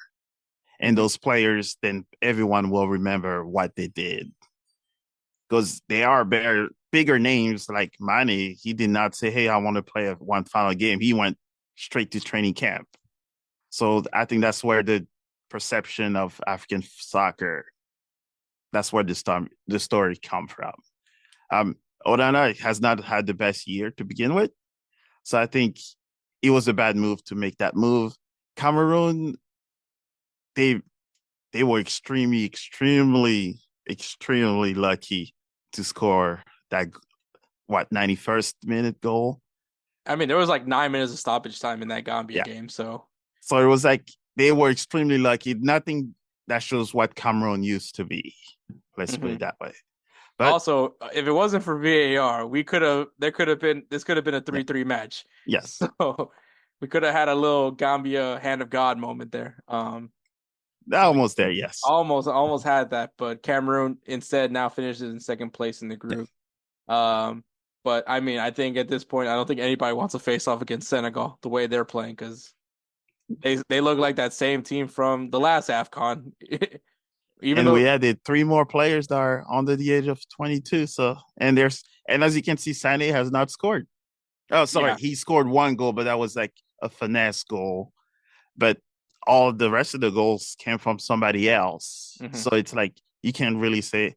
And those players, then everyone will remember what they did, because they are bigger names like Mane, he did not say, "Hey, I want to play one final game." He went straight to training camp. So I think that's where the perception of African soccer, that's where the story come from. Onana has not had the best year to begin with. So I think it was a bad move to make that move. Cameroon, they were extremely lucky to score that 91st minute goal. I mean, there was like 9 minutes of stoppage time in that Gambia game. So it was like they were extremely lucky. Nothing that shows what Cameroon used to be. Let's put it that way. But also, if it wasn't for VAR, this could have been a 3-3 match. Yes. So we could have had a little Gambia hand of God moment there. Almost there, yes. Almost had that, but Cameroon instead now finishes in second place in the group. But I mean, I think at this point, I don't think anybody wants to face off against Senegal the way they're playing, because they look like that same team from the last AFCON. We added 3 more players that are under the age of 22. So and as you can see, Sané has not scored. Oh, sorry, he scored 1 goal, but that was like a finesse goal. But all the rest of the goals came from somebody else. So it's like you can't really say,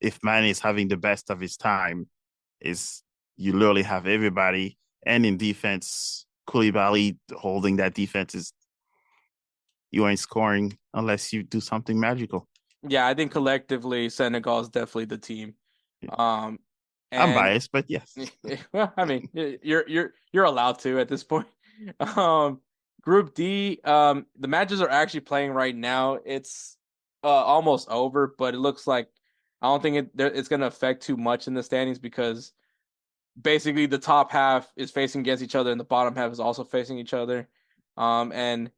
if Mane is having the best of his time, you literally have everybody. And in defense, Koulibaly holding that defense you ain't scoring unless you do something magical. Yeah, I think collectively Senegal is definitely the team. I'm biased, but yes. Well, I mean, you're allowed to at this point. Group D, the matches are actually playing right now. It's almost over, but it looks like I don't think it's going to affect too much in the standings, because basically the top half is facing against each other and the bottom half is also facing each other. And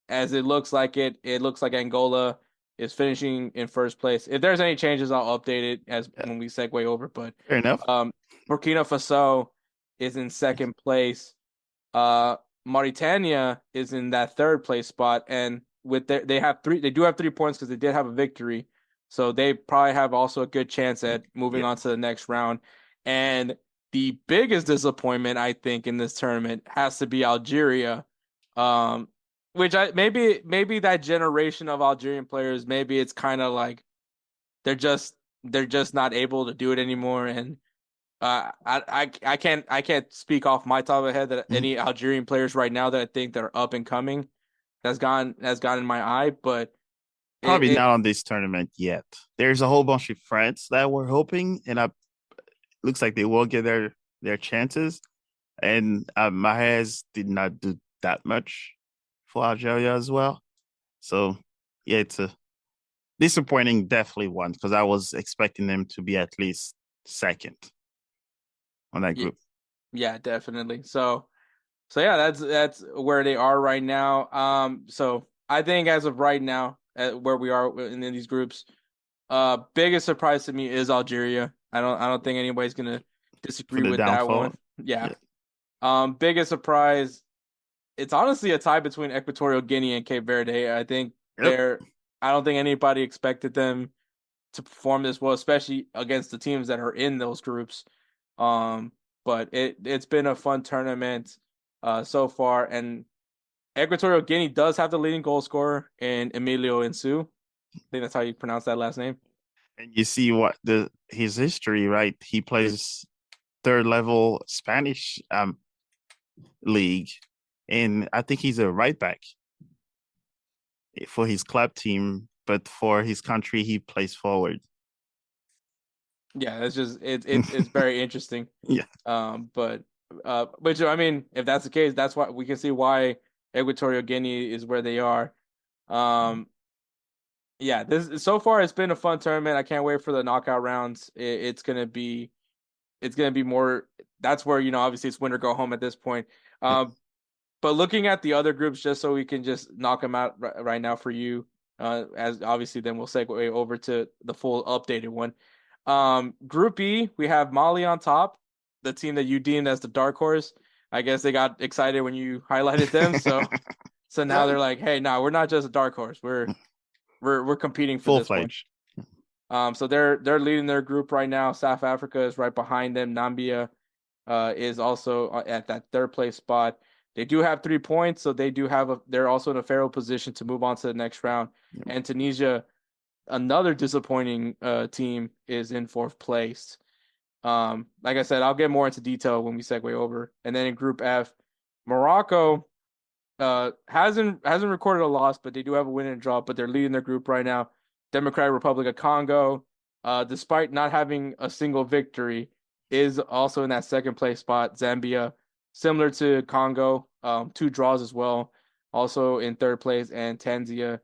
as it looks like Angola is finishing in first place. If there's any changes, I'll update it when we segue over. But fair enough. Burkina Faso is in second place. Mauritania is in that third place spot, and they do have 3 points because they did have a victory, so they probably have also a good chance at moving on to the next round. And the biggest disappointment, I think, in this tournament has to be Algeria, which maybe that generation of Algerian players, maybe it's kind of like they're just not able to do it anymore. And I can't speak off my top of the head that any Algerian players right now that I think that are up and coming has gone in my eye, but probably not on this tournament yet. There's a whole bunch of friends that we're hoping, and looks like they will get their chances. And Mahrez did not do that much for Algeria as well. So yeah, it's a disappointing, definitely one, because I was expecting them to be at least second on that group. Yeah, definitely. So yeah, that's where they are right now. So I think as of right now, where we are in these groups, biggest surprise to me is Algeria. I don't think anybody's gonna disagree with that one. Yeah. Biggest surprise, it's honestly a tie between Equatorial Guinea and Cape Verde. I think I don't think anybody expected them to perform this well, especially against the teams that are in those groups. But it's been a fun tournament so far, and Equatorial Guinea does have the leading goal scorer in Emilio Insu. I think that's how you pronounce that last name. And you see what his history, right? He plays third level Spanish league, and I think he's a right back for his club team, but for his country he plays forward. Yeah, it's very interesting. Yeah. But I mean, if that's the case, that's why we can see why Equatorial Guinea is where they are. Yeah, so far it's been a fun tournament. I can't wait for the knockout rounds. It's gonna be more. That's where obviously it's win or go home at this point. But looking at the other groups, just so we can just knock them out right now for you, as obviously then we'll segue over to the full updated one. Group E, we have Mali on top, the team that you deemed as the dark horse. I guess they got excited when you highlighted them, so now they're like, hey, no, we're not just a dark horse. We're competing for this one. So they're leading their group right now. South Africa is right behind them. Nambia is also at that third place spot. They do have 3 points, so they're also in a favorable position to move on to the next round. Yep. And Tunisia, another disappointing team, is in 4th place. Like I said, I'll get more into detail when we segue over. And then in Group F, Morocco hasn't recorded a loss, but they do have a win and a draw. But they're leading their group right now. Democratic Republic of Congo, despite not having a single victory, is also in that 2nd place spot. Zambia, similar to Congo, 2 draws as well, also in 3rd place. And Tanzania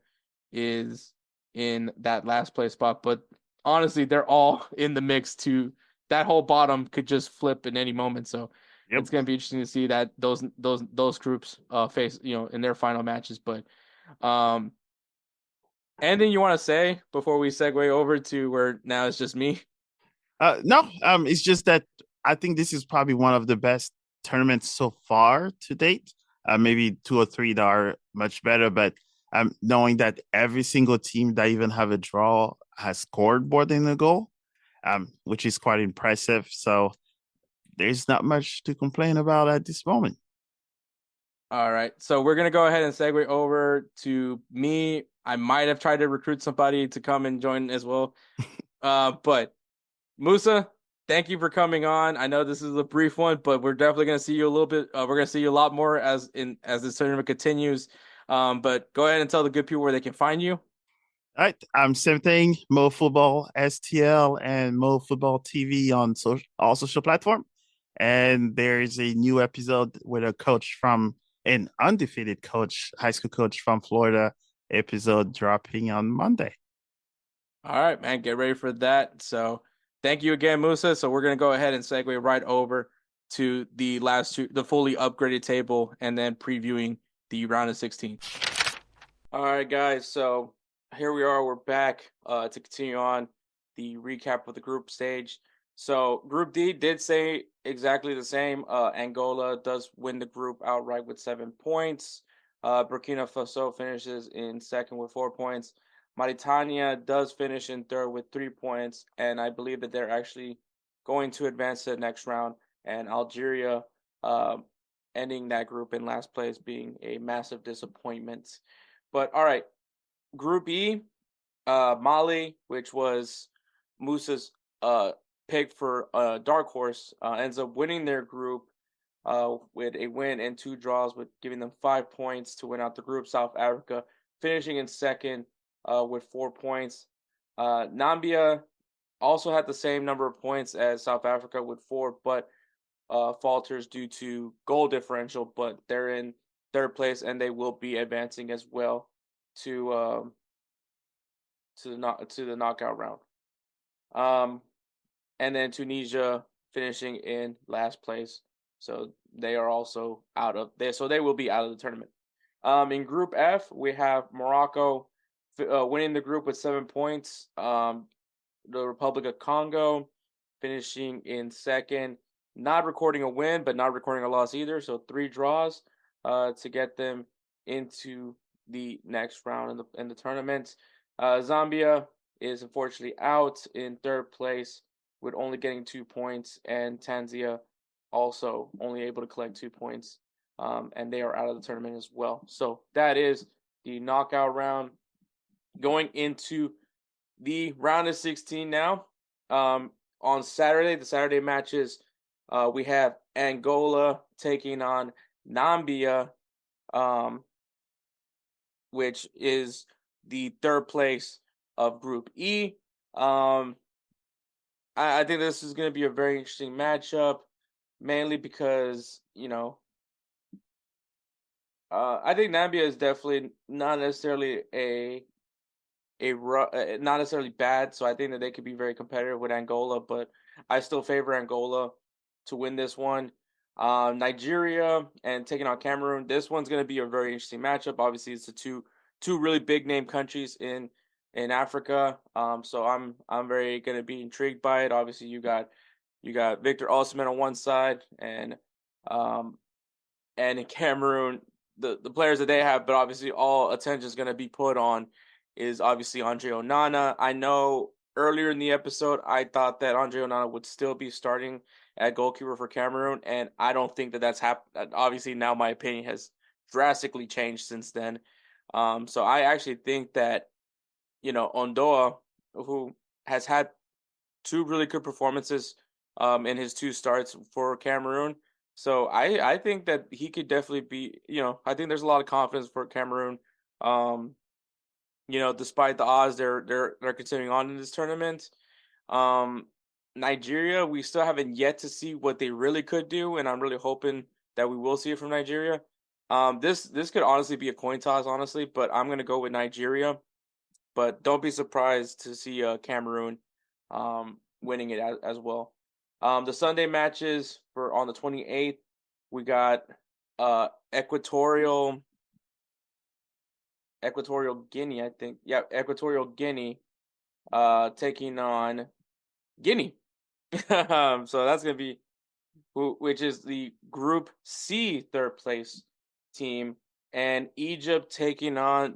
is in that last place spot. But honestly, they're all in the mix too. That whole bottom could just flip in any moment. So it's going to be interesting to see that those groups face, in their final matches. But anything you want to say before we segue over to where now it's just me? No, it's just that I think this is probably one of the best tournaments so far to date. Maybe 2 or 3 that are much better, but knowing that every single team that even have a draw has scored more than a goal, which is quite impressive. So there's not much to complain about at this moment. All right. So we're going to go ahead and segue over to me. I might have tried to recruit somebody to come and join as well. But Moussa, thank you for coming on. I know this is a brief one, but we're definitely going to see you a little bit. We're going to see you a lot more as this tournament continues. But go ahead and tell the good people where they can find you. All right. Same thing, Mo Football STL and Mo Football TV on all social platforms. And there is a new episode with a coach from an undefeated coach, high school coach from Florida, episode dropping on Monday. All right, man. Get ready for that. So thank you again, Moussa. So we're going to go ahead and segue right over to the the fully upgraded table, and then previewing the round of 16. All right, guys. So here we are. We're back to continue on the recap of the group stage. So Group D did say exactly the same. Angola does win the group outright with 7 points. Burkina Faso finishes in 2nd with 4 points. Mauritania does finish in 3rd with 3 points, and I believe that they're actually going to advance to the next round. And Algeria ending that group in last place, being a massive disappointment. But all right, Group E, Mali, which was Moussa's pick for dark horse, ends up winning their group with a win and 2 draws, with giving them 5 points to win out the group. South Africa finishing in 2nd with 4 points. Nambia also had the same number of points as South Africa with 4, but falters due to goal differential. But they're in 3rd place, and they will be advancing as well to the knockout round. And then Tunisia finishing in last place, so they are also out of there. So they will be out of the tournament. In Group F, we have Morocco winning the group with 7 points. The Republic of Congo finishing in 2nd, not recording a win, but not recording a loss either. So 3 draws to get them into the next round in the tournament. Zambia is unfortunately out in 3rd place with only getting 2 points, and Tanzania also only able to collect 2 points, and they are out of the tournament as well. So that is the knockout round. Going into the round of 16 now. On Saturday, the Saturday matches, we have Angola taking on Nambia, which is the 3rd place of Group E. I think this is going to be a very interesting matchup, mainly because, I think Nambia is definitely not necessarily not necessarily bad, so I think that they could be very competitive with Angola, but I still favor Angola to win this one. Nigeria and taking on Cameroon, this one's going to be a very interesting matchup. Obviously, it's the two really big name countries in Africa. So I'm very going to be intrigued by it. Obviously, you got Victor Osimhen on one side, and in Cameroon, the players that they have, but obviously all attention is going to be put on is obviously Andre Onana. I know earlier in the episode, I thought that Andre Onana would still be starting at goalkeeper for Cameroon, and I don't think that that's happened. Obviously, now my opinion has drastically changed since then. So I actually think that, Ondoa, who has had two really good performances in his two starts for Cameroon. So I think that he could definitely be, I think there's a lot of confidence for Cameroon. Despite the odds they're continuing on in this tournament. Nigeria, we still haven't yet to see what they really could do, and I'm really hoping that we will see it from Nigeria. This could honestly be a coin toss, honestly, but I'm gonna go with Nigeria. But don't be surprised to see Cameroon winning it as well. The Sunday matches for on the 28th, we got Equatorial Guinea, I think. Yeah, Equatorial Guinea taking on Guinea. So that's going to be which is the Group C third place team, and Egypt taking on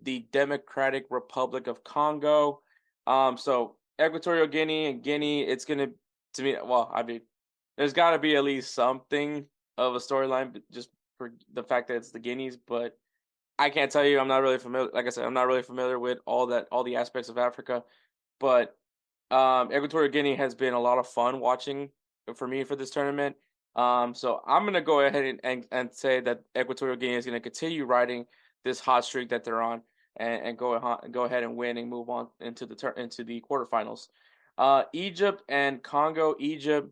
the Democratic Republic of Congo. So Equatorial Guinea and Guinea, it's going to me, well, I mean, there's got to be at least something of a storyline just for the fact that it's the Guineas, but I can't tell you. I'm not really familiar. Like I said, I'm not really familiar with all the aspects of Africa, but Equatorial Guinea has been a lot of fun watching for me for this tournament. So I'm gonna go ahead and say that Equatorial Guinea is gonna continue riding this hot streak that they're on, and go ahead and win and move on into the quarterfinals. Egypt and Congo. Egypt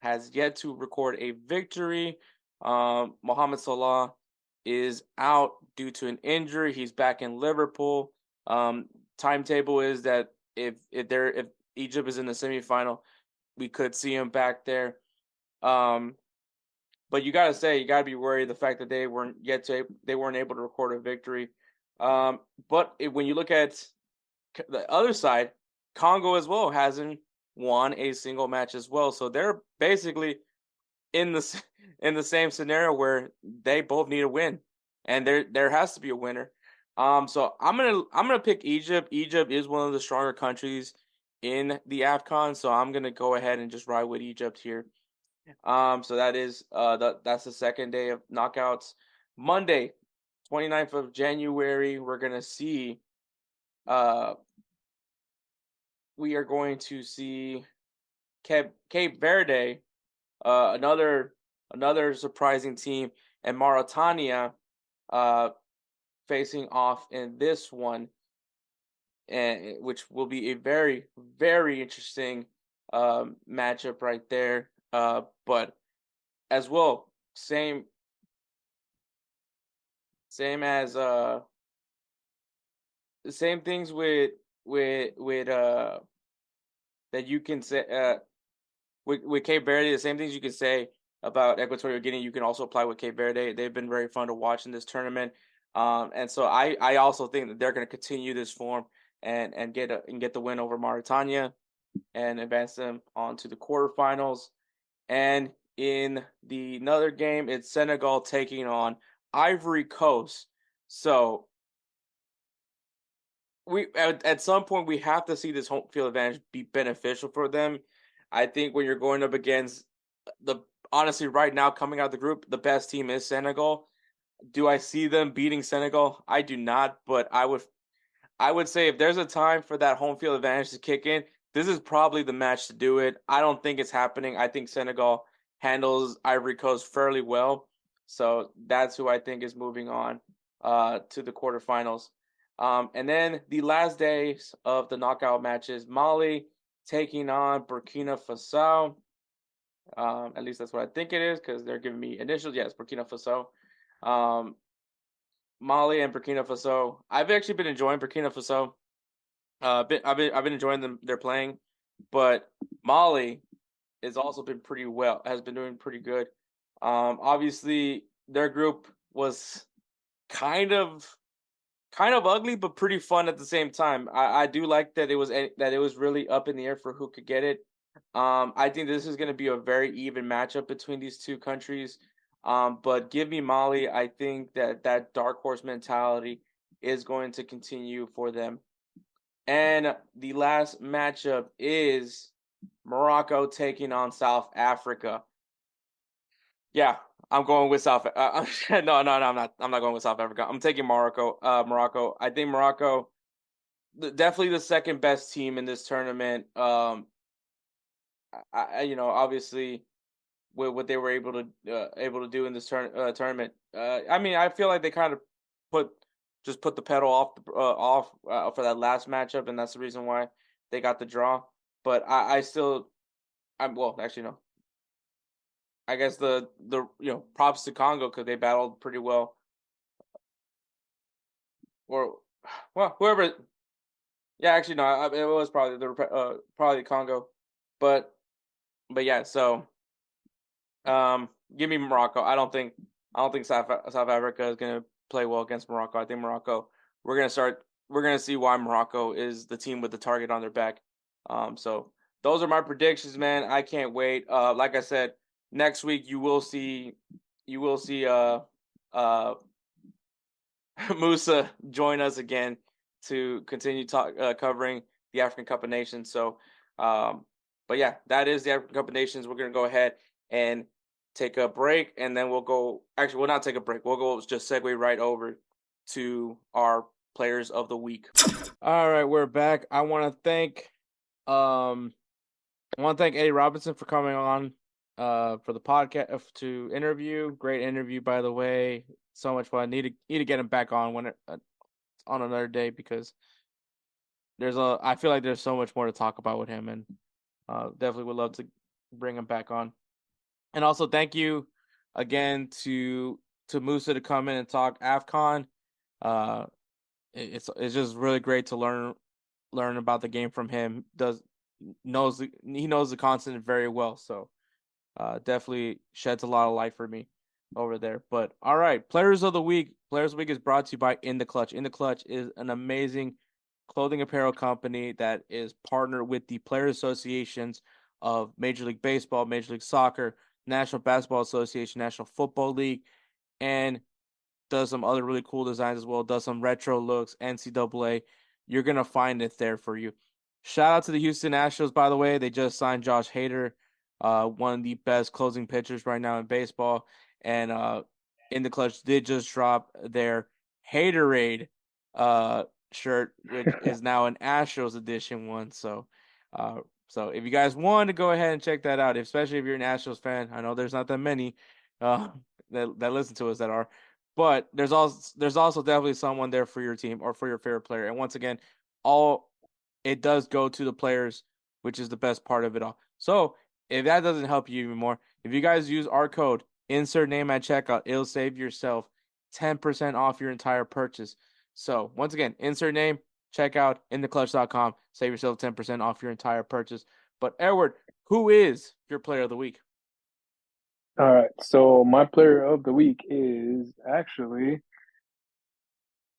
has yet to record a victory. Mohamed Salah is out due to an injury. He's back in Liverpool. Timetable is that if Egypt is in the semifinal, we could see him back there. But you gotta be worried the fact that they weren't able to record a victory. But when you look at the other side, Congo as well hasn't won a single match as well. So they're basically in the same scenario where they both need a win, and there has to be a winner. So I'm gonna pick Egypt. Egypt is one of the stronger countries in the AFCON, so I'm gonna go ahead and just ride with Egypt here. So that is that's the second day of knockouts. Monday, 29th of January, we're gonna see we are going to see Cape Verde, another surprising team, and Mauritania facing off in this one, and which will be a very, very interesting matchup right there. But as well, same as the same things with that you can say with Cape Verde, the same things you can say about Equatorial Guinea, you can also apply with Cape Verde. They've been very fun to watch in this tournament. And so I also think that they're going to continue this form and get the win over Mauritania and advance them on to the quarterfinals. And in the another game, it's Senegal taking on Ivory Coast. So we at some point we have to see this home field advantage be beneficial for them. I think when you're going up against honestly right now coming out of the group, the best team is Senegal. Do I see them beating Senegal? I do not, but I would say if there's a time for that home field advantage to kick in, this is probably the match to do it. I don't think it's happening. I think Senegal handles Ivory Coast fairly well. So that's who I think is moving on to the quarterfinals. And then the last days of the knockout matches, Mali taking on Burkina Faso. At least that's what I think it is because they're giving me initials. Yes, Burkina Faso. Mali and Burkina Faso. I've actually been enjoying Burkina Faso. I've been enjoying their playing, but Mali has also been has been doing pretty good. Obviously their group was kind of ugly, but pretty fun at the same time. I do like that it was really up in the air for who could get it. I think this is going to be a very even matchup between these two countries. But give me Mali. I think that dark horse mentality is going to continue for them. And the last matchup is Morocco taking on South Africa. Yeah, I'm going with South. No, I'm not. I'm not going with South Africa. I'm taking Morocco. Morocco. I think Morocco, definitely the second best team in this tournament. Obviously, with what they were able to do in this tournament. I mean, I feel like they kind of put put the pedal off for that last matchup, and that's the reason why they got the draw. But well, actually no. I guess the props to Congo because they battled pretty well. Or, well, whoever. Yeah, actually no, it was probably Congo, but yeah. So, give me Morocco. I don't think South Africa is gonna play well against Morocco. I think Morocco. We're gonna see why Morocco is the team with the target on their back. So those are my predictions, man. I can't wait. Like I said, next week you will see uh Moussa join us again to continue covering the African Cup of Nations. So, but yeah, that is the African Cup of Nations. We're gonna go ahead and take a break, and then we'll go. Actually, we'll not take a break. We'll go just segue right over to our players of the week. All right, we're back. I want to thank Eddie Robinson for coming on for the podcast to interview. Great interview, by the way. So much fun. Need to get him back on on another day because I feel like there's so much more to talk about with him, and definitely would love to bring him back on. And also thank you again to Moussa to come in and talk AFCON. It's just really great to learn about the game from him. He knows the continent very well, so definitely sheds a lot of light for me over there. But all right, Players of the Week. Players of the Week is brought to you by In the Clutch. In the Clutch is an amazing clothing apparel company that is partnered with the Players Associations of Major League Baseball, Major League Soccer, National Basketball Association, National Football League, and does some other really cool designs as well. Does some retro looks, NCAA. You're going to find it there for you. Shout out to the Houston Astros, by the way. They just signed Josh Hader, one of the best closing pitchers right now in baseball. And In the Clutch did just drop their Haterade shirt, which is now an Astros edition one. So if you guys want to go ahead and check that out, especially if you're an Astros fan, I know there's not that many that listen to us that are, but there's also definitely someone there for your team or for your favorite player. And once again, it does go to the players, which is the best part of it all. So if that doesn't help you even more, if you guys use our code InsertName at checkout, it'll save yourself 10% off your entire purchase. So once again, InsertName, checkout, intheclutch.com, save yourself 10% off your entire purchase. But Edward, who is your player of the week? All right, so my player of the week is actually,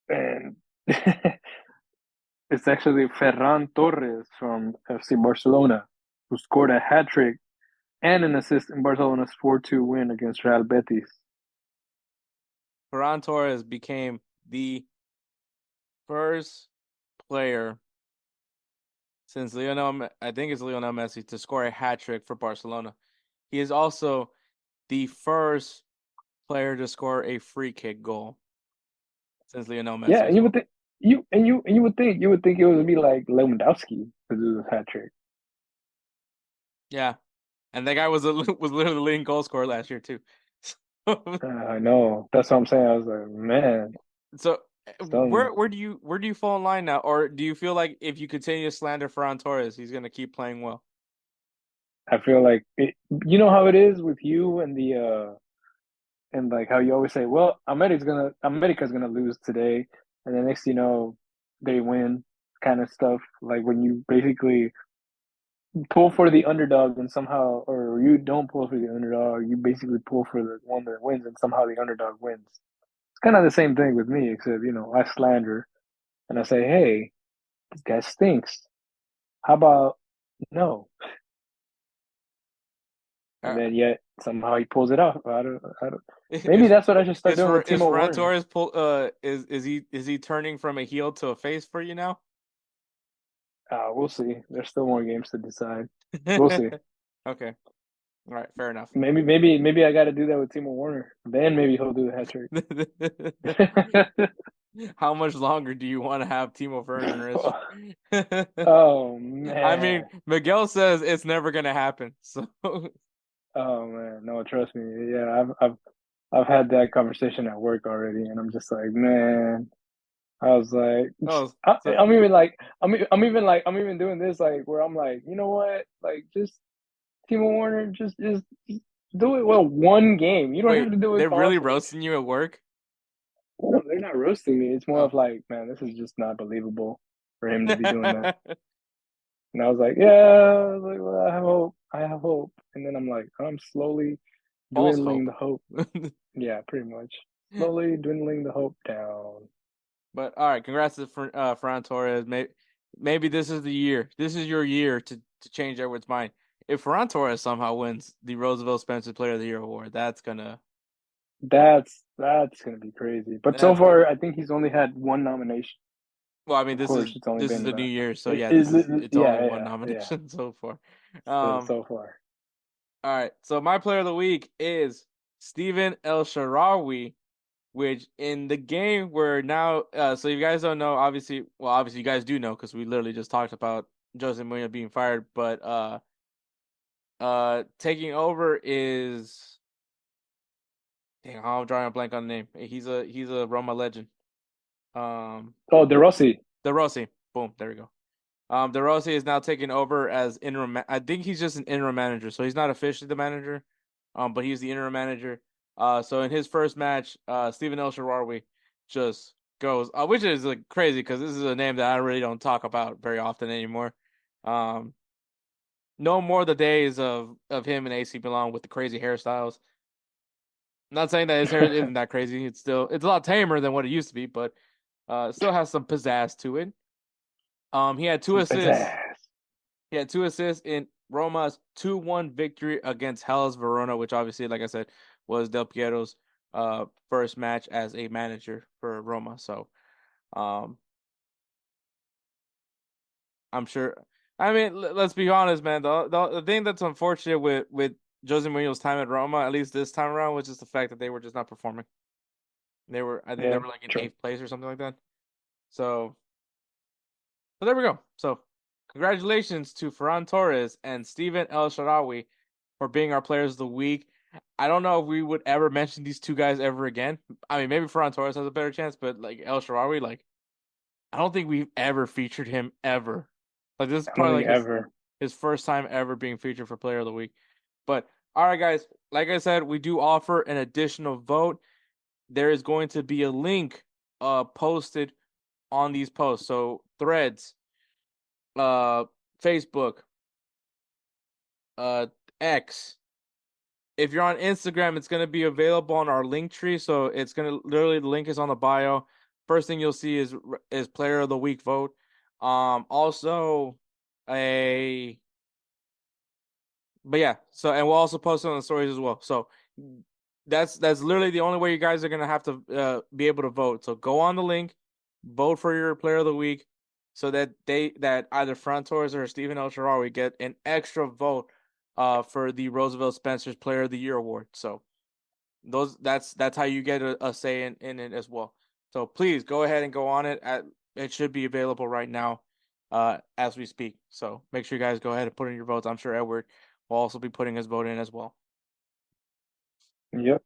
and it's actually Ferran Torres from FC Barcelona, who scored a hat trick and an assist in Barcelona's 4-2 win against Real Betis. Ferran Torres became the first player since I think it's Lionel Messi, to score a hat trick for Barcelona. He is also the first player to score a free kick goal since Lionel Messi. Yeah, and you would think you would think it would be like Lewandowski to do this hat trick. Yeah, and that guy was literally the leading goal scorer last year too. I know. That's what I'm saying. I was like, man. So where do you fall in line now, or do you feel like if you continue to slander Ferran Torres, he's gonna keep playing well? I feel like you know how it is with you and and like how you always say, well, America's gonna lose today, and then next you know they win, kind of stuff. Like when you basically pull for the underdog and somehow, or you don't pull for the underdog, you basically pull for the one that wins, and somehow the underdog wins. It's kind of the same thing with me, except I slander and I say, hey, this guy stinks. How about no? And then yet somehow he pulls it off. I don't. Maybe that's what I should start doing with Timo Werner. Is Ferran Torres is he turning from a heel to a face for you now? We'll see. There's still more games to decide. We'll see. Okay. All right. Fair enough. Maybe I got to do that with Timo Werner. Then maybe he'll do the hat trick. How much longer do you want to have Timo Werner? Oh man. I mean, Miguel says it's never gonna happen. So. Oh man, no, trust me. Yeah, I've had that conversation at work already, and I'm just like, man. I was like, Oh, so, I'm even doing this like where I'm like, you know what? Like, just Timo Werner, just do it. Well, one game. You don't wait, have to do it. they're really often. roasting you at work? No, they're not roasting me. It's more Oh. of like, man, this is just not believable for him to be doing that. And I was like, yeah. I was like, well, I have hope. I have hope. And then I'm like, I'm slowly False dwindling hope. the hope. Yeah, pretty much. Slowly dwindling the hope down. But all right, congrats to Ferran Torres. Maybe this is the year. This is your year to change Edward's mind. If Ferran Torres somehow wins the Roosevelt Spencer Player of the Year award, that's gonna be crazy. But so far, I think he's only had one nomination. Well, I mean, this is the new year, so yeah, it's only one nomination so far. So far. All right, so my Player of the Week is Steven El Shaarawy, which in the game where now, so you guys don't know, obviously you guys do know because we literally just talked about Jose Mourinho being fired, but taking over is, dang, I'm drawing a blank on the name. He's a Roma legend. De Rossi. De Rossi. Boom, there we go. De Rossi is now taking over as interim. I think he's just an interim manager, so he's not officially the manager, but he's the interim manager. So in his first match, Steven El Shaarawy just goes, which is like crazy because this is a name that I really don't talk about very often anymore. No more the days of him in AC Milan with the crazy hairstyles. I'm not saying that his hair isn't that crazy. It's a lot tamer than what it used to be, but it still has some pizzazz to it. He had 2 assists. He had 2 assists in Roma's 2-1 victory against Hellas Verona, which obviously, like I said, was Del Piero's first match as a manager for Roma. So, I'm sure. I mean, let's be honest, man. The thing that's unfortunate with Jose Mourinho's time at Roma, at least this time around, was just the fact that they were just not performing. They were like in 8th place or something like that. So there we go. So congratulations to Ferran Torres and Steven El Shaarawy for being our players of the week. I don't know if we would ever mention these two guys ever again. I mean, maybe Ferran Torres has a better chance, but like El Shaarawy, like I don't think we've ever featured him ever. Like this is probably like his first time ever being featured for Player of the Week. But all right, guys, like I said, we do offer an additional vote. There is going to be a link posted on these posts. So Threads, Facebook, X. If you're on Instagram, it's going to be available on our link tree. So it's going to literally, the link is on the bio. First thing you'll see is Player of the Week vote. Also but yeah, so, and we'll also post it on the stories as well. So that's literally the only way you guys are going to have to be able to vote. So go on the link, vote for your Player of the Week so that either Ferran Torres or Steven El Shaarawy get an extra vote for the Roosevelt Spencer's Player of the Year award. So that's how you get a say in it as well. So please go ahead and go on it. It should be available right now as we speak. So make sure you guys go ahead and put in your votes. I'm sure Edward will also be putting his vote in as well. Yep.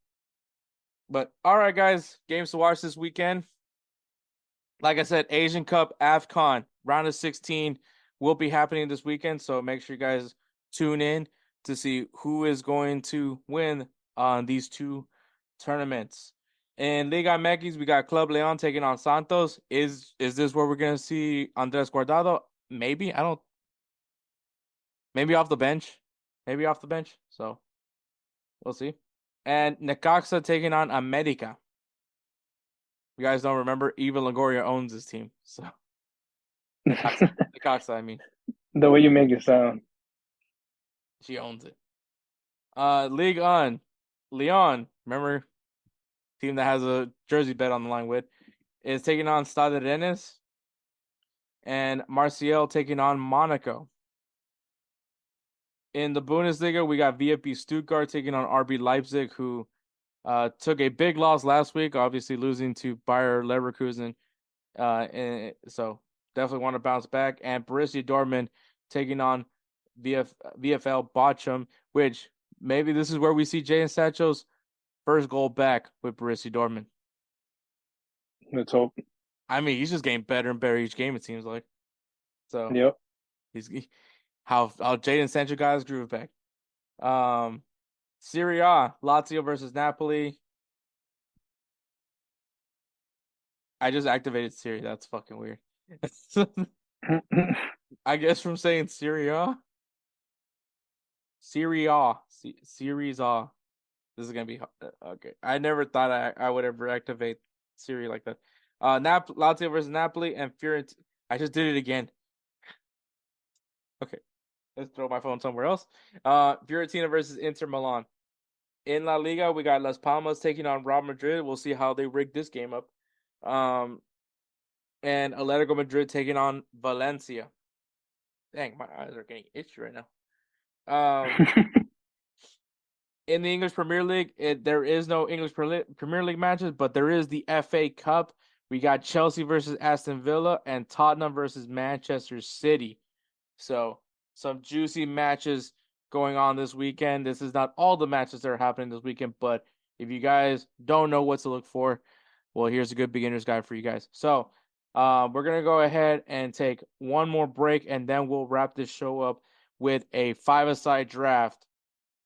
But all right, guys, games to watch this weekend. Like I said, Asian Cup, AFCON, round of 16 will be happening this weekend. So make sure you guys tune in to see who is going to win on these two tournaments. In Liga MX, we got Club Leon taking on Santos. Is this where we're going to see Andres Guardado? Maybe. Maybe off the bench. So we'll see. And Necaxa taking on America. You guys don't remember, Eva Longoria owns this team. So Necaxa, I mean. The way you make it sound. She owns it. Ligue 1. Leon, remember, team that has a jersey bet on the line with, is taking on Stade Rennes. and Marseille taking on Monaco. In the Bundesliga, we got VfB Stuttgart taking on RB Leipzig, who took a big loss last week, obviously losing to Bayer Leverkusen. And so definitely want to bounce back. And Borussia Dortmund taking on VfL Bochum, which maybe this is where we see Jadon Sancho's first goal back with Borussia Dortmund. Let's hope. I mean, he's just getting better and better each game, it seems like. So Yep. How Jadon Sancho got his groove back. Serie A, Lazio versus Napoli. I just activated Siri. That's fucking weird. I guess from saying Serie A. Series A. This is gonna be okay. I never thought I would ever activate Siri like that. Lazio versus Napoli and Fiorentina. I just did it again. Okay, let's throw my phone somewhere else. Fiorentina versus Inter Milan. In La Liga, we got Las Palmas taking on Real Madrid. We'll see how they rig this game up. And Atletico Madrid taking on Valencia. Dang, my eyes are getting itchy right now. In the English Premier League, there is no English Premier League matches, but there is the FA Cup. We got Chelsea versus Aston Villa and Tottenham versus Manchester City. So some juicy matches going on this weekend. This is not all the matches that are happening this weekend, but if you guys don't know what to look for, well, here's a good beginner's guide for you guys. So we're going to go ahead and take one more break, and then we'll wrap this show up with a five-a-side draft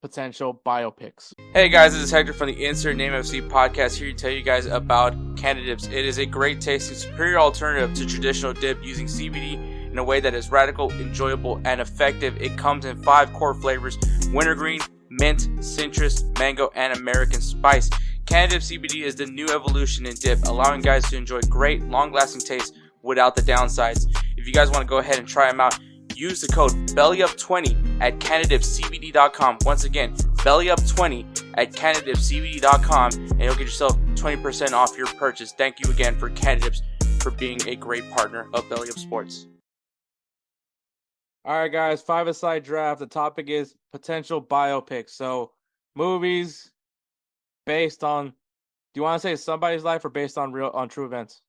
potential biopics. Hey guys, this is Hector from the InsertName FC podcast, here to tell you guys about Canadips. It is a great tasting, superior alternative to traditional dip using CBD in a way that is radical, enjoyable, and effective. It comes in 5 core flavors: wintergreen, mint, citrus, mango, and American spice. Canadip CBD is the new evolution in dip, allowing guys to enjoy great, long-lasting taste without the downsides. If you guys want to go ahead and try them out, use the code BellyUp20 at CanadipCBD.com. Once again, BellyUp20 at CanadipCBD.com, and you'll get yourself 20% off your purchase. Thank you again for Canadips for being a great partner of BellyUpSports. All right, guys, five-a-side draft. The topic is potential biopics. So, movies based on, do you want to say somebody's life or based on true events?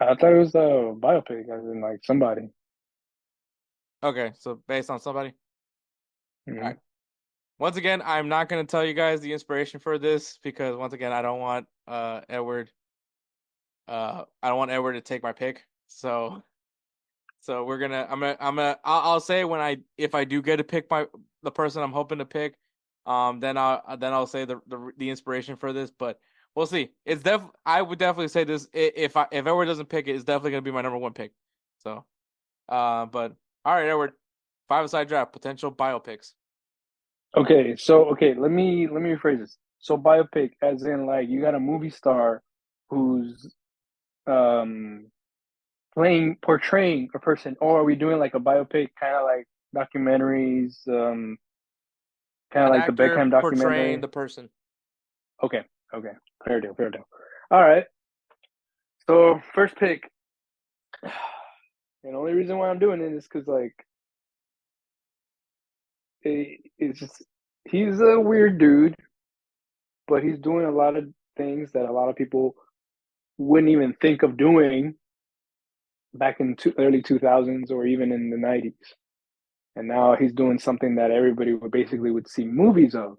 I thought it was a biopic, as in like somebody. Okay, so based on somebody. Mm-hmm. All right. Once again, I'm not going to tell you guys the inspiration for this because once again, I don't want Edward. I don't want Edward to take my pick. So I'll say if I do get to pick the person I'm hoping to pick, then I'll say the inspiration for this, but we'll see. I would definitely say this if Edward doesn't pick it, it's definitely gonna be my number one pick. So, but all right, Edward, five-a-side draft, potential biopics. Okay, let me rephrase this. So biopic, as in like you got a movie star who's portraying a person, or are we doing like a biopic, kind of like documentaries, kind of like the Beckham documentary? Portraying the person. Okay, fair deal. All right. So first pick, and the only reason why I'm doing it is because like it's just he's a weird dude, but he's doing a lot of things that a lot of people wouldn't even think of doing back in early 2000s or even in the 90s. And now he's doing something that everybody would see movies of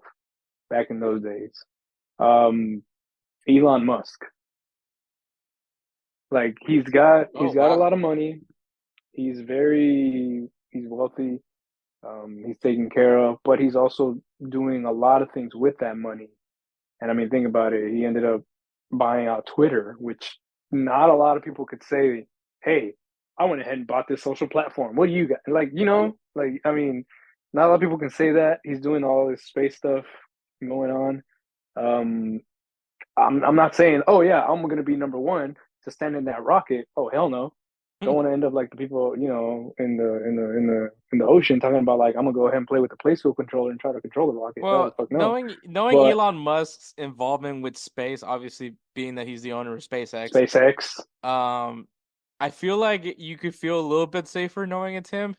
back in those days. Elon Musk. Like he's got a lot of money. He's wealthy. He's taken care of, but he's also doing a lot of things with that money. And I mean, think about it. He ended up buying out Twitter, which not a lot of people could say, hey, I went ahead and bought this social platform. What do you got? Like, I mean, not a lot of people can say that. He's doing all this space stuff going on. I'm not saying, oh yeah, I'm going to be number one to stand in that rocket. Oh, hell no. Don't want to end up like the people, in the ocean talking about like, I'm going to go ahead and play with the PlayStation controller and try to control the rocket. Well, no. knowing Elon Musk's involvement with space, obviously being that he's the owner of SpaceX. I feel like you could feel a little bit safer knowing it's him.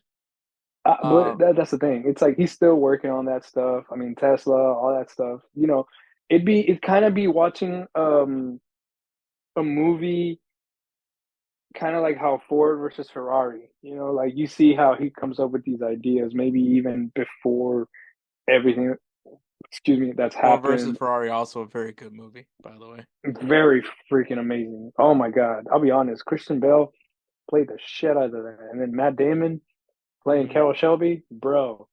But that's the thing. It's like he's still working on that stuff. I mean, Tesla, all that stuff. It'd kind of be watching a movie, kind of like how Ford versus Ferrari. Like you see how he comes up with these ideas, maybe even before everything. Excuse me, that's Ford versus happened. Ferrari, also a very good movie, by the way. Very freaking amazing. Oh my God. I'll be honest. Christian Bale played the shit out of that. And then Matt Damon playing Carroll Shelby, bro.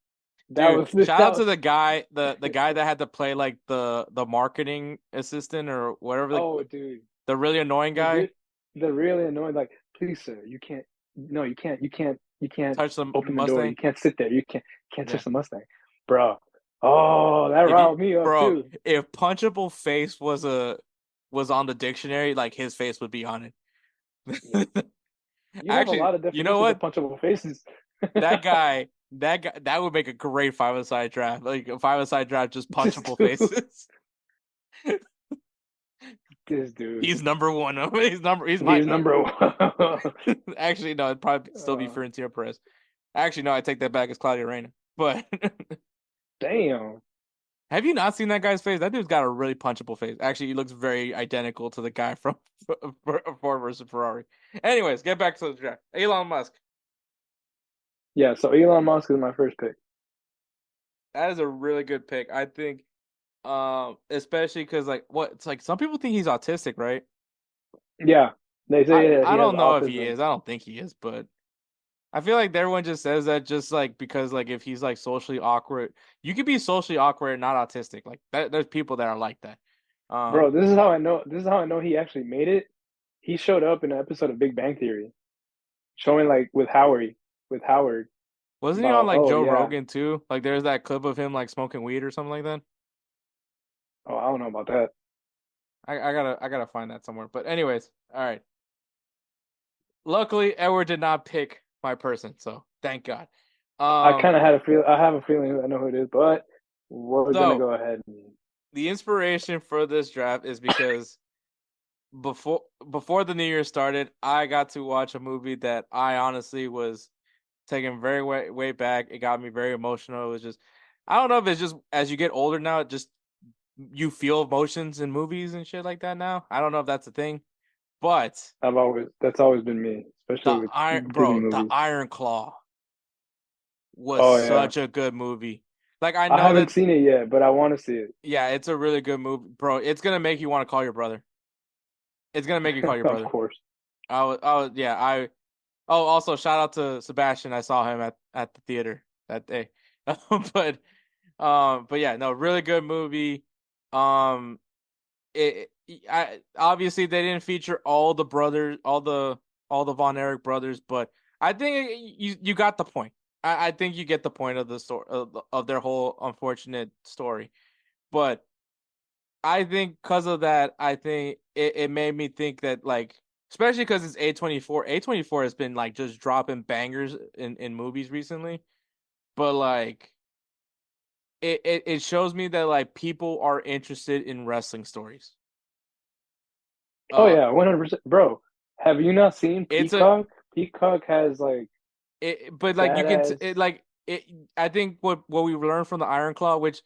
That Dude, was shout that out to was the guy, the guy that had to play like the marketing assistant or whatever, oh dude. the really annoying The guy. re- the really annoying, like, please sir, you can't, no, you can't Touch the open the door. You Mustang. can't sit there. You can't Yeah. touch the Mustang. Bro. Oh, that If you, riled me up bro, too. if punchable face was on the dictionary, like his face would be on Yeah. it. You have a Actually, lot of you know definitions of what? punchable faces. That would make a great five-a-side draft. Like a five-a-side draft, just Just punchable faces. this dude. He's number one. He's my He's number. number one. Actually, no, it'd probably still be Florentino Perez. Actually, no, I take that back. It's Claudio Reyna. But Damn. have you not seen that guy's face? That dude's got a really punchable face. Actually, he looks very identical to the guy from Ford versus Ferrari. Anyways, get back to the draft. Elon Musk. Yeah, so Elon Musk is my first pick. That is a really good pick. I think, especially because it's like some people think he's autistic, right? Yeah, they say that I he has don't know if he autism. is. I don't think he is, but I feel like everyone just says that just like because like if he's like socially awkward, you could be socially awkward and not autistic. Like there's people that are like that. Bro, this is how I know. This is how I know he actually made it. He showed up in an episode of Big Bang Theory, showing like with Howard Wasn't he on about, like oh Joe yeah, Rogan too? Like there's that clip of him like smoking weed or something like that. oh I don't know about that. I gotta find that somewhere. But anyways, all right. Luckily, Edward did not pick my person, so thank God. I kind of had a feel. I have a feeling I know who it is, but we're gonna So go ahead and the inspiration for this draft is because before the new year started, I got to watch a movie that I honestly was taken very way back. It got me very emotional. It was just I don't know if it's just as you get older now, it just you feel emotions in movies and shit like that now. I don't know if that's a thing, but that's always been me, especially with Disney The movies. Iron Claw was Oh yeah, such a good movie. Like I I know haven't that seen it yet, but I want to see it. yeah, it's a really good movie, bro. It's gonna make you want to call your brother. It's gonna make you call your Of brother. course. Yeah, also shout out to Sebastian. I saw him at the theater that day. but but yeah, no, really good movie. Um obviously they didn't feature all the brothers, all the Von Erich brothers, but I think you got the point. I think you get the point of the story of their whole unfortunate story. But I think because of that, I think it made me think that like, especially because it's A24. A24 has been like just dropping bangers in movies recently, but like it shows me that like people are interested in wrestling stories. Oh yeah, 100%, bro. Have you not seen It's Peacock? Peacock has like but like you can badass. it. I think what we learned from the Iron Claw, which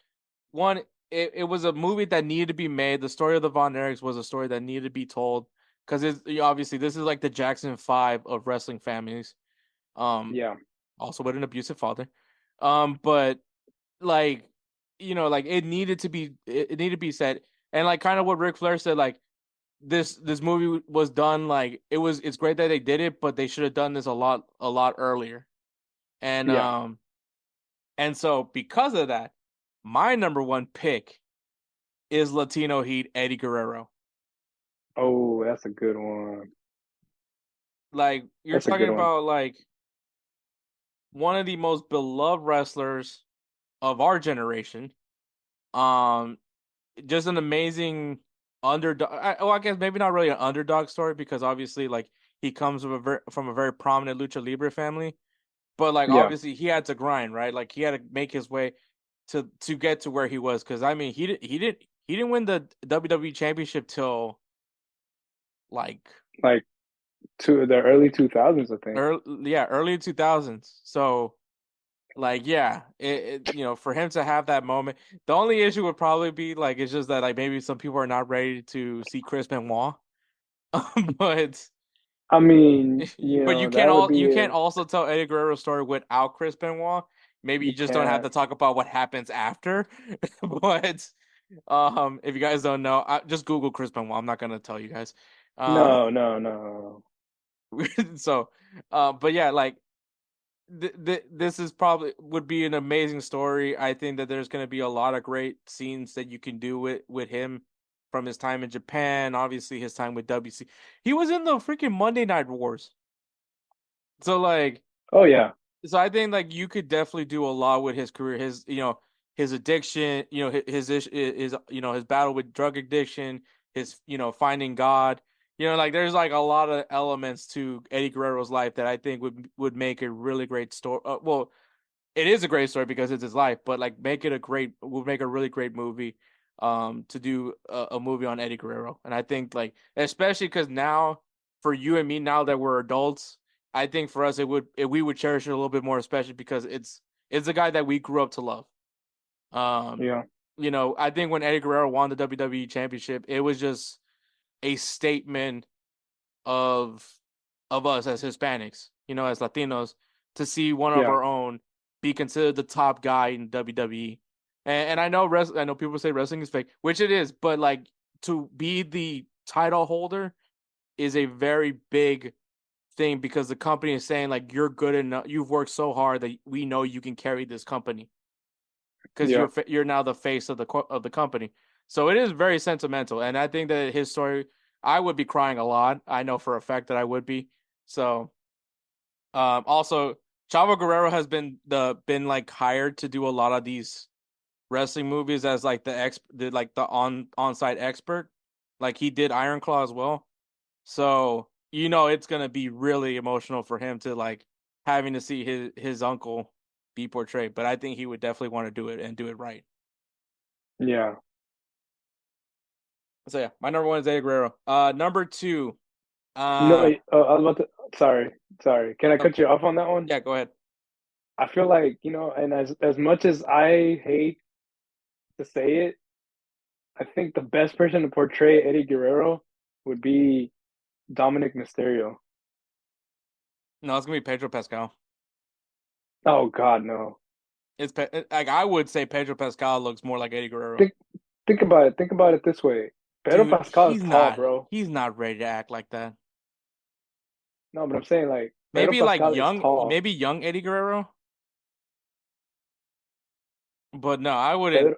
one it was a movie that needed to be made. The story of the Von Erichs was a story that needed to be told because it's obviously this is like the Jackson 5 of wrestling families. Yeah, Also with an abusive father. But like like it needed to be said, and like kind of what Ric Flair said, like this movie was done like it's great that they did it, but they should have done this a lot earlier. And yeah. and so because of that, my number one pick is Latino Heat Eddie Guerrero. Oh, that's a good one. Like you're That's a good talking one. about like one of the most beloved wrestlers of our generation. Um just an amazing underdog. I guess maybe not really an underdog story because obviously like he comes from a very prominent lucha libre family, but like Yeah, obviously he had to grind, right? Like he had to make his way to get to where he was, because I mean he didn't win the WWE championship till like like to the early 2000s, I think. Early 2000s. So, like, yeah, for him to have that moment, the only issue would probably be like it's just that like maybe some people are not ready to see Chris Benoit, but I mean, but that would you be can't also tell Eddie Guerrero's story without Chris Benoit. Maybe you you just don't have can't. to talk about what happens after. But if you guys don't know, just Google Chris Benoit. I'm not gonna tell you guys. Um, No. so, but yeah, like this is probably would be an amazing story. I think that there's gonna be a lot of great scenes that you can do with him from his time in Japan, obviously his time with WC. He was in the freaking Monday Night Wars. So like Oh yeah, so I think like you could definitely do a lot with his career, his his addiction, his battle with drug addiction, his finding God. Like there's like a lot of elements to Eddie Guerrero's life that I think would make a really great story. Well, it is a great story because it's his life, but like would make a really great movie to do a movie on Eddie Guerrero. And I think like especially because now for you and me now that we're adults, I think for us we would cherish it a little bit more, especially because it's a guy that we grew up to love. Um, yeah, I think when Eddie Guerrero won the WWE Championship, it was just a statement of us as Hispanics, as Latinos, to see one of yeah, our own be considered the top guy in WWE. And I know I know people say wrestling is fake, which it is, but like to be the title holder is a very big thing because the company is saying like you're good enough, you've worked so hard that we know you can carry this company because yeah. you're now the face of the company. So it is very sentimental, and I think that his story, I would be crying a lot. I know for a fact that I would be. So, also Chavo Guerrero has been like hired to do a lot of these wrestling movies as like the on-site expert. Like he did Iron Claw as well. So, it's gonna be really emotional for him to like having to see his uncle be portrayed. But I think he would definitely want to do it and do it right. Yeah. So yeah, my number one is Eddie Guerrero. Number two, I was about to. Sorry. Can I oh, cut you off on that one? yeah, go ahead. I feel like and as much as I hate to say it, I think the best person to portray Eddie Guerrero would be Dominic Mysterio. No, it's gonna be Pedro Pascal. Oh God, no. Like I would say Pedro Pascal looks more like Eddie Guerrero. Think about it. Think about it this way. Pedro Dude, Pascal is tall, bro. he's not ready to act like that. No, but I'm saying like Pedro Pascal is tall. Maybe young Eddie Guerrero. But no, I wouldn't.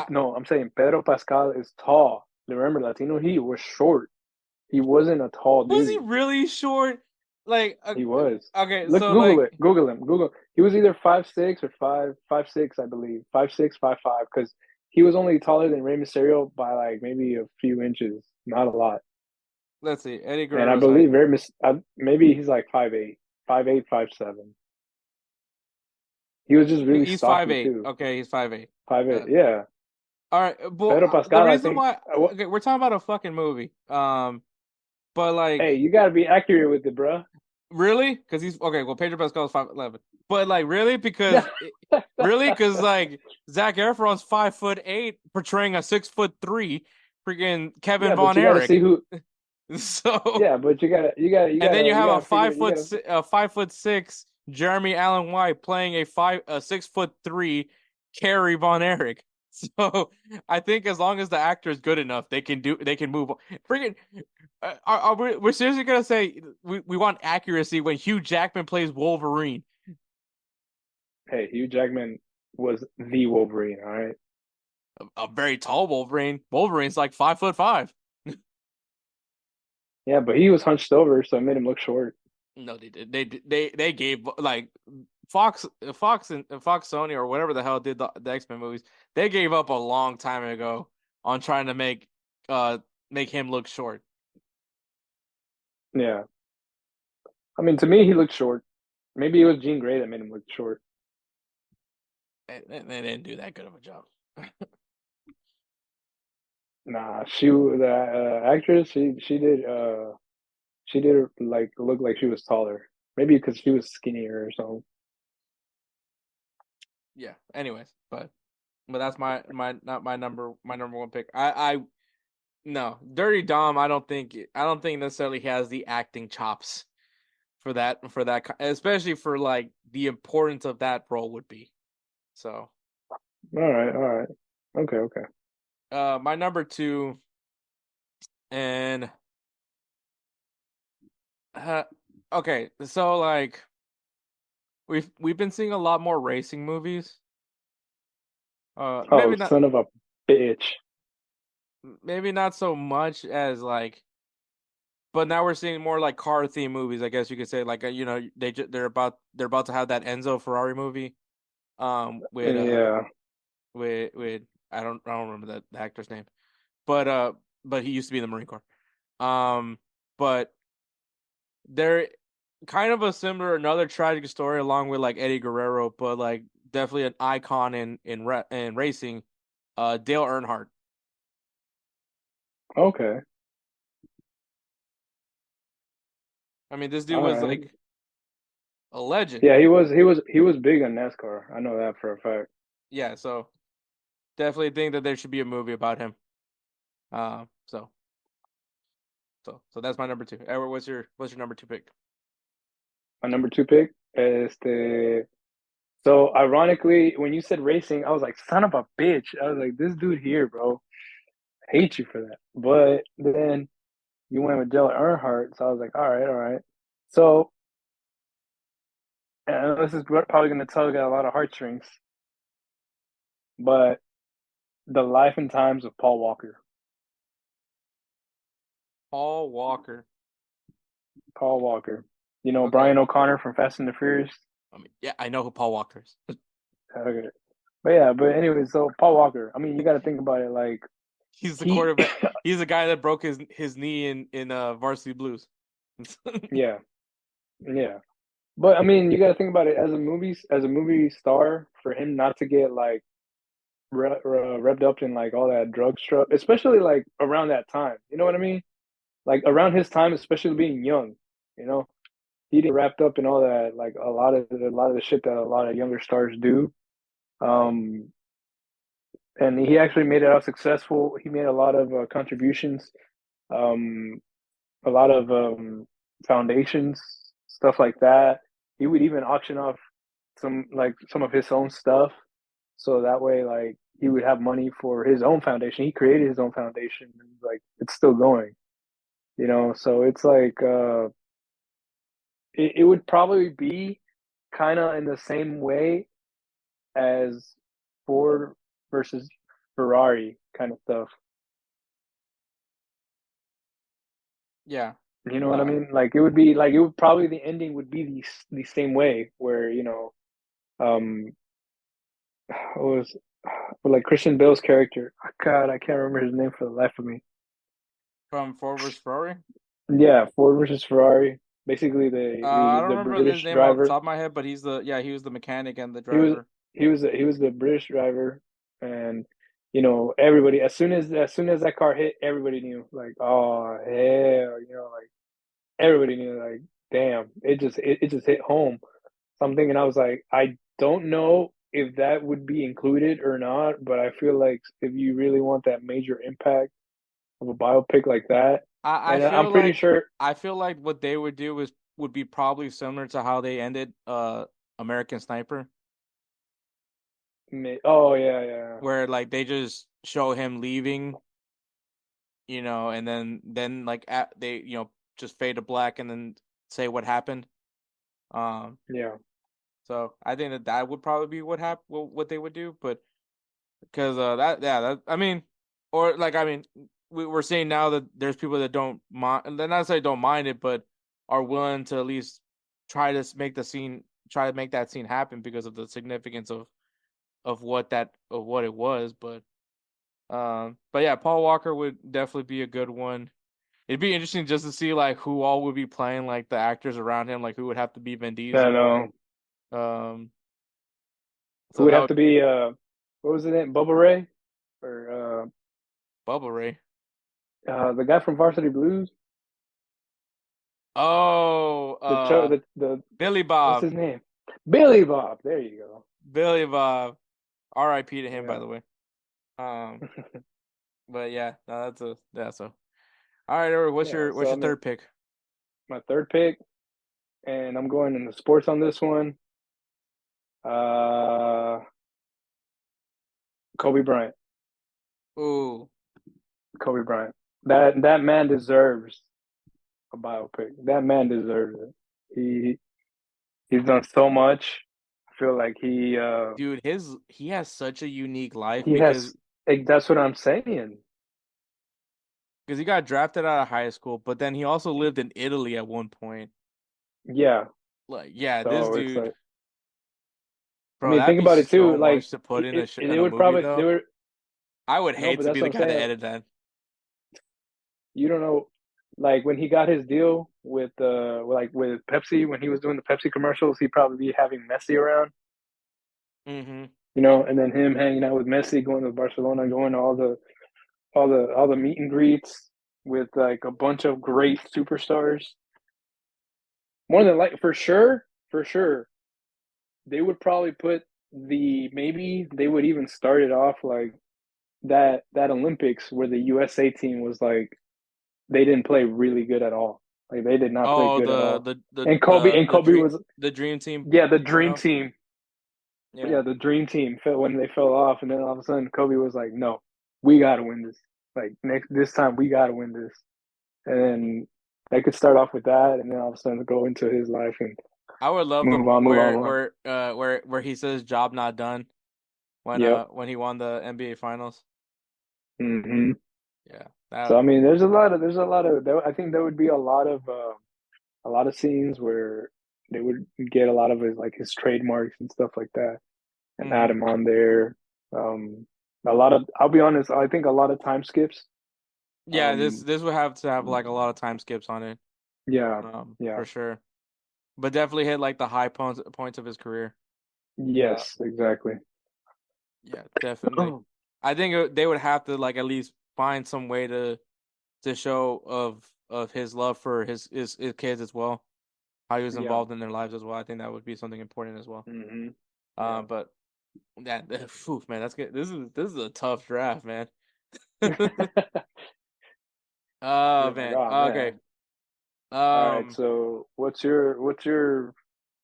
No, I'm saying Pedro Pascal is tall. Remember, Latino, he was short. He wasn't a tall Was he dude. really short? Like He was. okay, Look, so Google like it. Google him. Google. He was either 5'6" or 5'6", I believe. 5'6", 5'5", because he was only taller than Rey Mysterio by like maybe a few inches, not a lot. let's see, Eddie And I Guerrero's height. believe maybe he's like 5'8", 5'8", 5'7". He was just really He's stocky 5'8". too. Okay, he's 5'8". 5'8", yeah. All right, but Pedro Pascal, the I reason think. why okay, we're talking about a fucking movie. But like Hey, you gotta be accurate with it, bro. really? Because he's okay. Well, Pedro Pascal is 5'11", but like really because like Zac Efron's 5'8", portraying a 6'3", freaking Kevin Von you gotta Erich. see who. So Yeah, but you gotta. and then you have a figure, 5'6" Jeremy Allen White playing a 6'3" Kerry Von Erich. So I think as long as the actor is good enough, they can move on. Freaking, we're seriously gonna say we want accuracy when Hugh Jackman plays Wolverine? Hey, Hugh Jackman was the Wolverine. All right. A very tall Wolverine. Wolverine's like 5'5". Yeah, but he was hunched over, so it made him look short. No, they did. They gave like Fox and Fox Sony or whatever the hell did the X-Men movies. They gave up a long time ago on trying to make him look short. Yeah. I mean, to me, he looked short. Maybe it was Jean Grey that made him look short. They didn't do that good of a job. Nah, the actress, she did She did her like look like she was taller. Maybe because she was skinnier or something. Yeah. Anyways, but that's my not my number one pick. I no, Dirty Dom. I don't think necessarily has the acting chops for that, especially for like the importance of that role would be. So, All right. Okay. my number two, and okay, so like we've been seeing a lot more racing movies. Oh, Maybe not son of a bitch. maybe not so much as like, but now we're seeing more like car themed movies. I guess you could say like they're about to have that Enzo Ferrari movie, with Yeah. with I don't remember the actor's name, but he used to be in the Marine Corps. But they're kind of a similar another tragic story along with like Eddie Guerrero, but like definitely an icon in racing, Dale Earnhardt. Okay. I mean, this dude All was right. like a legend. Yeah, he was big on NASCAR. I know that for a fact. Yeah, so definitely think that there should be a movie about him. So that's my number two. Edward, what's your number two pick? My number two pick is So ironically, when you said racing, I was like, son of a bitch. I was like, this dude here, bro, hate you for that. But then you went with Dale Earnhardt, so I was like, all right. So, and this is probably going to tug at a lot of heartstrings, but the life and times of Paul Walker. Paul Walker. Paul Walker. You know, Okay. Brian O'Connor from Fast and the Furious. I mean, yeah, I know who Paul Walker is. Okay. But anyway, so Paul Walker, I mean, you got to think about it like He's the quarterback. He's the guy that broke his knee in Varsity Blues. Yeah. But I mean, you got to think about it as a movie star, for him not to get like revved up in like all that drug stuff, especially like around that time. You know what I mean? Like around his time, especially being young. You know, he didn't get wrapped up in all that, like a lot of the shit that a lot of younger stars do. And he actually made it out successful. He made a lot of contributions, um, a lot of foundations, stuff like that. He would even auction off some of his own stuff, so that way, like he would have money for his own foundation. He created his own foundation, and like it's still going. You know, so it's like it would probably be kind of in the same way as Ford versus Ferrari kind of stuff. Yeah. You know what I mean? Like it would probably the ending would be the same way where, you know, what was like Christian Bale's character. Oh, God, I can't remember his name for the life of me. From Ford vs Ferrari? Yeah, Ford versus Ferrari. Basically I don't the remember British his name off driver. the top of my head, but he was the mechanic and the driver. He was the British driver, and you know, everybody as soon as that car hit, everybody knew, like, oh hell, you know, like everybody knew, like, damn, it just hit home something. And I was like, I don't know if that would be included or not, but I feel like if you really want that major impact of a biopic like that, I'm pretty sure. I feel like what they would do would be probably similar to how they ended American Sniper. Oh yeah. Where like they just show him leaving, you know, and then like they, you know, just fade to black and then say what happened. Yeah. So I think that would probably be what they would do, but because I mean, or like I mean, we're seeing now that there's people that don't mind, not say don't mind it, but are willing to at least try to make that scene happen because of the significance of what it was. But yeah, Paul Walker would definitely be a good one. It'd be interesting just to see like who all would be playing like the actors around him, like who would have to be Vin Diesel. I know. So who would have to be what was his name? Bubba Ray? Or Bubba Ray. The guy from Varsity Blues? Oh, the Billy what's Bob. his name? Billy Bob. There you go. Billy Bob. R.I.P. to him, by Yeah. the way. But yeah, no, so. All right, Edward, what's your third pick? My third pick, and I'm going into sports on this one. Kobe Bryant. Ooh. Kobe Bryant. That man deserves a biopic. That man deserves it. He's done so much. I feel like Dude, he has such a unique life he has. That's what I'm saying. Because he got drafted out of high school, but then he also lived in Italy at one point. Yeah. Like, yeah, So this it's dude. like, Bro, I mean, think about it too. Like, much to put in a would movie, probably though. I would no, hate but to that's be the what I'm guy to saying. edit that. You don't know, like when he got his deal with with Pepsi, when he was doing the Pepsi commercials, he'd probably be having Messi around. Mm-hmm. You know, and then him hanging out with Messi, going to Barcelona, going to all the meet and greets with like a bunch of great superstars. More than like for sure, they would probably put maybe they would even start it off like that Olympics where the USA team was like they didn't play really good at all. Like they did not play good at all. And Kobe was the dream team. Yeah, the dream team. Yeah, the dream team fell when they fell off, and then all of a sudden Kobe was like, "No, we got to win this. Like this time we got to win this." And then they could start off with that, and then all of a sudden go into his life and I would love move on. where he says job not done when he won the NBA finals. Mm-hmm. Yeah. So I mean, there's a lot of I think there would be a lot of scenes where they would get a lot of his trademarks and stuff like that, and add him on there. I'll be honest, I think a lot of time skips. Yeah, this would have to have like a lot of time skips on it. Yeah, for sure. But definitely hit like the high points of his career. Yes, exactly. Yeah, definitely. I think they would have to like at least find some way to show of his love for his kids as well, how he was involved in their lives as well. I think that would be something important as well. Mm-hmm. But man, that's good. This is a tough draft, man. Oh man. Okay. All right. So what's your?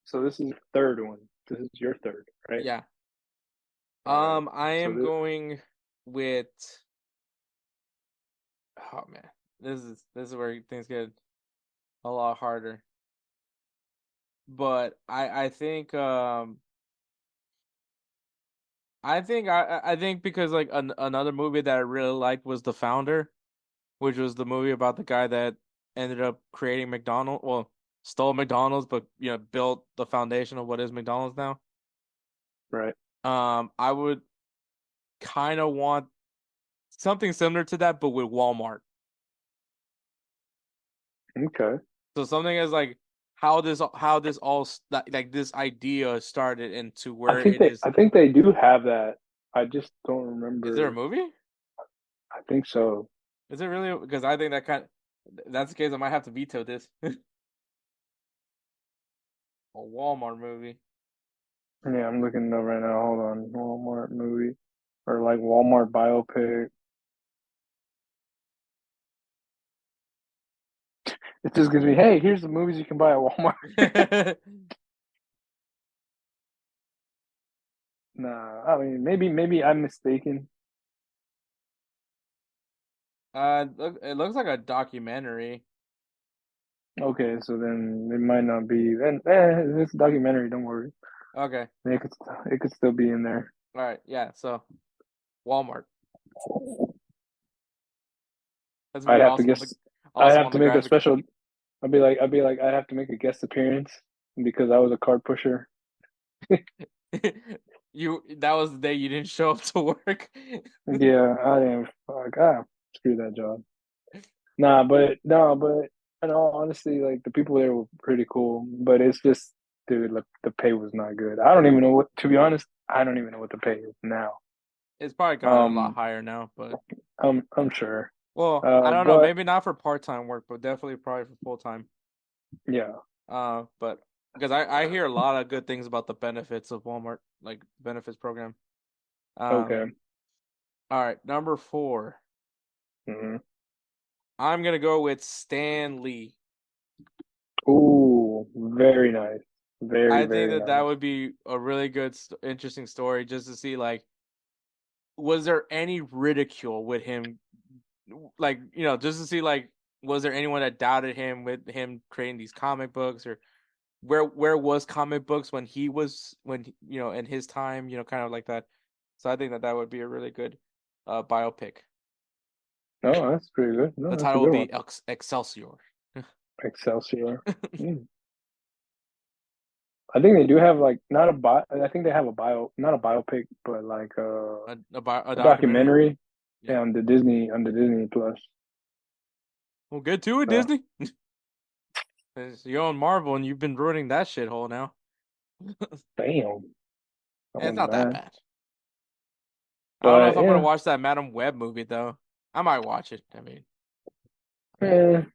So this is the third one. This is your third, right? Yeah. I am going with. Oh man, this is where things get a lot harder. But I think I think because like another movie that I really liked was The Founder, which was the movie about the guy that ended up creating McDonald's. Well, stole McDonald's, but built the foundation of what is McDonald's now. Right. I would kind of want something similar to that, but with Walmart. Okay. So something as like how this all like this idea started into where it is. I think they do have that. I just don't remember. Is there a movie? I think so. Is it really? Because I think that's the case. I might have to veto this. A Walmart movie. Yeah, I'm looking it up right now. Hold on. Walmart movie. Or like Walmart biopic. It just gives me, hey, here's the movies you can buy at Walmart. Nah, I mean, maybe I'm mistaken. It looks like a documentary. Okay, so then it might not be. Then it's a documentary. Don't worry. Okay. It could still be in there. All right. Yeah. So, Walmart. I'd have to guess. I have to make a special. I'd be like, I have to make a guest appearance because I was a card pusher. That was the day you didn't show up to work. Yeah, I didn't. Fuck, screw that job. No, but in all honesty, like the people there were pretty cool. But it's just, dude, like, the pay was not good. I don't even know what. To be honest, I don't even know what the pay is now. It's probably gone a lot higher now, but I'm sure. Well, I don't know. Maybe not for part-time work, but definitely probably for full-time. Yeah. But because I hear a lot of good things about the benefits of Walmart, like benefits program. Okay. All right, number 4. hmm I'm gonna go with Stan Lee. Ooh, very nice. Very, I think very that nice. would be a really good, interesting story just to see, like, was there any ridicule with him? Like, just to see, like, was there anyone that doubted him with him creating these comic books, or where was comic books when in his time, kind of like that. So I think that would be a really good biopic. No, that's pretty good. No, The that's a title would good be one. Excelsior. Excelsior. Mm. I think they do have like not a bio. I think they have not a biopic, but like A a documentary. documentary. Yeah. Yeah, on the Disney Plus. Well, good to it, So, Disney. You own Marvel, and you've been ruining that shithole now. damn. Oh It's not that man. bad. I don't know if But I'm gonna yeah, watch that Madam Web movie though. I might watch it. I mean, eh, I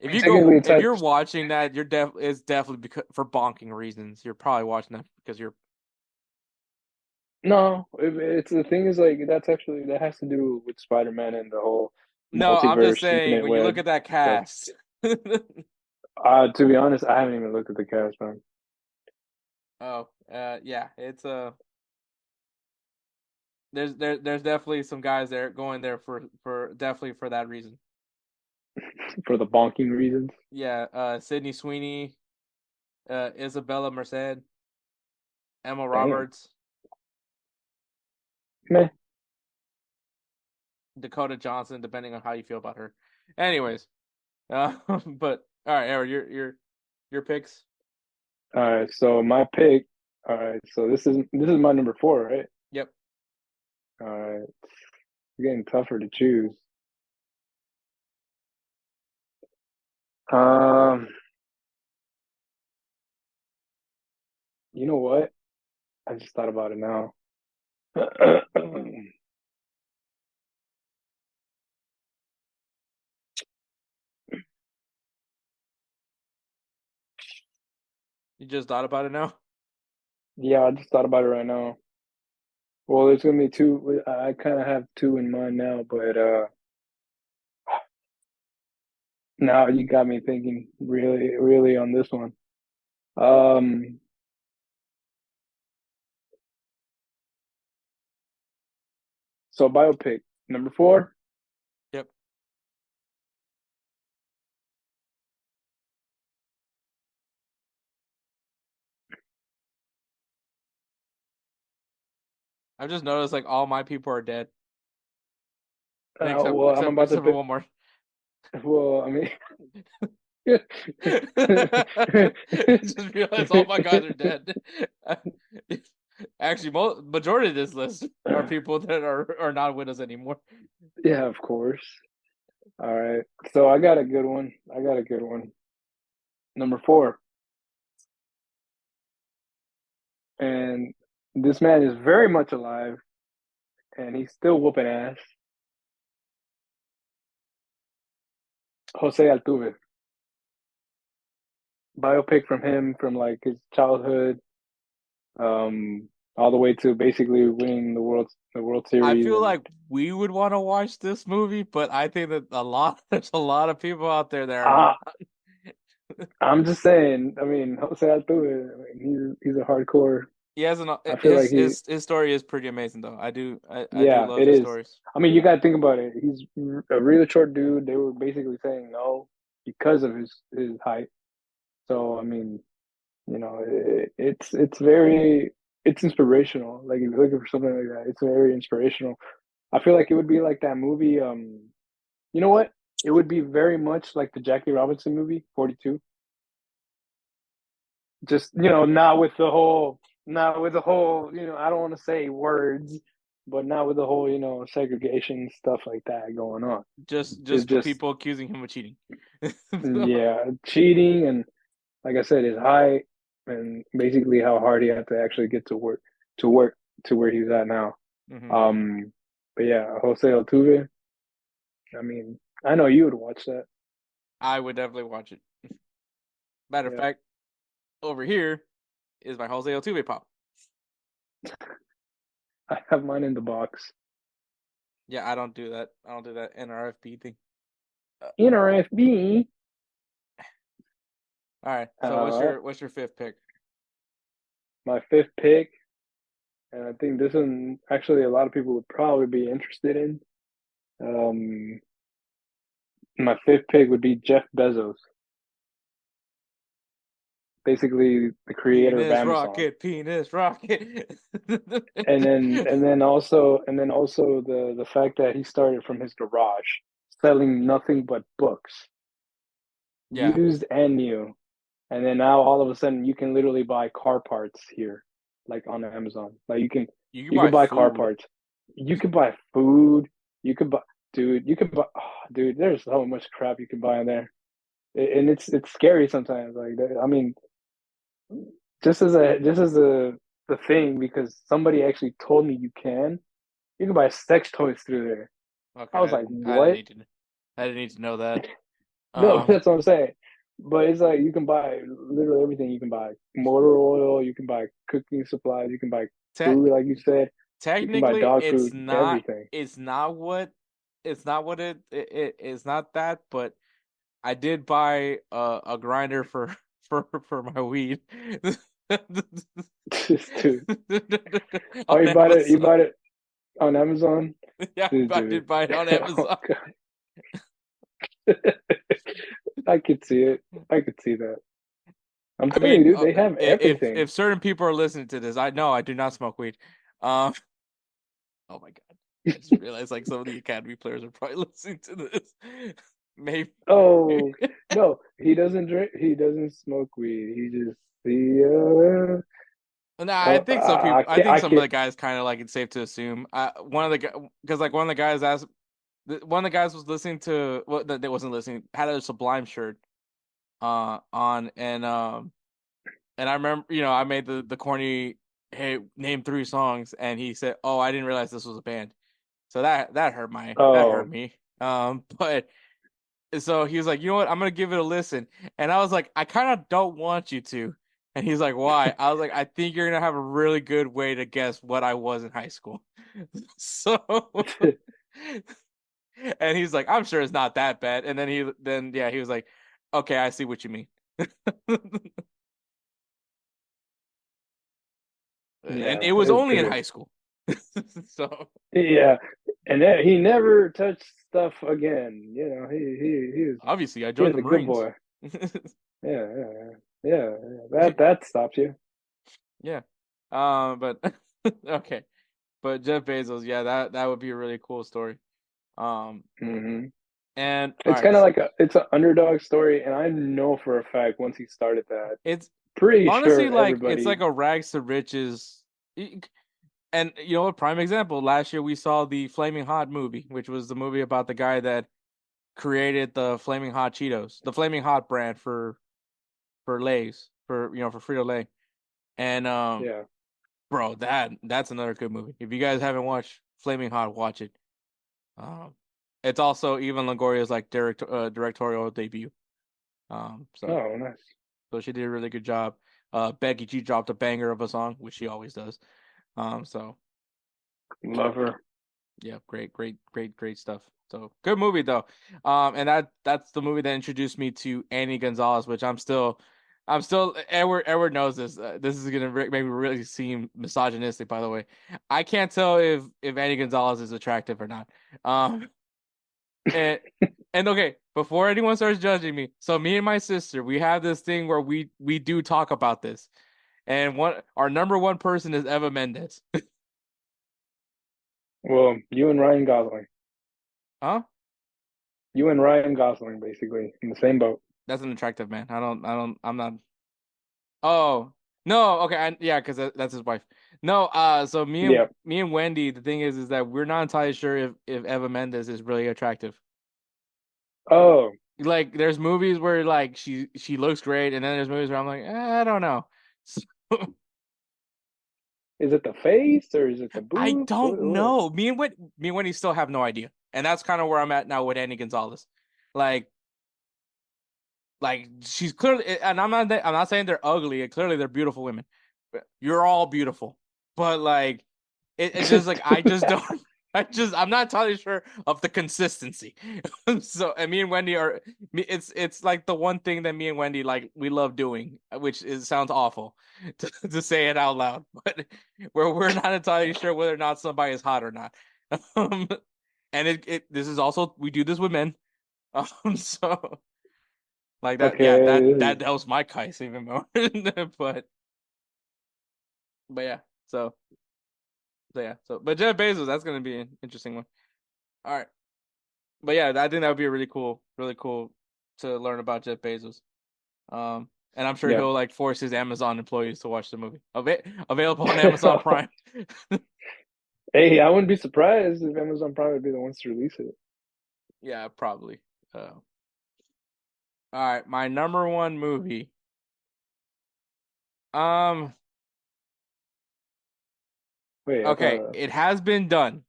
if mean, technically it's if like you're watching that, it's definitely because for bonking reasons. You're probably watching that because you're. no. It's the thing is like that has to do with Spider-Man and the whole No, I'm just multiverse, saying infinite when you look web at that stuff. cast. To be honest, I haven't even looked at the cast, man. Oh, yeah, it's there's definitely some guys there going there for definitely for that reason. For the bonking reasons. Yeah, Sydney Sweeney, Isabella Merced, Emma Damn. Roberts, Meh. Dakota Johnson, depending on how you feel about her. Anyways, but all right, Aaron, your picks. All right, so my pick. All right, so this is my number 4, right? Yep. All right, it's getting tougher to choose. Um, you know what? I just thought about it now. You just thought about it now. Yeah, I just thought about it right now. Well, there's gonna be two. I kind of have two in mind now, but now you got me thinking really, really on this one. Um, so biopic number 4. Yep. I've just noticed like all my people are dead, except Well, I'm except about to except for pick. one more. Well, I mean. Just realized all my guys are dead. Actually, majority of this list are people that are not with us anymore. Yeah, of course. All right. So I got a good one. Number 4. And this man is very much alive and he's still whooping ass. Jose Altuve. Biopic from him from like his childhood, all the way to basically winning the World I Series. feel And like we would want to watch this movie, but I think that there's a lot of people out there that are uh, not. I'm just saying, I mean, Jose Altuve, I mean, he's a hardcore. He has I feel like he his story is pretty amazing though. I do Yeah, love it his is. stories. I mean, you got to think about it. He's a really short dude. They were basically saying no because of his height. So I mean, it's very it's inspirational. Like if you're looking for something like that, it's very inspirational. I feel like it would be like that movie. You know what? It would be very much like the Jackie Robinson movie, 42. Just not with the whole, I don't want to say words, but not with the whole, segregation stuff like that going on. It's Just for just people accusing him of cheating. yeah, cheating and like I said, his height and basically how hard he had to actually get to work to where he's at now. Hmm. But yeah, Jose Altuve. I mean, I know you would watch that. I would definitely watch it. Matter of fact, over here is my Jose Altuve pop. I have mine in the box. Yeah, I don't do that. I don't do that NRFB thing. NRFB. All right. So what's your fifth pick? My fifth pick, and I think this one actually a lot of people would probably be interested in. My fifth pick would be Jeff Bezos. Basically, the creator of Amazon. Penis rocket. and then also the fact that he started from his garage, selling nothing but books, used and new, and then now all of a sudden you can literally buy car parts here, like on Amazon. Like you can buy car parts, you can buy food, you can buy there's so much crap you can buy in there, and it's scary sometimes. Like I mean, just as the thing, because somebody actually told me you can buy sex toys through there. Okay, I was like, what? I didn't need to know that. No, that's what I'm saying. But it's like you can buy literally everything. You can buy motor oil. You can buy cooking supplies. You can buy food, like you said. Technically, you can buy dog it's food, not. Everything. It's not that. But I did buy a grinder for my weed. Dude. Oh, you bought it? You bought it on Amazon? Yeah, I did buy it on Amazon. I could see it. I could see that. I'm telling you, dude, they have everything. If certain people are listening to this, I do not smoke weed. Oh my god! I just realized like some of the Academy players are probably listening to this. Maybe. Oh no, he doesn't drink. He doesn't smoke weed. No, I think some people. I think some of the guys kind of like it's safe to assume. One of the guys asked. One of the guys was listening to they wasn't listening. Had a Sublime shirt, on and I remember I made the corny, hey, name 3 songs, and he said, oh, I didn't realize this was a band, so that hurt me. But so he was like, you know what, I'm gonna give it a listen, and I was like, I kind of don't want you to, and he's like, why? I was like, I think you're gonna have a really good way to guess what I was in high school. So. And he's like, I'm sure it's not that bad. And then he was like, okay, I see what you mean. And it was only in high school. So yeah, and he never touched stuff again. He was obviously I joined the Marines. Good boy. Yeah. That stops you. Yeah. But okay. But Jeff Bezos, yeah, that would be a really cool story. And it's kind of like it's an underdog story, and I know for a fact once he started that, it's pretty honestly sure like it's like a rags to riches. And a prime example, last year we saw the Flaming Hot movie, which was the movie about the guy that created the Flaming Hot Cheetos, the Flaming Hot brand for Lay's, for Frito-Lay. And bro, that's another good movie. If you guys haven't watched Flaming Hot, watch it. It's also Eva Longoria's like directorial debut. Oh, nice. So she did a really good job. Becky G dropped a banger of a song, which she always does. So love her. Yeah, great stuff. So good movie though. And that's the movie that introduced me to Annie Gonzalez, which I'm still Edward knows this. This is gonna make me really seem misogynistic, by the way. I can't tell if Annie Gonzalez is attractive or not. And okay, before anyone starts judging me, so me and my sister, we have this thing where we do talk about this, and our number one person is Eva Mendes. Well, you and Ryan Gosling. Huh? You and Ryan Gosling, basically, in the same boat. That's an attractive man. I'm not. Oh no, okay, because that's his wife. No, so me and Wendy. The thing is that we're not entirely sure if Eva Mendes is really attractive. Oh, like there's movies where like she looks great, and then there's movies where I'm like, I don't know. So, is it the face or is it the boobs? I don't know. Me and Wendy still have no idea, and that's kind of where I'm at now with Annie Gonzalez. Like like she's clearly, and I'm not saying they're ugly. Clearly, they're beautiful women. You're all beautiful, but like it's just like I just don't. I'm not entirely sure of the consistency. So, and me and Wendy are. It's like the one thing that me and Wendy like we love doing, which sounds awful to say it out loud, but we're not entirely sure whether or not somebody is hot or not. And this is also we do this with men. So like that, yeah, Okay. that was my case even more. But yeah, but Jeff Bezos, that's gonna be an interesting one. All right, but yeah, I think that would be really cool to learn about Jeff Bezos. And I'm sure Yeah. he'll like force his Amazon employees to watch the movie. Available on Amazon Prime. Hey, I wouldn't be surprised if Amazon Prime would be the ones to release it. Yeah, probably. All right, my number one movie. Wait, Okay, it has been done.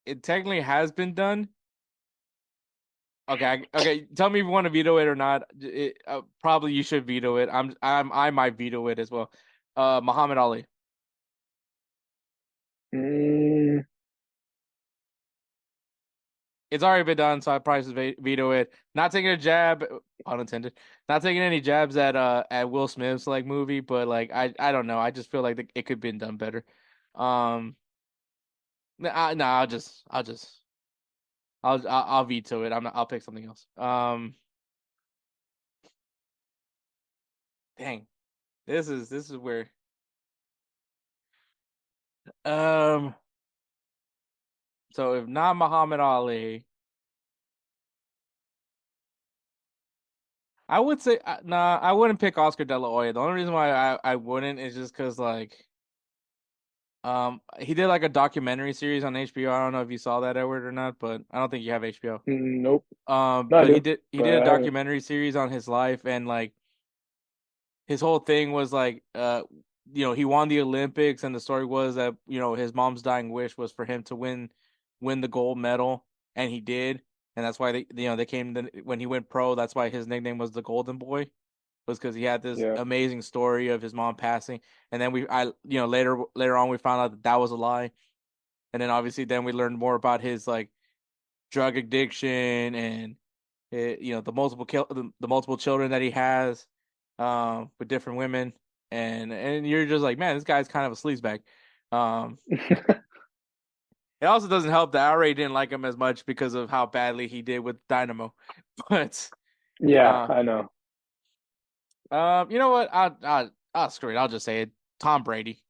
It technically has been done. Okay, okay. Tell me if you want to veto it or not. Probably you should veto it. I might veto it as well. Muhammad Ali. Mm, It's already been done, so I probably should veto it. Not taking a jab, unintended. Not taking any jabs at Will Smith's like movie, but like I don't know. I just feel like it could have been done better. No, I'll veto it. I'll pick something else. Dang, this is where. So if not Muhammad Ali, I would say nah. I wouldn't pick Oscar De La Hoya. The only reason why I wouldn't is just because like he did like a documentary series on HBO. I don't know if you saw that, Edward, or not, but I don't think you have HBO. nope. But he did but a I haven't. documentary series on his life, and like his whole thing was like he won the Olympics, and the story was that his mom's dying wish was for him to win the gold medal, and he did, and that's why they came when he went pro. That's why his nickname was the Golden Boy, was because he had this Yeah. amazing story of his mom passing, and then later on we found out that was a lie, and then obviously then we learned more about his like drug addiction and the multiple children that he has with different women, and you're just like, man, this guy's kind of a sleazebag. It also doesn't help that I already didn't like him as much because of how badly he did with Dynamo. But Yeah, I know. you know what? I'll screw it. I'll just say it. Tom Brady.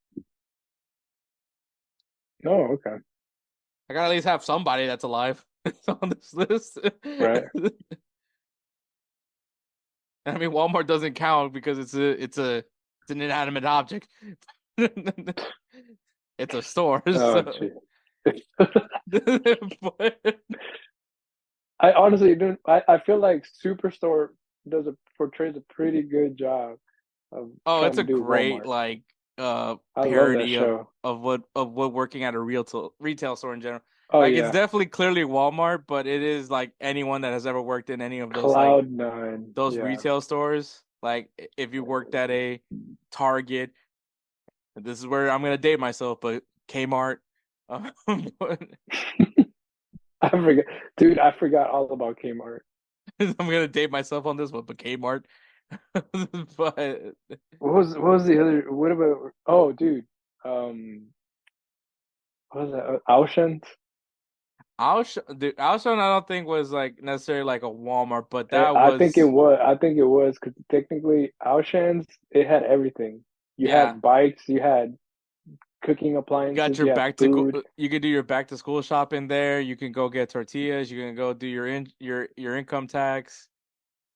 Oh, okay. I gotta at least have somebody that's alive on this list. Right. I mean, Walmart doesn't count because it's an inanimate object. It's a store. Oh, So. But I honestly don't. I feel like Superstore portrays a pretty good job of. It's a great Walmart. parody of what working at a retail store in general. Oh, like yeah. It's definitely clearly Walmart, but it is like anyone that has ever worked in any of those Cloud9, those retail stores. Like if you worked at a Target, this is where I'm gonna date myself, but Kmart. I forgot, dude. I forgot all about Kmart. I'm gonna date myself on this one, but Kmart. But what was the other? What about? Oh, dude. What was that? Auchan. Auchan, I don't think was like necessarily like a Walmart, but I think it was. I think it was because technically Auchan's it had everything. You had bikes. You had cooking appliances. You got you could do your back to school shopping there. You can go get tortillas. You can go do your income tax.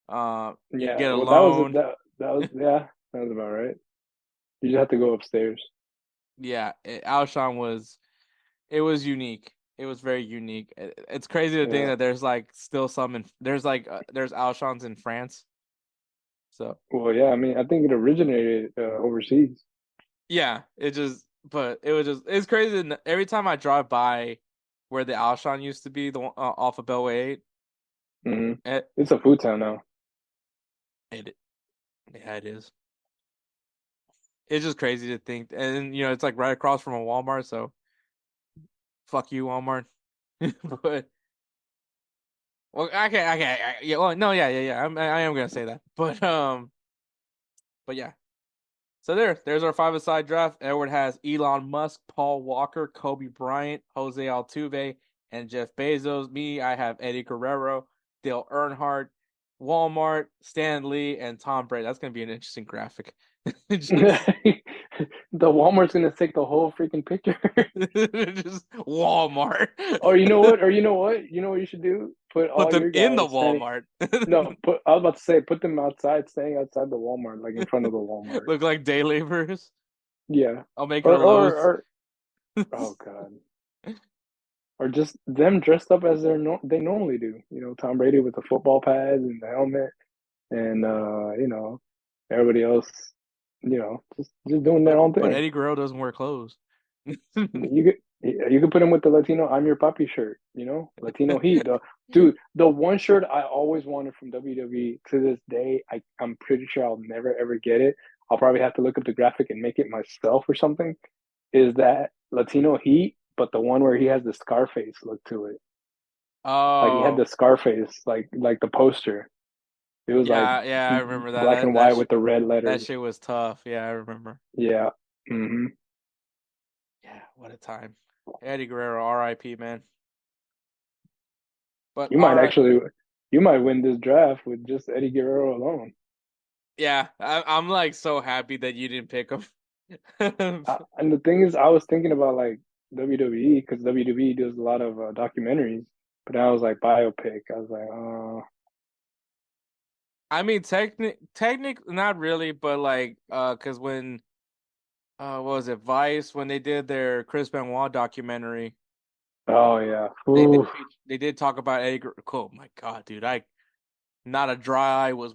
You get a loan. That was that was about right. You just have to go upstairs. Yeah, Auchan was unique. It was very unique. It's crazy to think that there's like still some there's Auchans in France. So well, yeah, I mean, I think it originated overseas. Yeah, it's crazy. Every time I drive by where the Auchan used to be, the off of Beltway 8, Mm-hmm. It, It's a food town now. it, yeah, it is. It's just crazy to think, and it's like right across from a Walmart. So fuck you, Walmart. But well, yeah, well, no, yeah. I am gonna say that, but yeah. So there's our five-a-side draft. Edward has Elon Musk, Paul Walker, Kobe Bryant, Jose Altuve, and Jeff Bezos. Me, I have Eddie Guerrero, Dale Earnhardt, Walmart, Stan Lee, and Tom Brady. That's gonna be an interesting graphic. Just, The Walmart's gonna take the whole freaking picture. just Walmart. Or you know what? You know what you should do? Put Put all them your in the guys standing. Walmart. No, I was about to say, put them outside, standing outside the Walmart, like in front of the Walmart. Look like day laborers. Yeah. I'll make it a Lowe's. Oh god. Or just them dressed up as they normally do. Tom Brady with the football pads and the helmet, and everybody else, just doing their own thing. But Eddie Guerrero doesn't wear clothes. You could put him with the Latino "I'm Your Papi" shirt, Latino Heat. Dude, the one shirt I always wanted from WWE to this day, I'm pretty sure I'll never ever get it. I'll probably have to look up the graphic and make it myself or something. Is that Latino Heat, but the one where he has the Scarface look to it. Like he had the Scarface, like the poster. It was I remember that. Black and white with the red letters. That shit was tough. Yeah, I remember. Yeah. Mm-hmm. Yeah, what a time. Eddie Guerrero, R.I.P. man. But you might win this draft with just Eddie Guerrero alone. Yeah, I'm like so happy that you didn't pick him. And the thing is, I was thinking about like WWE because WWE does a lot of documentaries, but I was like biopic. I was like, I mean, technically, not really, but like, because when, what was it, Vice, when they did their Chris Benoit documentary. Oh yeah, they did talk about Eddie. Oh my god, dude! Not a dry eye was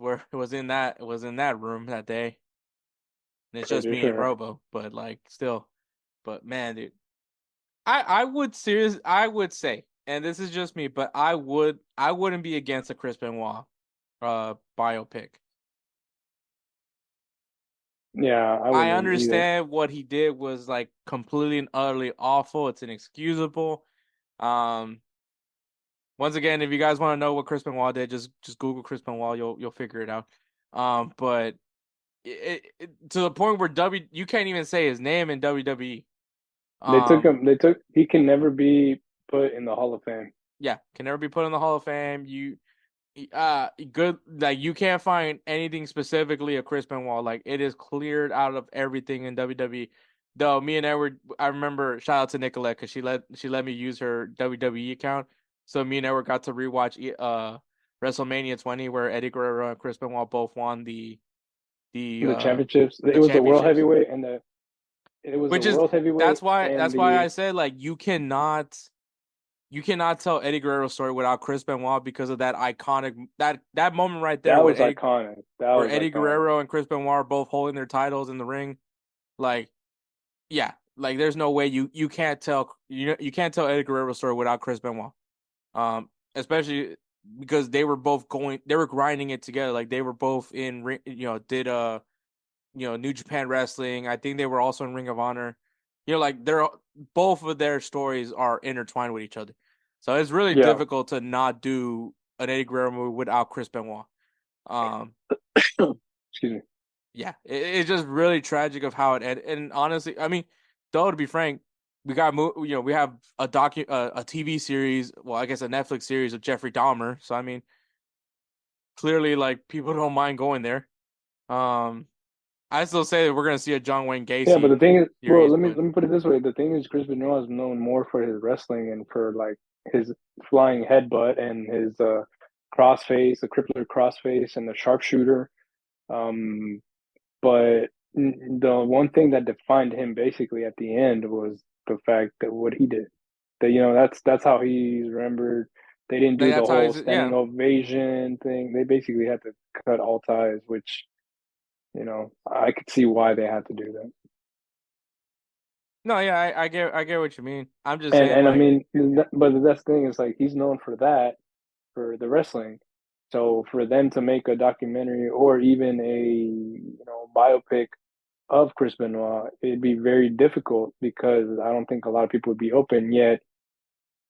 in that room that day. And it's just me and Robo, but like still, but man, dude, I would say, and this is just me, but I wouldn't be against a Chris Benoit biopic. Yeah, I understand what he did was like completely and utterly awful. It's inexcusable. Once again, if you guys want to know what Chris Benoit did, just Google Chris Benoit. You'll figure it out. But to the point where you can't even say his name in WWE. He can never be put in the Hall of Fame. Yeah, can never be put in the Hall of Fame. Good, like you can't find anything specifically of Chris Benoit. Like it is cleared out of everything in WWE. Though me and Edward, I remember, shout out to Nicolette because she let me use her WWE account. So me and Edward got to rewatch WrestleMania 20 where Eddie Guerrero and Chris Benoit both won the championships. It was the world heavyweight and world heavyweight. That's why I said like you cannot tell Eddie Guerrero's story without Chris Benoit because of that iconic that moment right there. That was iconic. Where Eddie Guerrero and Chris Benoit are both holding their titles in the ring, like, yeah, like there's no way you can't tell you can't tell Eddie Guerrero's story without Chris Benoit, especially because they were grinding it together. Like they were both in did New Japan Wrestling. I think they were also in Ring of Honor. Like both of their stories are intertwined with each other. So it's really difficult to not do an Eddie Guerrero movie without Chris Benoit. Excuse me. Yeah, it's just really tragic of how it ended. And honestly, I mean, though, to be frank, we have a TV series. Well, I guess a Netflix series of Jeffrey Dahmer. So I mean, clearly, like people don't mind going there. I still say that we're gonna see a John Wayne Gacy. Yeah, but the thing is, let me put it this way: the thing is, Chris Benoit is known more for his wrestling and for like his flying headbutt and his crossface, the crippler crossface, and the sharpshooter. But the one thing that defined him basically at the end was the fact that what he did. That that's how he's remembered. They didn't do the whole standing ovation thing. They basically had to cut all ties, which. I could see why they had to do that. No, yeah, I get what you mean. I'm just saying. And I mean, but the best thing is like he's known for that, for the wrestling. So for them to make a documentary or even a biopic of Chris Benoit, it'd be very difficult because I don't think a lot of people would be open yet.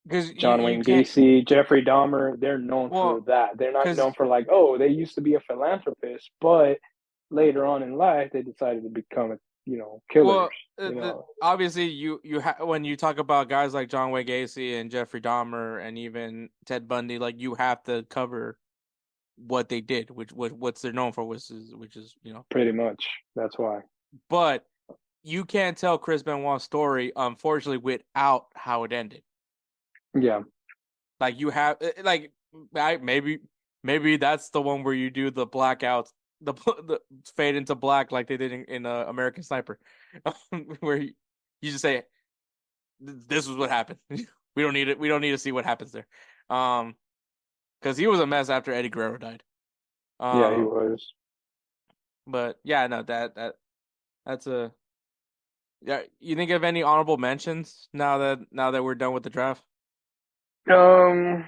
Because John you Wayne can't. Gacy, Jeffrey Dahmer, they're known for Well, that. They're not because known for like, oh, they used to be a philanthropist, but later on in life they decided to become, killers. obviously when you talk about guys like John Wayne Gacy and Jeffrey Dahmer and even Ted Bundy, like you have to cover what they did, which they're known for, which is pretty much. That's why. But you can't tell Chris Benoit's story, unfortunately, without how it ended. Yeah. Like you have, like maybe that's the one where you do the blackouts, the fade into black like they did in American Sniper, where you just say, "This is what happened." We don't need it. We don't need to see what happens there, because he was a mess after Eddie Guerrero died. Yeah, he was. But yeah, no, that's a. Yeah, you think of any honorable mentions now that we're done with the draft? Um,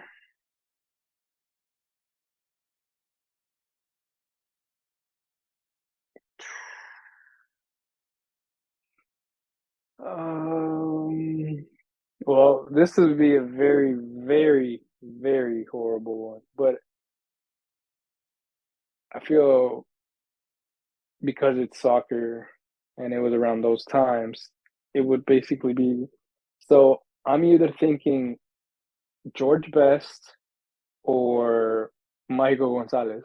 well, this would be a very, very, very horrible one, but I feel because it's soccer and it was around those times, it would basically be. So I'm either thinking George Best or Michael Gonzalez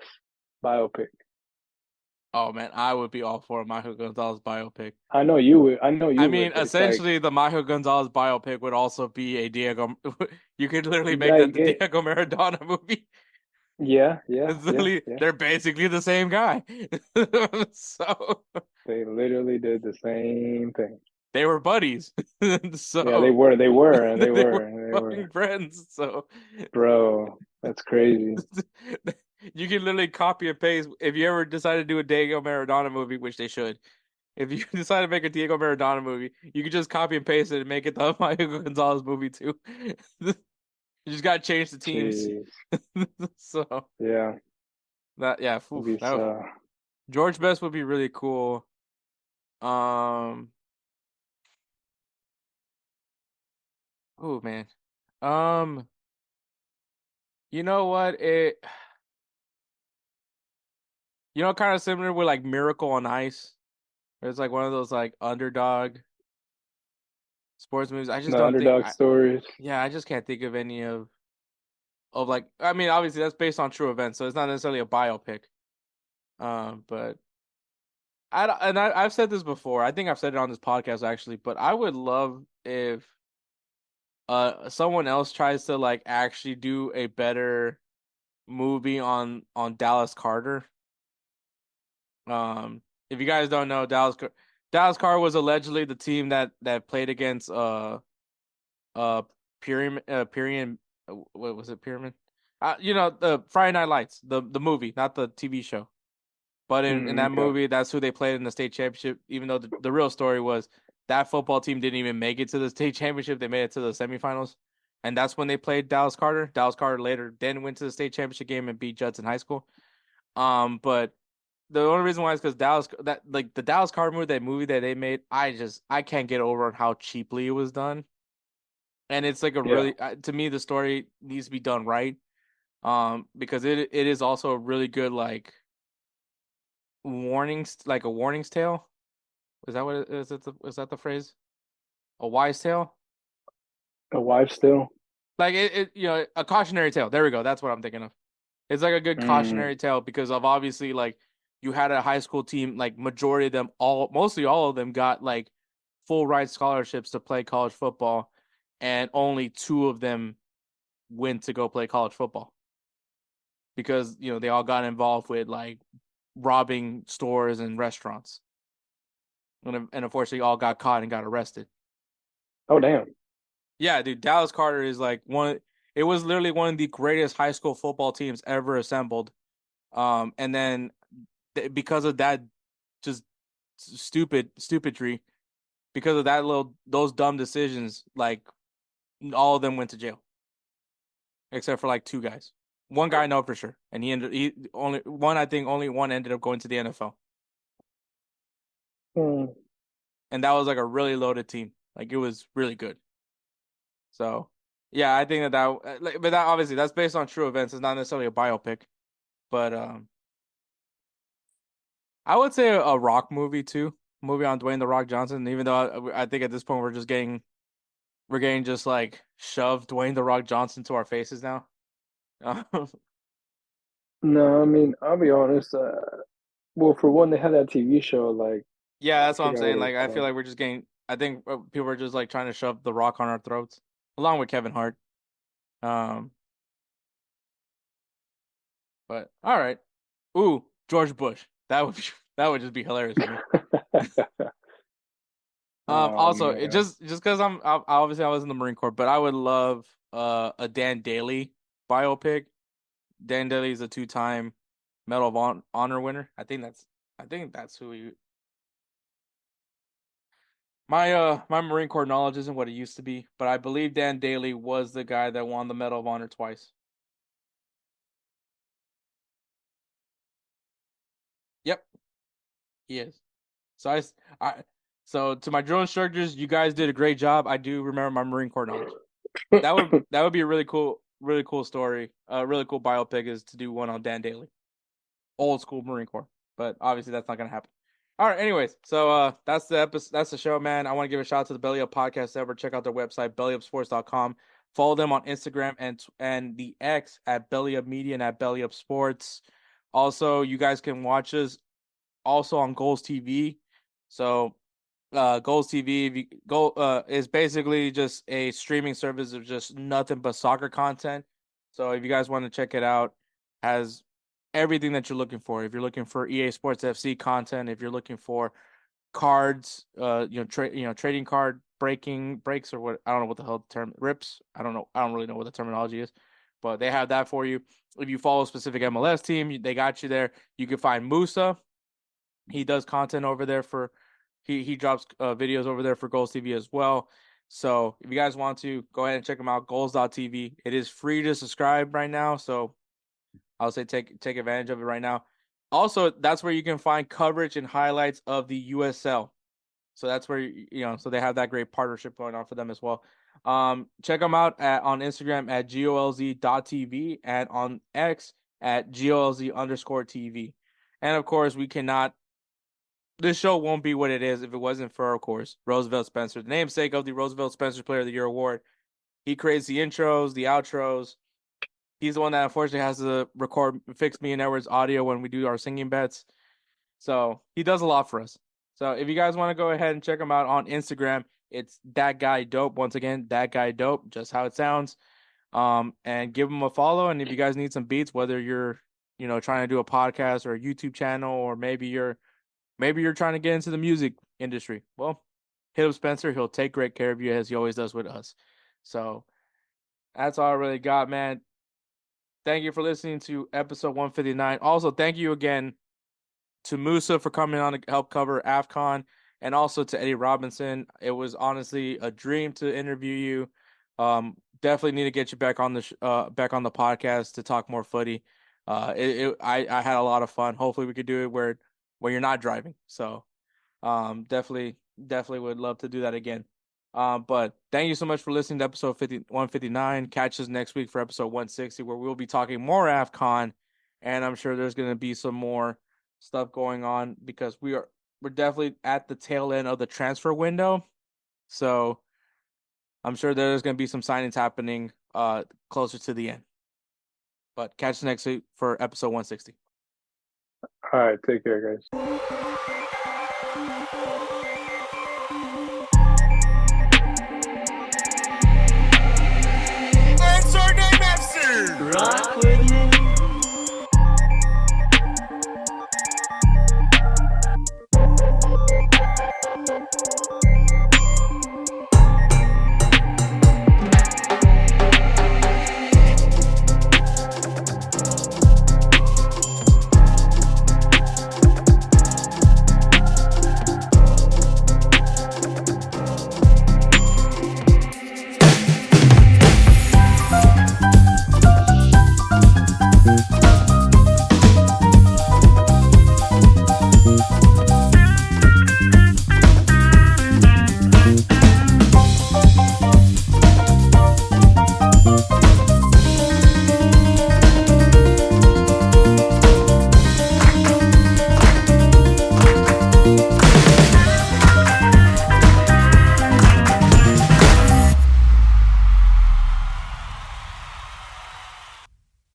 biopic. Oh man, I would be all for a Michael Gonzalez biopic. I know you would. I know you. I mean, would. essentially, the Michael Gonzalez biopic would also be a Diego. You could literally make that the Diego Maradona movie. Yeah. It's literally, they're basically the same guy. So they literally did the same thing. They were buddies. So yeah, they were. They were friends. So, bro, that's crazy. You can literally copy and paste. If you ever decide to do a Diego Maradona movie, which they should, if you decide to make a Diego Maradona movie, you can just copy and paste it and make it the Michael Gonzalez movie too. You just gotta change the teams. So yeah, George Best would be really cool. Oh man. You know what? Kind of similar with like Miracle on Ice. It's like one of those like underdog sports movies. I just don't underdog stories. Yeah, I just can't think of any of like. I mean, obviously that's based on true events, so it's not necessarily a biopic. But I've said this before. I think I've said it on this podcast actually. But I would love if someone else tries to like actually do a better movie on Dallas Carter. If you guys don't know, Dallas Carter was allegedly the team that played against Pyramid what was it, Pyramid? The Friday Night Lights, the movie, not the TV show. But in that movie, that's who they played in the state championship, even though the real story was that football team didn't even make it to the state championship. They made it to the semifinals. And that's when they played Dallas Carter. Dallas Carter later then went to the state championship game and beat Judson High School. But the only reason why is because the Dallas Carter movie, that movie that they made, I can't get over on how cheaply it was done. And it's like really, to me, the story needs to be done right. Because it is also a really good like warnings, like a warning's tale. Is that what it is? Is that the phrase? A wise tale? A wise tale? Like a cautionary tale. There we go. That's what I'm thinking of. It's like a good cautionary tale because of obviously like you had a high school team, like majority of them, mostly all of them got like full ride scholarships to play college football, and only 2 of them went to go play college football because they all got involved with like robbing stores and restaurants, and unfortunately all got caught and got arrested. Oh damn! Yeah, dude, Dallas Carter is like it was literally one of the greatest high school football teams ever assembled, and then because of that, just stupidry, because of those dumb decisions, like all of them went to jail, except for like 2 guys. One guy I know for sure, and only one ended up going to the NFL, and that was like a really loaded team. Like it was really good. So, yeah, I think but that obviously that's based on true events. It's not necessarily a biopic, but I would say a Rock movie too, movie on Dwayne the Rock Johnson. Even though I think at this point we're getting just like shoved Dwayne the Rock Johnson to our faces now. No, I mean, I'll be honest. Well, for one, they had that TV show. Like, Yeah, I that's what I'm forgot saying. what it Like, was I feel called. like we're just getting. I think people are just like trying to shove the Rock on our throats, along with Kevin Hart. But all right. Ooh, George Bush. That would just be hilarious for me. Oh Also, it man. just because obviously I was in the Marine Corps, but I would love a Dan Daly biopic. Dan Daly is a 2-time Medal of Honor winner. I think that's who he. My Marine Corps knowledge isn't what it used to be, but I believe Dan Daly was the guy that won the Medal of Honor twice. Yep, he is. So so to my drill instructors, you guys did a great job. I do remember my Marine Corps knowledge. That would be a really cool story. A really cool biopic is to do one on Dan Daly, old school Marine Corps. But obviously that's not gonna happen. All right. Anyways, so that's the episode. That's the show, man. I want to give a shout out to the Belly Up Podcast Ever. Check out their website, BellyUpSports.com. Follow them on Instagram and the X at BellyUp Media and at BellyUp Sports. Also, you guys can watch us also on GolzTV. So GolzTV if you, is basically just a streaming service of just nothing but soccer content. So if you guys want to check it out, has everything that you're looking for. If you're looking for EA Sports FC content, if you're looking for cards, trading card breaks or what, I don't know what the hell the term rips. I don't know. I don't really know what the terminology is, but they have that for you. If you follow a specific MLS team, they got you there. You can find Moussa. He does content over there for he drops videos over there for GolzTV as well. So if you guys want to go ahead and check him out, Golz.tv. It is free to subscribe right now, so I'll say take advantage of it right now. Also, that's where you can find coverage and highlights of the USL. So that's where so they have that great partnership going on for them as well. Check them out on Instagram at golz.tv and on X at golz_TV. And of course, this show won't be what it is if it wasn't for, of course, Roosevelt Spencer, the namesake of the Roosevelt Spencer Player of the Year award. He creates the intros, the outros. He's the one that unfortunately has to fix me and Edward's audio when we do our singing bets. So he does a lot for us. So if you guys want to go ahead and check him out on Instagram, it's That Guy Dope. Once again, That Guy Dope, just how it sounds. And give him a follow. And if you guys need some beats, whether you're, trying to do a podcast or a YouTube channel, or maybe you're trying to get into the music industry, well, hit up Spencer. He'll take great care of you as he always does with us. So that's all I really got, man. Thank you for listening to episode 159. Also, thank you again to Moussa for coming on to help cover AFCON, and also to Eddie Robinson. It was honestly a dream to interview you. Definitely need to get you back on the podcast to talk more footy. I had a lot of fun. Hopefully we could do it where you're not driving. So definitely would love to do that again. But thank you so much for listening to episode 159. Catch us next week for episode 160, where we'll be talking more AFCON, and I'm sure there's going to be some more stuff going on because we're definitely at the tail end of the transfer window. So I'm sure there's going to be some signings happening closer to the end. But catch us next week for episode 160. All right, take care, guys.